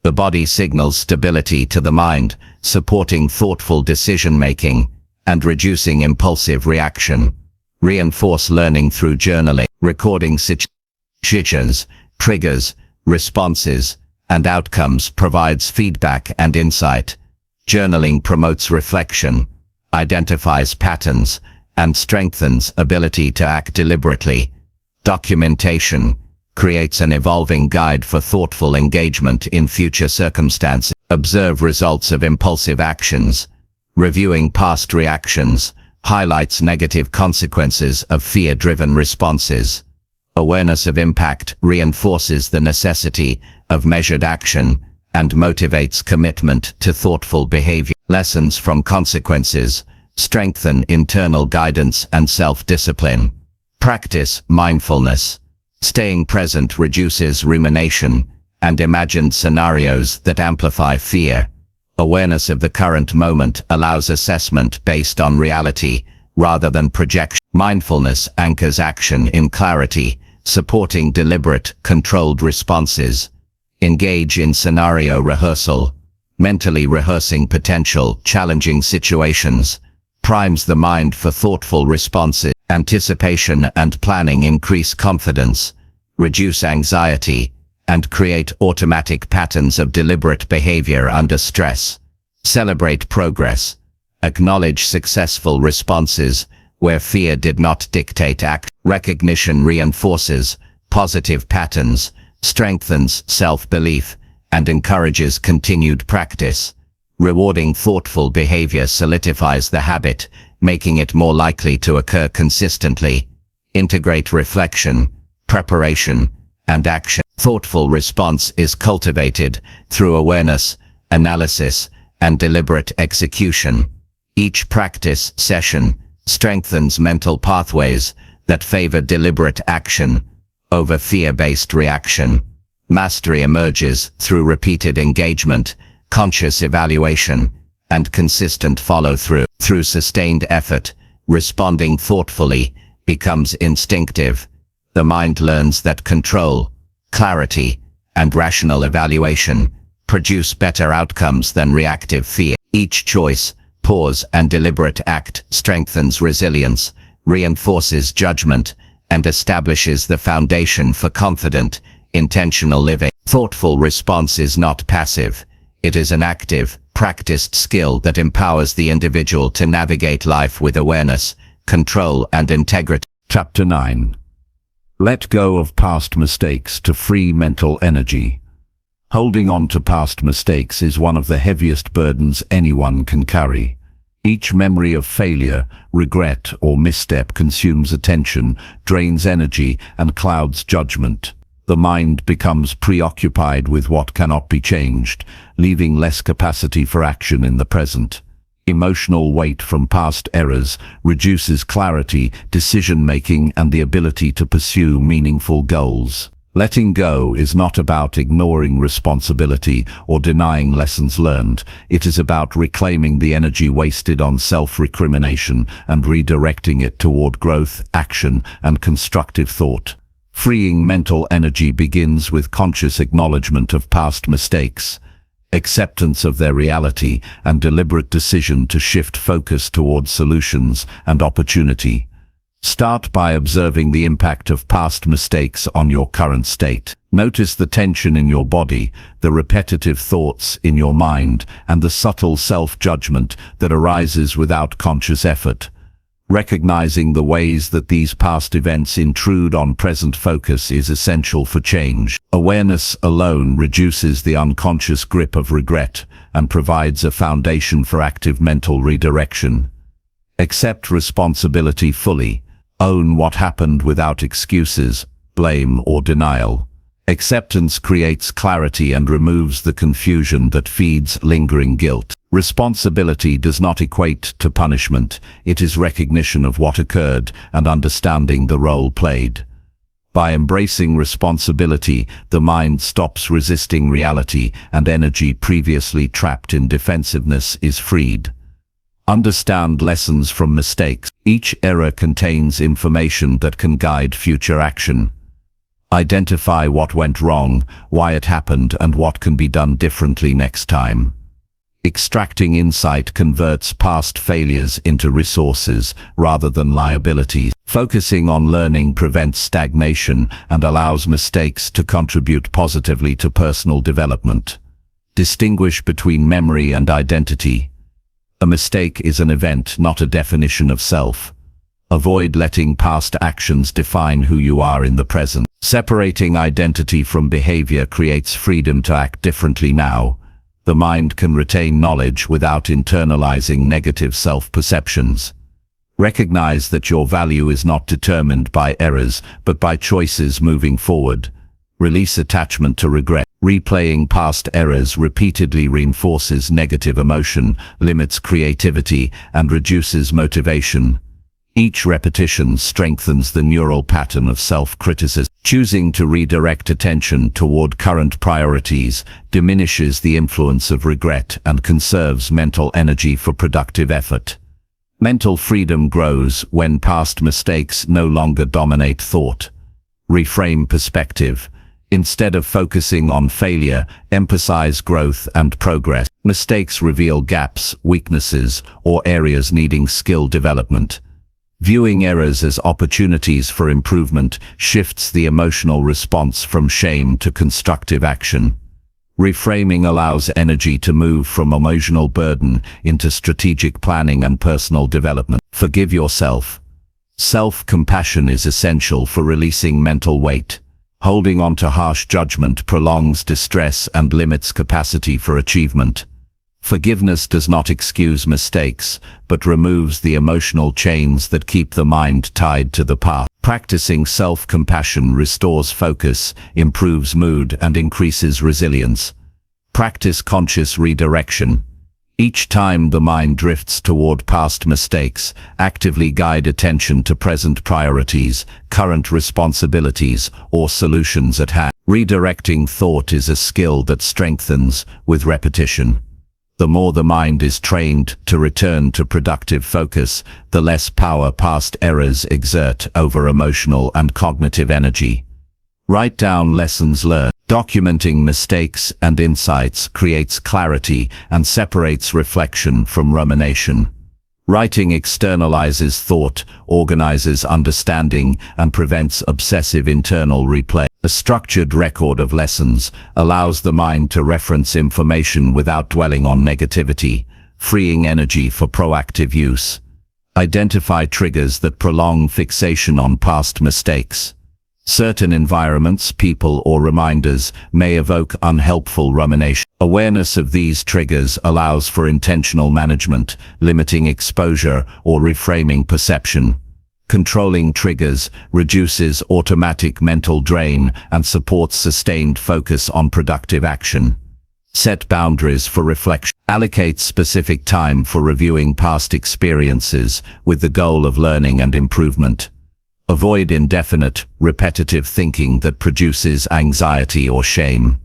The body signals stability to the mind, supporting thoughtful decision-making and reducing impulsive reaction. Reinforce learning through journaling. Recording situations, triggers, responses, and outcomes provides feedback and insight. Journaling promotes reflection, identifies patterns, and strengthens ability to act deliberately. Documentation creates an evolving guide for thoughtful engagement in future circumstances. Observe results of impulsive actions. Reviewing past reactions highlights negative consequences of fear-driven responses. Awareness of impact reinforces the necessity of measured action and motivates commitment to thoughtful behavior. Lessons from consequences strengthen internal guidance and self-discipline. Practice mindfulness. Staying present reduces rumination and imagined scenarios that amplify fear. Awareness of the current moment allows assessment based on reality rather than projection. Mindfulness anchors action in clarity, supporting deliberate, controlled responses. Engage in scenario rehearsal. Mentally rehearsing potential, challenging situations primes the mind for thoughtful responses. Anticipation and planning increase confidence, reduce anxiety, and create automatic patterns of deliberate behavior under stress. Celebrate progress. Acknowledge successful responses where fear did not dictate action. Recognition reinforces positive patterns, strengthens self-belief, and encourages continued practice. Rewarding thoughtful behavior solidifies the habit, making it more likely to occur consistently. Integrate reflection, preparation, and action. Thoughtful response is cultivated through awareness, analysis, and deliberate execution. Each practice session strengthens mental pathways that favor deliberate action over fear-based reaction. Mastery emerges through repeated engagement, conscious evaluation, and consistent follow-through. Through sustained effort, responding thoughtfully becomes instinctive. The mind learns that control, clarity, and rational evaluation produce better outcomes than reactive fear. Each choice, pause, and deliberate act strengthens resilience, reinforces judgment, and establishes the foundation for confident, intentional living. Thoughtful response is not passive. It is an active, practiced skill that empowers the individual to navigate life with awareness, control, and integrity. Chapter 9. Let go of past mistakes to free mental energy. Holding on to past mistakes is one of the heaviest burdens anyone can carry. Each memory of failure, regret, or misstep consumes attention, drains energy, and clouds judgment. The mind becomes preoccupied with what cannot be changed, leaving less capacity for action in the present. Emotional weight from past errors reduces clarity, decision-making, and the ability to pursue meaningful goals. Letting go is not about ignoring responsibility or denying lessons learned. It is about reclaiming the energy wasted on self-recrimination and redirecting it toward growth, action, and constructive thought. Freeing mental energy begins with conscious acknowledgement of past mistakes, acceptance of their reality, and deliberate decision to shift focus toward solutions and opportunity. Start by observing the impact of past mistakes on your current state. Notice the tension in your body, the repetitive thoughts in your mind, and the subtle self-judgment that arises without conscious effort. Recognizing the ways that these past events intrude on present focus is essential for change. Awareness alone reduces the unconscious grip of regret and provides a foundation for active mental redirection. Accept responsibility fully. Own what happened without excuses, blame, or denial. Acceptance creates clarity and removes the confusion that feeds lingering guilt. Responsibility does not equate to punishment. It is recognition of what occurred and understanding the role played. By embracing responsibility, the mind stops resisting reality, and energy previously trapped in defensiveness is freed. Understand lessons from mistakes. Each error contains information that can guide future action. Identify what went wrong, why it happened, and what can be done differently next time. Extracting insight converts past failures into resources rather than liabilities. Focusing on learning prevents stagnation and allows mistakes to contribute positively to personal development. Distinguish between memory and identity. A mistake is an event, not a definition of self. Avoid letting past actions define who you are in the present. Separating identity from behavior creates freedom to act differently now. The mind can retain knowledge without internalizing negative self-perceptions. Recognize that your value is not determined by errors, but by choices moving forward. Release attachment to regret. Replaying past errors repeatedly reinforces negative emotion, limits creativity, and reduces motivation. Each repetition strengthens the neural pattern of self-criticism. Choosing to redirect attention toward current priorities diminishes the influence of regret and conserves mental energy for productive effort. Mental freedom grows when past mistakes no longer dominate thought. Reframe perspective. Instead of focusing on failure, emphasize growth and progress. Mistakes reveal gaps, weaknesses, or areas needing skill development. Viewing errors as opportunities for improvement shifts the emotional response from shame to constructive action. Reframing allows energy to move from emotional burden into strategic planning and personal development. Forgive yourself. Self-compassion is essential for releasing mental weight. Holding on to harsh judgment prolongs distress and limits capacity for achievement. Forgiveness does not excuse mistakes, but removes the emotional chains that keep the mind tied to the past. Practicing self-compassion restores focus, improves mood, and increases resilience. Practice conscious redirection. Each time the mind drifts toward past mistakes, actively guide attention to present priorities, current responsibilities, or solutions at hand. Redirecting thought is a skill that strengthens with repetition. The more the mind is trained to return to productive focus, the less power past errors exert over emotional and cognitive energy. Write down lessons learned. Documenting mistakes and insights creates clarity and separates reflection from rumination. Writing externalizes thought, organizes understanding, and prevents obsessive internal replay. A structured record of lessons allows the mind to reference information without dwelling on negativity, freeing energy for proactive use. Identify triggers that prolong fixation on past mistakes. Certain environments, people, or reminders may evoke unhelpful rumination. Awareness of these triggers allows for intentional management, limiting exposure or reframing perception. Controlling triggers reduces automatic mental drain and supports sustained focus on productive action. Set boundaries for reflection. Allocate specific time for reviewing past experiences with the goal of learning and improvement. Avoid indefinite, repetitive thinking that produces anxiety or shame.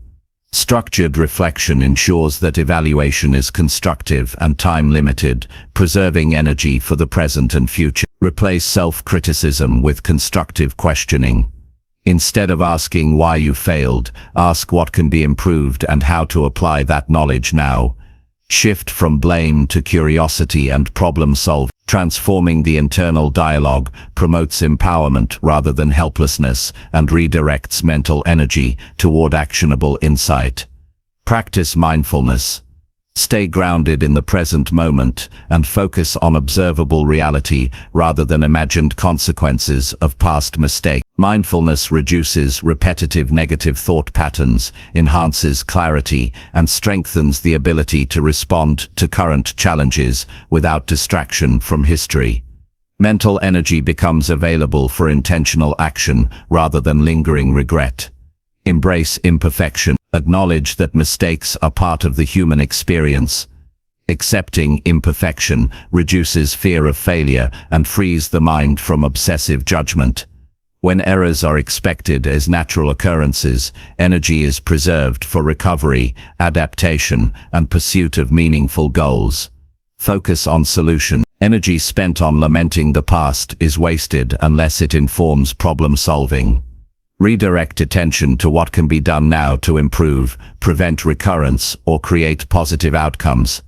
Structured reflection ensures that evaluation is constructive and time-limited, preserving energy for the present and future. Replace self-criticism with constructive questioning. Instead of asking why you failed, ask what can be improved and how to apply that knowledge now. Shift from blame to curiosity and problem-solving. Transforming the internal dialogue promotes empowerment rather than helplessness and redirects mental energy toward actionable insight. Practice mindfulness. Stay grounded in the present moment and focus on observable reality rather than imagined consequences of past mistakes. Mindfulness reduces repetitive negative thought patterns, enhances clarity, and strengthens the ability to respond to current challenges without distraction from history. Mental energy becomes available for intentional action rather than lingering regret. Embrace imperfection. Acknowledge that mistakes are part of the human experience. Accepting imperfection reduces fear of failure and frees the mind from obsessive judgment. When errors are expected as natural occurrences, energy is preserved for recovery, adaptation, and pursuit of meaningful goals. Focus on solution. Energy spent on lamenting the past is wasted unless it informs problem solving. Redirect attention to what can be done now to improve, prevent recurrence, or create positive outcomes.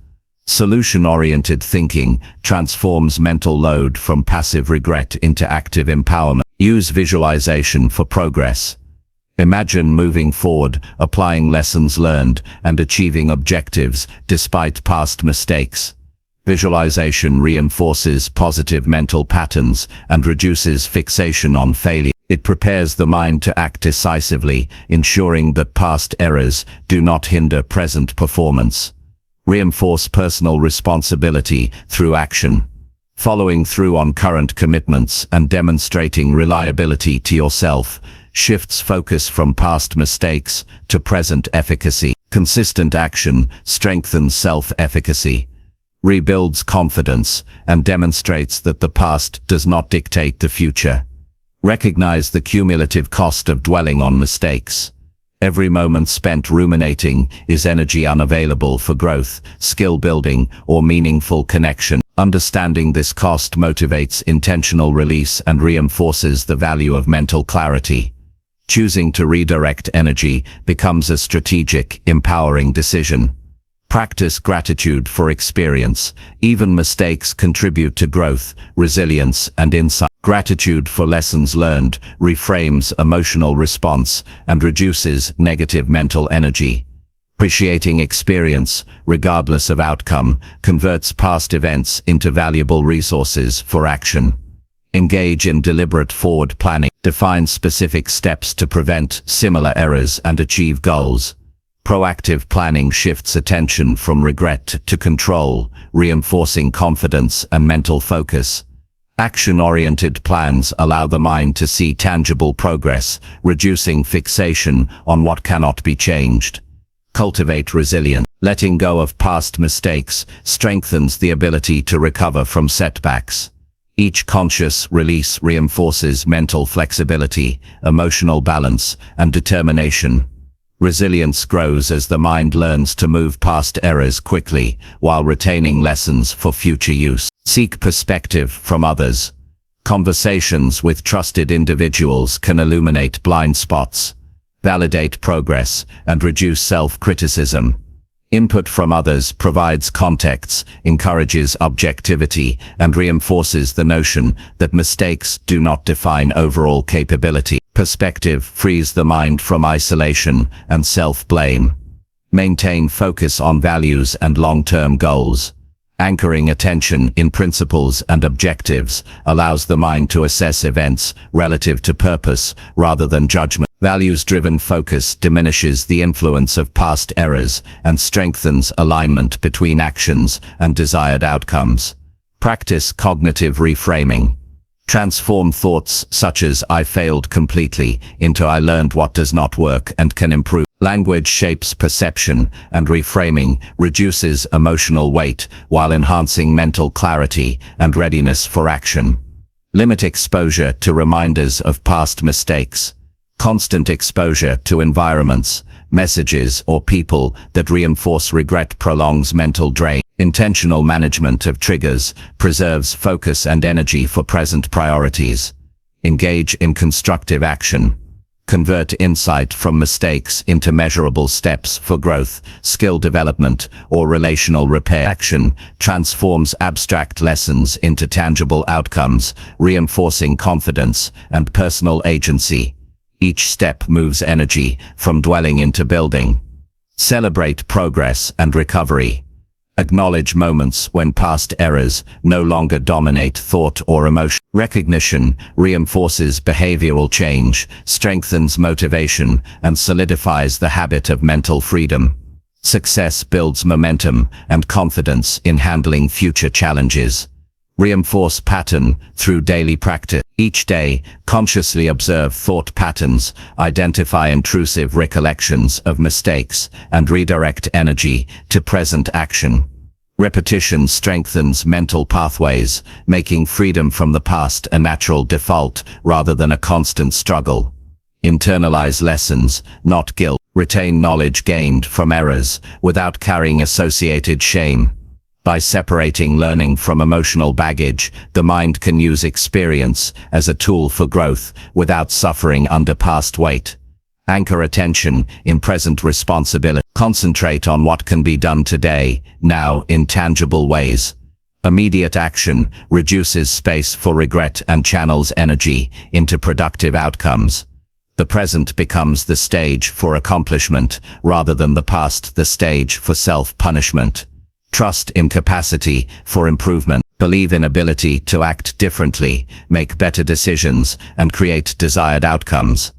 Solution-oriented thinking transforms mental load from passive regret into active empowerment. Use visualization for progress. Imagine moving forward, applying lessons learned, and achieving objectives despite past mistakes. Visualization reinforces positive mental patterns and reduces fixation on failure. It prepares the mind to act decisively, ensuring that past errors do not hinder present performance. Reinforce personal responsibility through action. Following through on current commitments and demonstrating reliability to yourself shifts focus from past mistakes to present efficacy. Consistent action strengthens self-efficacy, rebuilds confidence, and demonstrates that the past does not dictate the future. Recognize the cumulative cost of dwelling on mistakes. Every moment spent ruminating is energy unavailable for growth, skill building, or meaningful connection. Understanding this cost motivates intentional release and reinforces the value of mental clarity. Choosing to redirect energy becomes a strategic, empowering decision. Practice gratitude for experience. Even mistakes contribute to growth, resilience, and insight. Gratitude for lessons learned reframes emotional response and reduces negative mental energy. Appreciating experience, regardless of outcome, converts past events into valuable resources for action. Engage in deliberate forward planning. Define specific steps to prevent similar errors and achieve goals. Proactive planning shifts attention from regret to control, reinforcing confidence and mental focus. Action-oriented plans allow the mind to see tangible progress, reducing fixation on what cannot be changed. Cultivate resilience. Letting go of past mistakes strengthens the ability to recover from setbacks. Each conscious release reinforces mental flexibility, emotional balance, and determination. Resilience grows as the mind learns to move past errors quickly while retaining lessons for future use. Seek perspective from others. Conversations with trusted individuals can illuminate blind spots, validate progress, and reduce self-criticism. Input from others provides context, encourages objectivity, and reinforces the notion that mistakes do not define overall capability. Perspective frees the mind from isolation and self-blame. Maintain focus on values and long-term goals. Anchoring attention in principles and objectives allows the mind to assess events relative to purpose rather than judgment. Values-driven focus diminishes the influence of past errors and strengthens alignment between actions and desired outcomes. Practice cognitive reframing. Transform thoughts such as "I failed completely" into "I learned what does not work and can improve." Language shapes perception, and reframing reduces emotional weight while enhancing mental clarity and readiness for action. Limit exposure to reminders of past mistakes. Constant exposure to environments, messages, or people that reinforce regret prolongs mental drain. Intentional management of triggers preserves focus and energy for present priorities. Engage in constructive action. Convert insight from mistakes into measurable steps for growth, skill development, or relational repair. Action transforms abstract lessons into tangible outcomes, reinforcing confidence and personal agency. Each step moves energy from dwelling into building. Celebrate progress and recovery. Acknowledge moments when past errors no longer dominate thought or emotion. Recognition reinforces behavioral change, strengthens motivation, and solidifies the habit of mental freedom. Success builds momentum and confidence in handling future challenges. Reinforce pattern through daily practice. Each day, consciously observe thought patterns, identify intrusive recollections of mistakes, and redirect energy to present action. Repetition strengthens mental pathways, making freedom from the past a natural default rather than a constant struggle. Internalize lessons, not guilt. Retain knowledge gained from errors without carrying associated shame. By separating learning from emotional baggage, the mind can use experience as a tool for growth without suffering under past weight. Anchor attention in present responsibility. Concentrate on what can be done today, now, in tangible ways. Immediate action reduces space for regret and channels energy into productive outcomes. The present becomes the stage for accomplishment rather than the past the stage for self-punishment. Trust in capacity for improvement. Believe in ability to act differently, make better decisions, and create desired outcomes.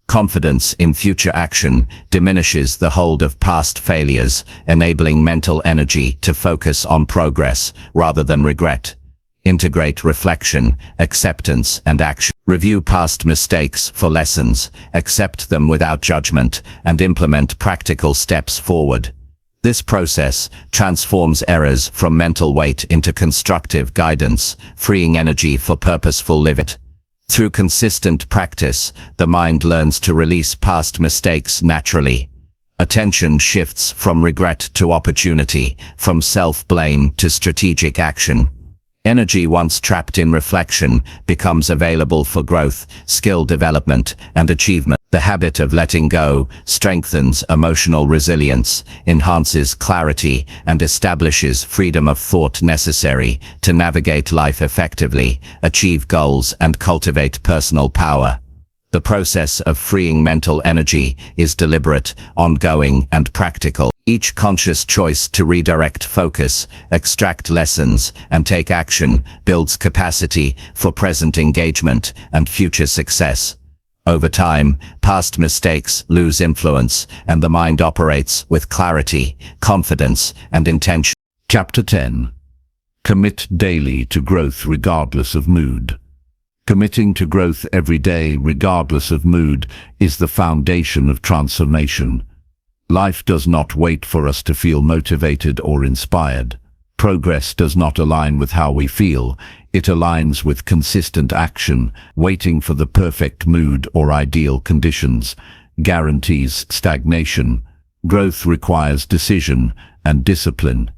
Confidence in future action diminishes the hold of past failures, enabling mental energy to focus on progress rather than regret. Integrate reflection, acceptance, and action. Review past mistakes for lessons, accept them without judgment, and implement practical steps forward. This process transforms errors from mental weight into constructive guidance, freeing energy for purposeful living. Through consistent practice, the mind learns to release past mistakes naturally. Attention shifts from regret to opportunity, from self-blame to strategic action. Energy once trapped in reflection becomes available for growth, skill development, and achievement. The habit of letting go strengthens emotional resilience, enhances clarity, and establishes freedom of thought necessary to navigate life effectively, achieve goals, and cultivate personal power. The process of freeing mental energy is deliberate, ongoing, and practical. Each conscious choice to redirect focus, extract lessons, and take action builds capacity for present engagement and future success. Over time, past mistakes lose influence, and the mind operates with clarity, confidence, and intention. Chapter 10. Commit daily to growth regardless of mood. Committing to growth every day regardless of mood is the foundation of transformation. Life does not wait for us to feel motivated or inspired. Progress does not align with how we feel. It aligns with consistent action. Waiting for the perfect mood or ideal conditions guarantees stagnation. Growth requires decision and discipline.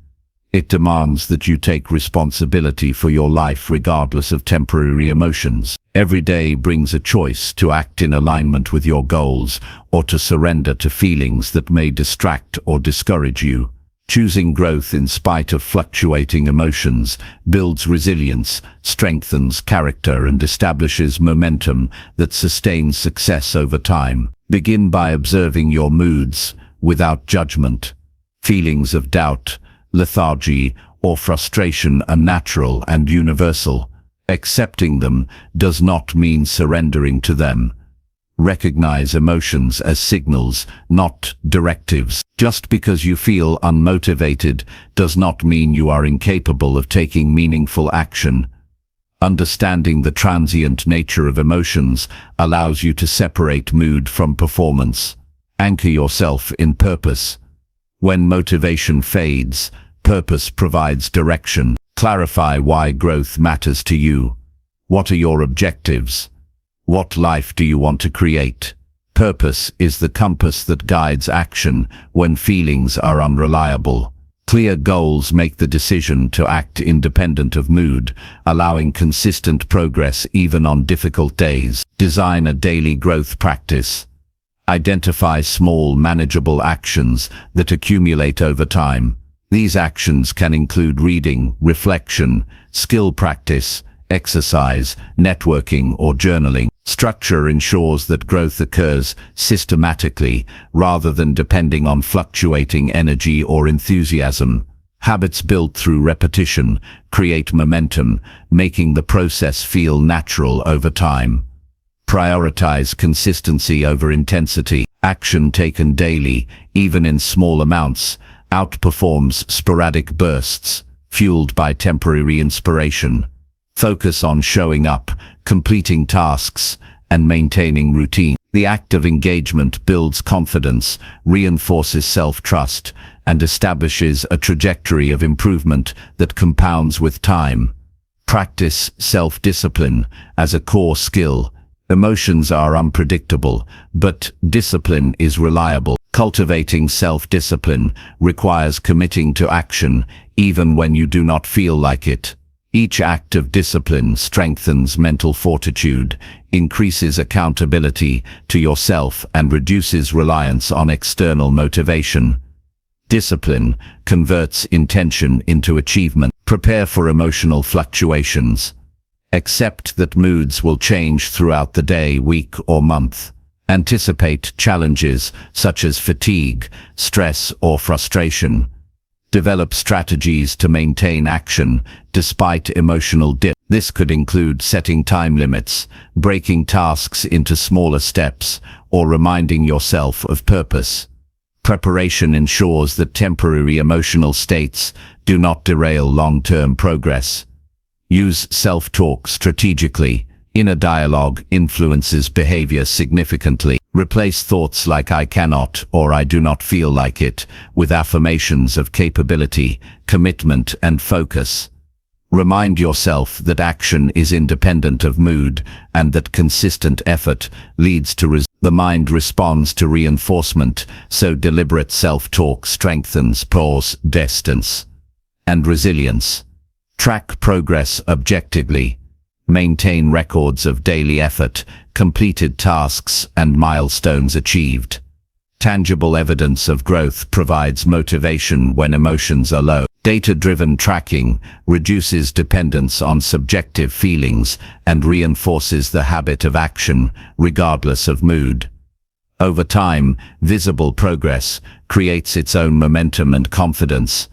It demands that you take responsibility for your life regardless of temporary emotions. Every day brings a choice to act in alignment with your goals or to surrender to feelings that may distract or discourage you. Choosing growth in spite of fluctuating emotions builds resilience, strengthens character, and establishes momentum that sustains success over time. Begin by observing your moods without judgment. Feelings of doubt, lethargy, or frustration are natural and universal. Accepting them does not mean surrendering to them. Recognize emotions as signals, not directives. Just because you feel unmotivated does not mean you are incapable of taking meaningful action. Understanding the transient nature of emotions allows you to separate mood from performance. Anchor yourself in purpose. When motivation fades, purpose provides direction. Clarify why growth matters to you. What are your objectives? What life do you want to create? Purpose is the compass that guides action when feelings are unreliable. Clear goals make the decision to act independent of mood, allowing consistent progress even on difficult days. Design a daily growth practice. Identify small, manageable actions that accumulate over time. These actions can include reading, reflection, skill practice, exercise, networking, or journaling. Structure ensures that growth occurs systematically rather than depending on fluctuating energy or enthusiasm. Habits built through repetition create momentum, making the process feel natural over time. Prioritize consistency over intensity. Action taken daily, even in small amounts, outperforms sporadic bursts, fueled by temporary inspiration. Focus on showing up, completing tasks, and maintaining routine. The act of engagement builds confidence, reinforces self-trust, and establishes a trajectory of improvement that compounds with time. Practice self-discipline as a core skill. Emotions are unpredictable, but discipline is reliable. Cultivating self-discipline requires committing to action, even when you do not feel like it. Each act of discipline strengthens mental fortitude, increases accountability to yourself, and reduces reliance on external motivation. Discipline converts intention into achievement. Prepare for emotional fluctuations. Accept that moods will change throughout the day, week, or month. Anticipate challenges such as fatigue, stress, or frustration. Develop strategies to maintain action despite emotional dip. This could include setting time limits, breaking tasks into smaller steps, or reminding yourself of purpose. Preparation ensures that temporary emotional states do not derail long-term progress. Use self-talk strategically. Inner dialogue influences behavior significantly. Replace thoughts like "I cannot" or "I do not feel like it" with affirmations of capability, commitment, and focus. Remind yourself that action is independent of mood and that consistent effort leads to results. The mind responds to reinforcement, so deliberate self-talk strengthens pause, distance, and resilience. Track progress objectively. Maintain records of daily effort, completed tasks, and milestones achieved. Tangible evidence of growth provides motivation when emotions are low. Data-driven tracking reduces dependence on subjective feelings and reinforces the habit of action, regardless of mood. Over time, visible progress creates its own momentum and confidence.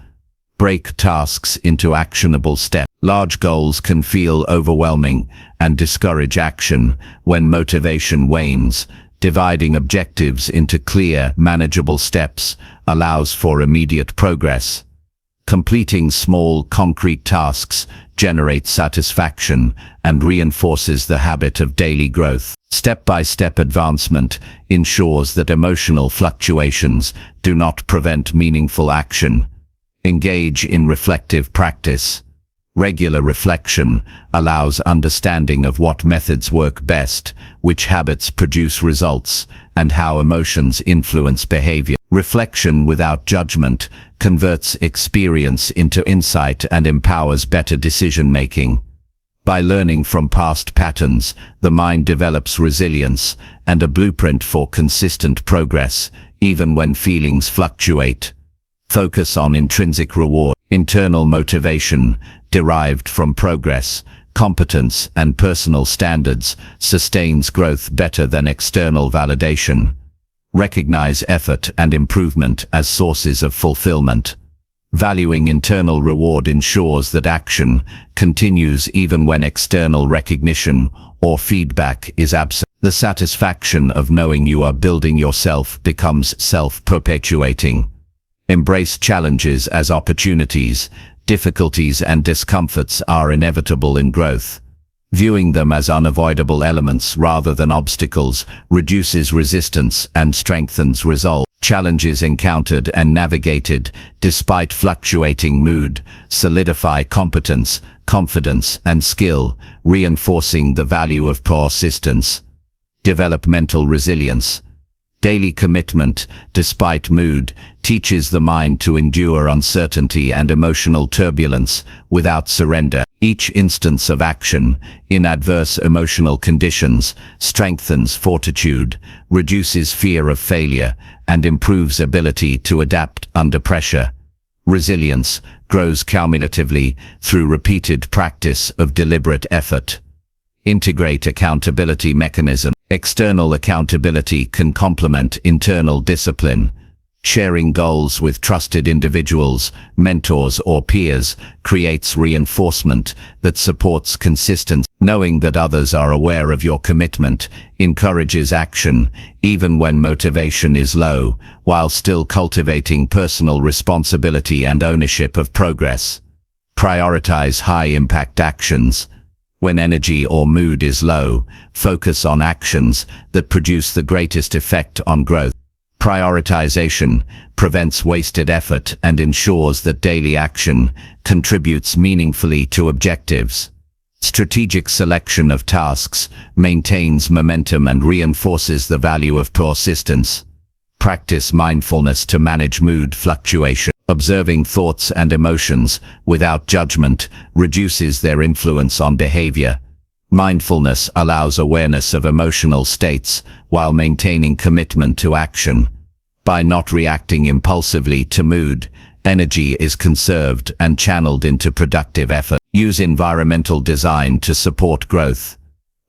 Break tasks into actionable steps. Large goals can feel overwhelming and discourage action when motivation wanes. Dividing objectives into clear, manageable steps allows for immediate progress. Completing small, concrete tasks generates satisfaction and reinforces the habit of daily growth. Step-by-step advancement ensures that emotional fluctuations do not prevent meaningful action. Engage in reflective practice. Regular reflection allows understanding of what methods work best, which habits produce results, and how emotions influence behavior. Reflection without judgment converts experience into insight and empowers better decision-making. By learning from past patterns, the mind develops resilience and a blueprint for consistent progress, even when feelings fluctuate. Focus on intrinsic reward. Internal motivation, derived from progress, competence, and personal standards, sustains growth better than external validation. Recognize effort and improvement as sources of fulfillment. Valuing internal reward ensures that action continues even when external recognition or feedback is absent. The satisfaction of knowing you are building yourself becomes self-perpetuating. Embrace challenges as opportunities. Difficulties and discomforts are inevitable in growth. Viewing them as unavoidable elements rather than obstacles reduces resistance and strengthens resolve. Challenges encountered and navigated, despite fluctuating mood, solidify competence, confidence, and skill, reinforcing the value of persistence. Develop mental resilience. Daily commitment, despite mood, teaches the mind to endure uncertainty and emotional turbulence without surrender. Each instance of action in adverse emotional conditions strengthens fortitude, reduces fear of failure, and improves ability to adapt under pressure. Resilience grows cumulatively through repeated practice of deliberate effort. Integrate accountability mechanism. External accountability can complement internal discipline. Sharing goals with trusted individuals, mentors, or peers creates reinforcement that supports consistency. Knowing that others are aware of your commitment encourages action, even when motivation is low, while still cultivating personal responsibility and ownership of progress. Prioritize high-impact actions. When energy or mood is low, focus on actions that produce the greatest effect on growth. Prioritization prevents wasted effort and ensures that daily action contributes meaningfully to objectives. Strategic selection of tasks maintains momentum and reinforces the value of persistence. Practice mindfulness to manage mood fluctuation. Observing thoughts and emotions without judgment reduces their influence on behavior. Mindfulness allows awareness of emotional states while maintaining commitment to action. By not reacting impulsively to mood, energy is conserved and channeled into productive effort. Use environmental design to support growth.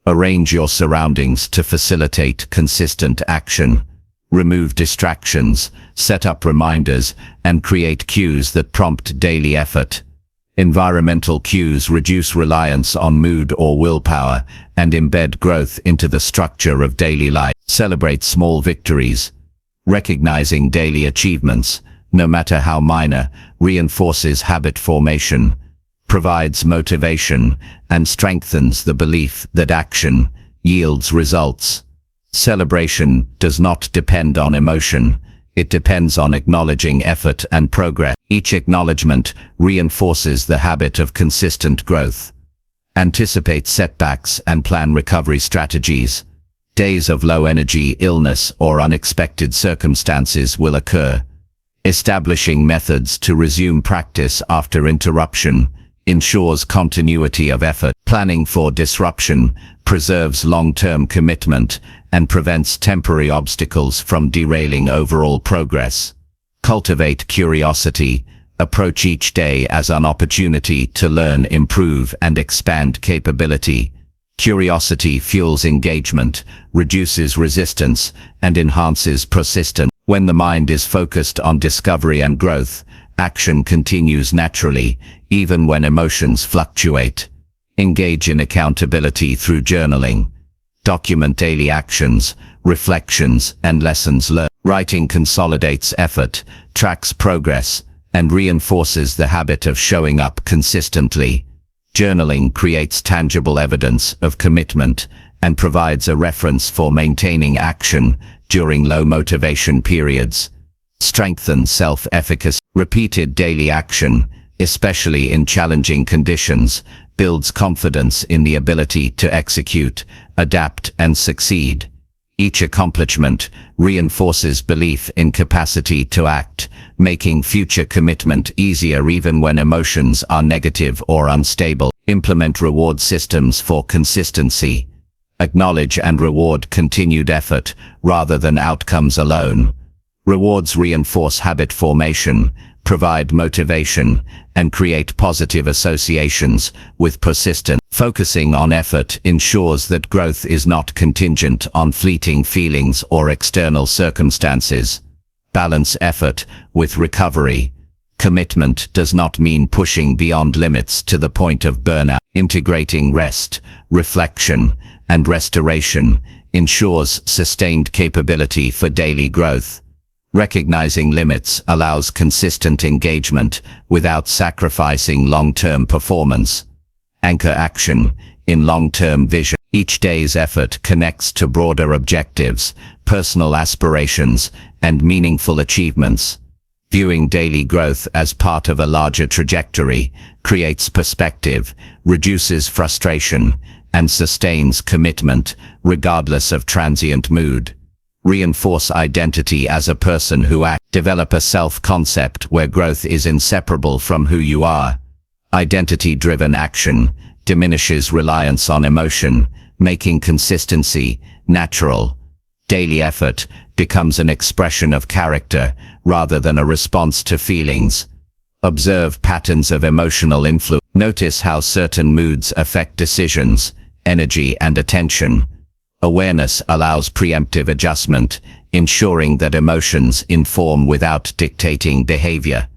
Arrange your surroundings to facilitate consistent action. Remove distractions, set up reminders, and create cues that prompt daily effort. Environmental cues reduce reliance on mood or willpower and embed growth into the structure of daily life. Celebrate small victories. Recognizing daily achievements, no matter how minor, reinforces habit formation, provides motivation, and strengthens the belief that action yields results. Celebration does not depend on emotion. It depends on acknowledging effort and progress. Each acknowledgement reinforces the habit of consistent growth. Anticipate setbacks and plan recovery strategies. Days of low energy, illness, or unexpected circumstances will occur. Establishing methods to resume practice after interruption ensures continuity of effort. Planning for disruption preserves long-term commitment and prevents temporary obstacles from derailing overall progress. Cultivate curiosity. Approach each day as an opportunity to learn, improve, and expand capability. Curiosity fuels engagement, reduces resistance, and enhances persistence. When the mind is focused on discovery and growth, action continues naturally, even when emotions fluctuate. Engage in accountability through journaling. Document daily actions, reflections, and lessons learned. Writing consolidates effort, tracks progress, and reinforces the habit of showing up consistently. Journaling creates tangible evidence of commitment and provides a reference for maintaining action during low motivation periods. Strengthens self-efficacy. Repeated daily action, especially in challenging conditions, builds confidence in the ability to execute, adapt, and succeed. Each accomplishment reinforces belief in capacity to act, making future commitment easier even when emotions are negative or unstable. Implement reward systems for consistency. Acknowledge and reward continued effort rather than outcomes alone. Rewards reinforce habit formation, provide motivation, and create positive associations with persistence. Focusing on effort ensures that growth is not contingent on fleeting feelings or external circumstances. Balance effort with recovery. Commitment does not mean pushing beyond limits to the point of burnout. Integrating rest, reflection, and restoration ensures sustained capability for daily growth. Recognizing limits allows consistent engagement without sacrificing long-term performance. Anchor action in long-term vision. Each day's effort connects to broader objectives, personal aspirations, and meaningful achievements. Viewing daily growth as part of a larger trajectory creates perspective, reduces frustration, and sustains commitment regardless of transient mood. Reinforce identity as a person who acts. Develop a self-concept where growth is inseparable from who you are. Identity-driven action diminishes reliance on emotion, making consistency natural. Daily effort becomes an expression of character rather than a response to feelings. Observe patterns of emotional influence. Notice how certain moods affect decisions, energy, and attention. Awareness allows preemptive adjustment, ensuring that emotions inform without dictating behavior.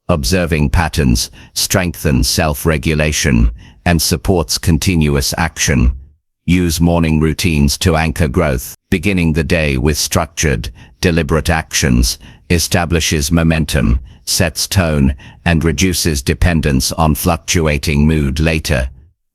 Observing patterns strengthens self-regulation and supports continuous action. Use morning routines to anchor growth. Beginning the day with structured, deliberate actions establishes momentum, sets tone, and reduces dependence on fluctuating mood later.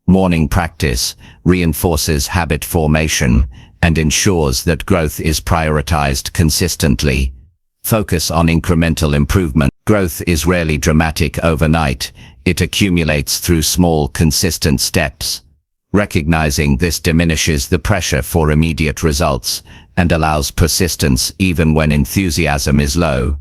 Morning practice reinforces habit formation and ensures that growth is prioritized consistently. Focus on incremental improvement. Growth is rarely dramatic overnight. It accumulates through small, consistent steps. Recognizing this diminishes the pressure for immediate results and allows persistence even when enthusiasm is low.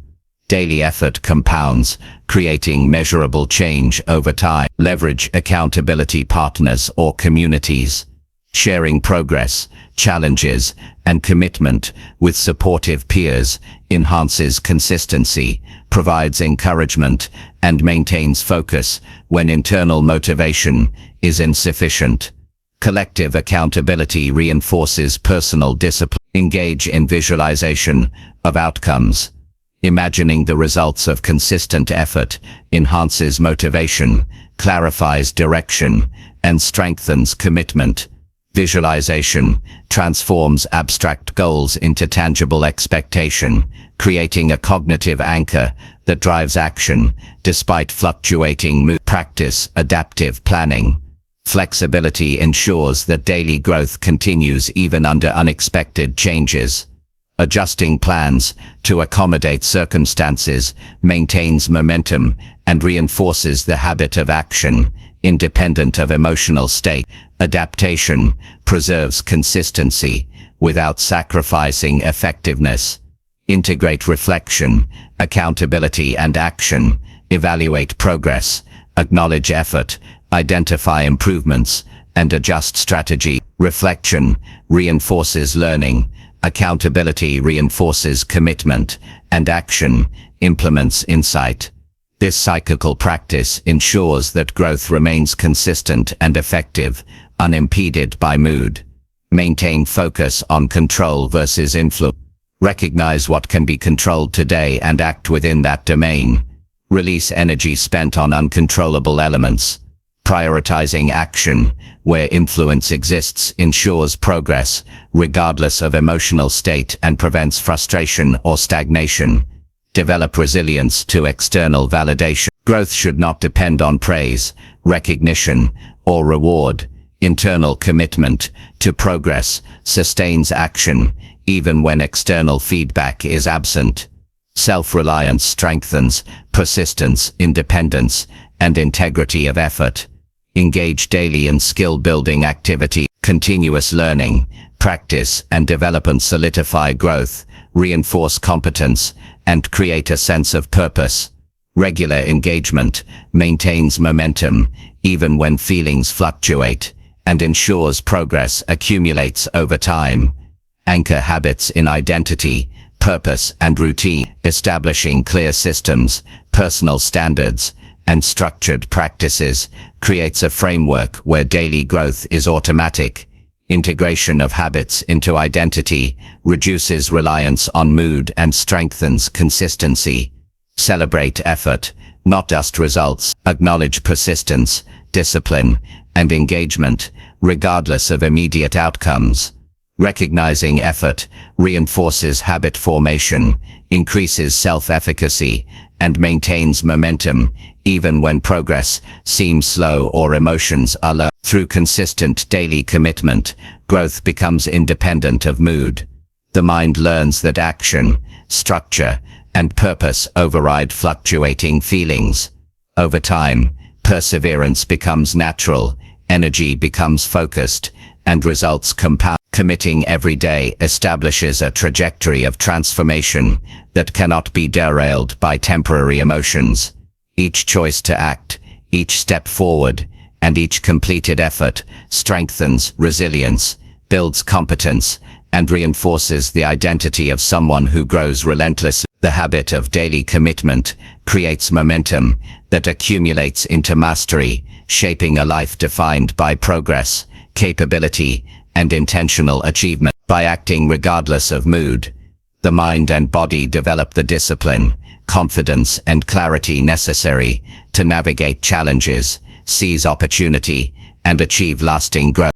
Daily effort compounds, creating measurable change over time. Leverage accountability partners or communities. Sharing progress, challenges, and commitment with supportive peers enhances consistency, provides encouragement, and maintains focus when internal motivation is insufficient. Collective accountability reinforces personal discipline. Engage in visualization of outcomes. Imagining the results of consistent effort enhances motivation, clarifies direction, and strengthens commitment. Visualization transforms abstract goals into tangible expectation, creating a cognitive anchor that drives action despite fluctuating mood. Practice adaptive planning. Flexibility ensures that daily growth continues even under unexpected changes. Adjusting plans to accommodate circumstances maintains momentum and reinforces the habit of action, independent of emotional state. Adaptation preserves consistency without sacrificing effectiveness. Integrate reflection, accountability, and action. Evaluate progress, acknowledge effort, identify improvements, and adjust strategy. Reflection reinforces learning. Accountability reinforces commitment, and action implements insight. This cyclical practice ensures that growth remains consistent and effective, unimpeded by mood. Maintain focus on control versus influence. Recognize what can be controlled today and act within that domain. Release energy spent on uncontrollable elements. Prioritizing action where influence exists ensures progress, regardless of emotional state, and prevents frustration or stagnation. Develop resilience to external validation. Growth should not depend on praise, recognition, or reward. Internal commitment to progress sustains action, even when external feedback is absent. Self-reliance strengthens persistence, independence, and integrity of effort. Engage daily in skill-building activity. Continuous learning, practice, and development solidify growth, reinforce competence, and create a sense of purpose. Regular engagement maintains momentum, even when feelings fluctuate, and ensures progress accumulates over time. Anchor habits in identity, purpose, and routine, establishing clear systems, personal standards, and structured practices creates a framework where daily growth is automatic. Integration of habits into identity reduces reliance on mood and strengthens consistency. Celebrate effort, not just results. Acknowledge persistence, discipline, and engagement, regardless of immediate outcomes. Recognizing effort reinforces habit formation, increases self-efficacy, and maintains momentum, even when progress seems slow or emotions are low. Through consistent daily commitment, growth becomes independent of mood. The mind learns that action, structure, and purpose override fluctuating feelings. Over time, perseverance becomes natural, energy becomes focused, and results compound. Committing every day establishes a trajectory of transformation that cannot be derailed by temporary emotions. Each choice to act, each step forward, and each completed effort strengthens resilience, builds competence, and reinforces the identity of someone who grows relentlessly. The habit of daily commitment creates momentum that accumulates into mastery, shaping a life defined by progress, capability, and intentional achievement. By acting regardless of mood, the mind and body develop the discipline, confidence, and clarity necessary to navigate challenges, seize opportunity, and achieve lasting growth.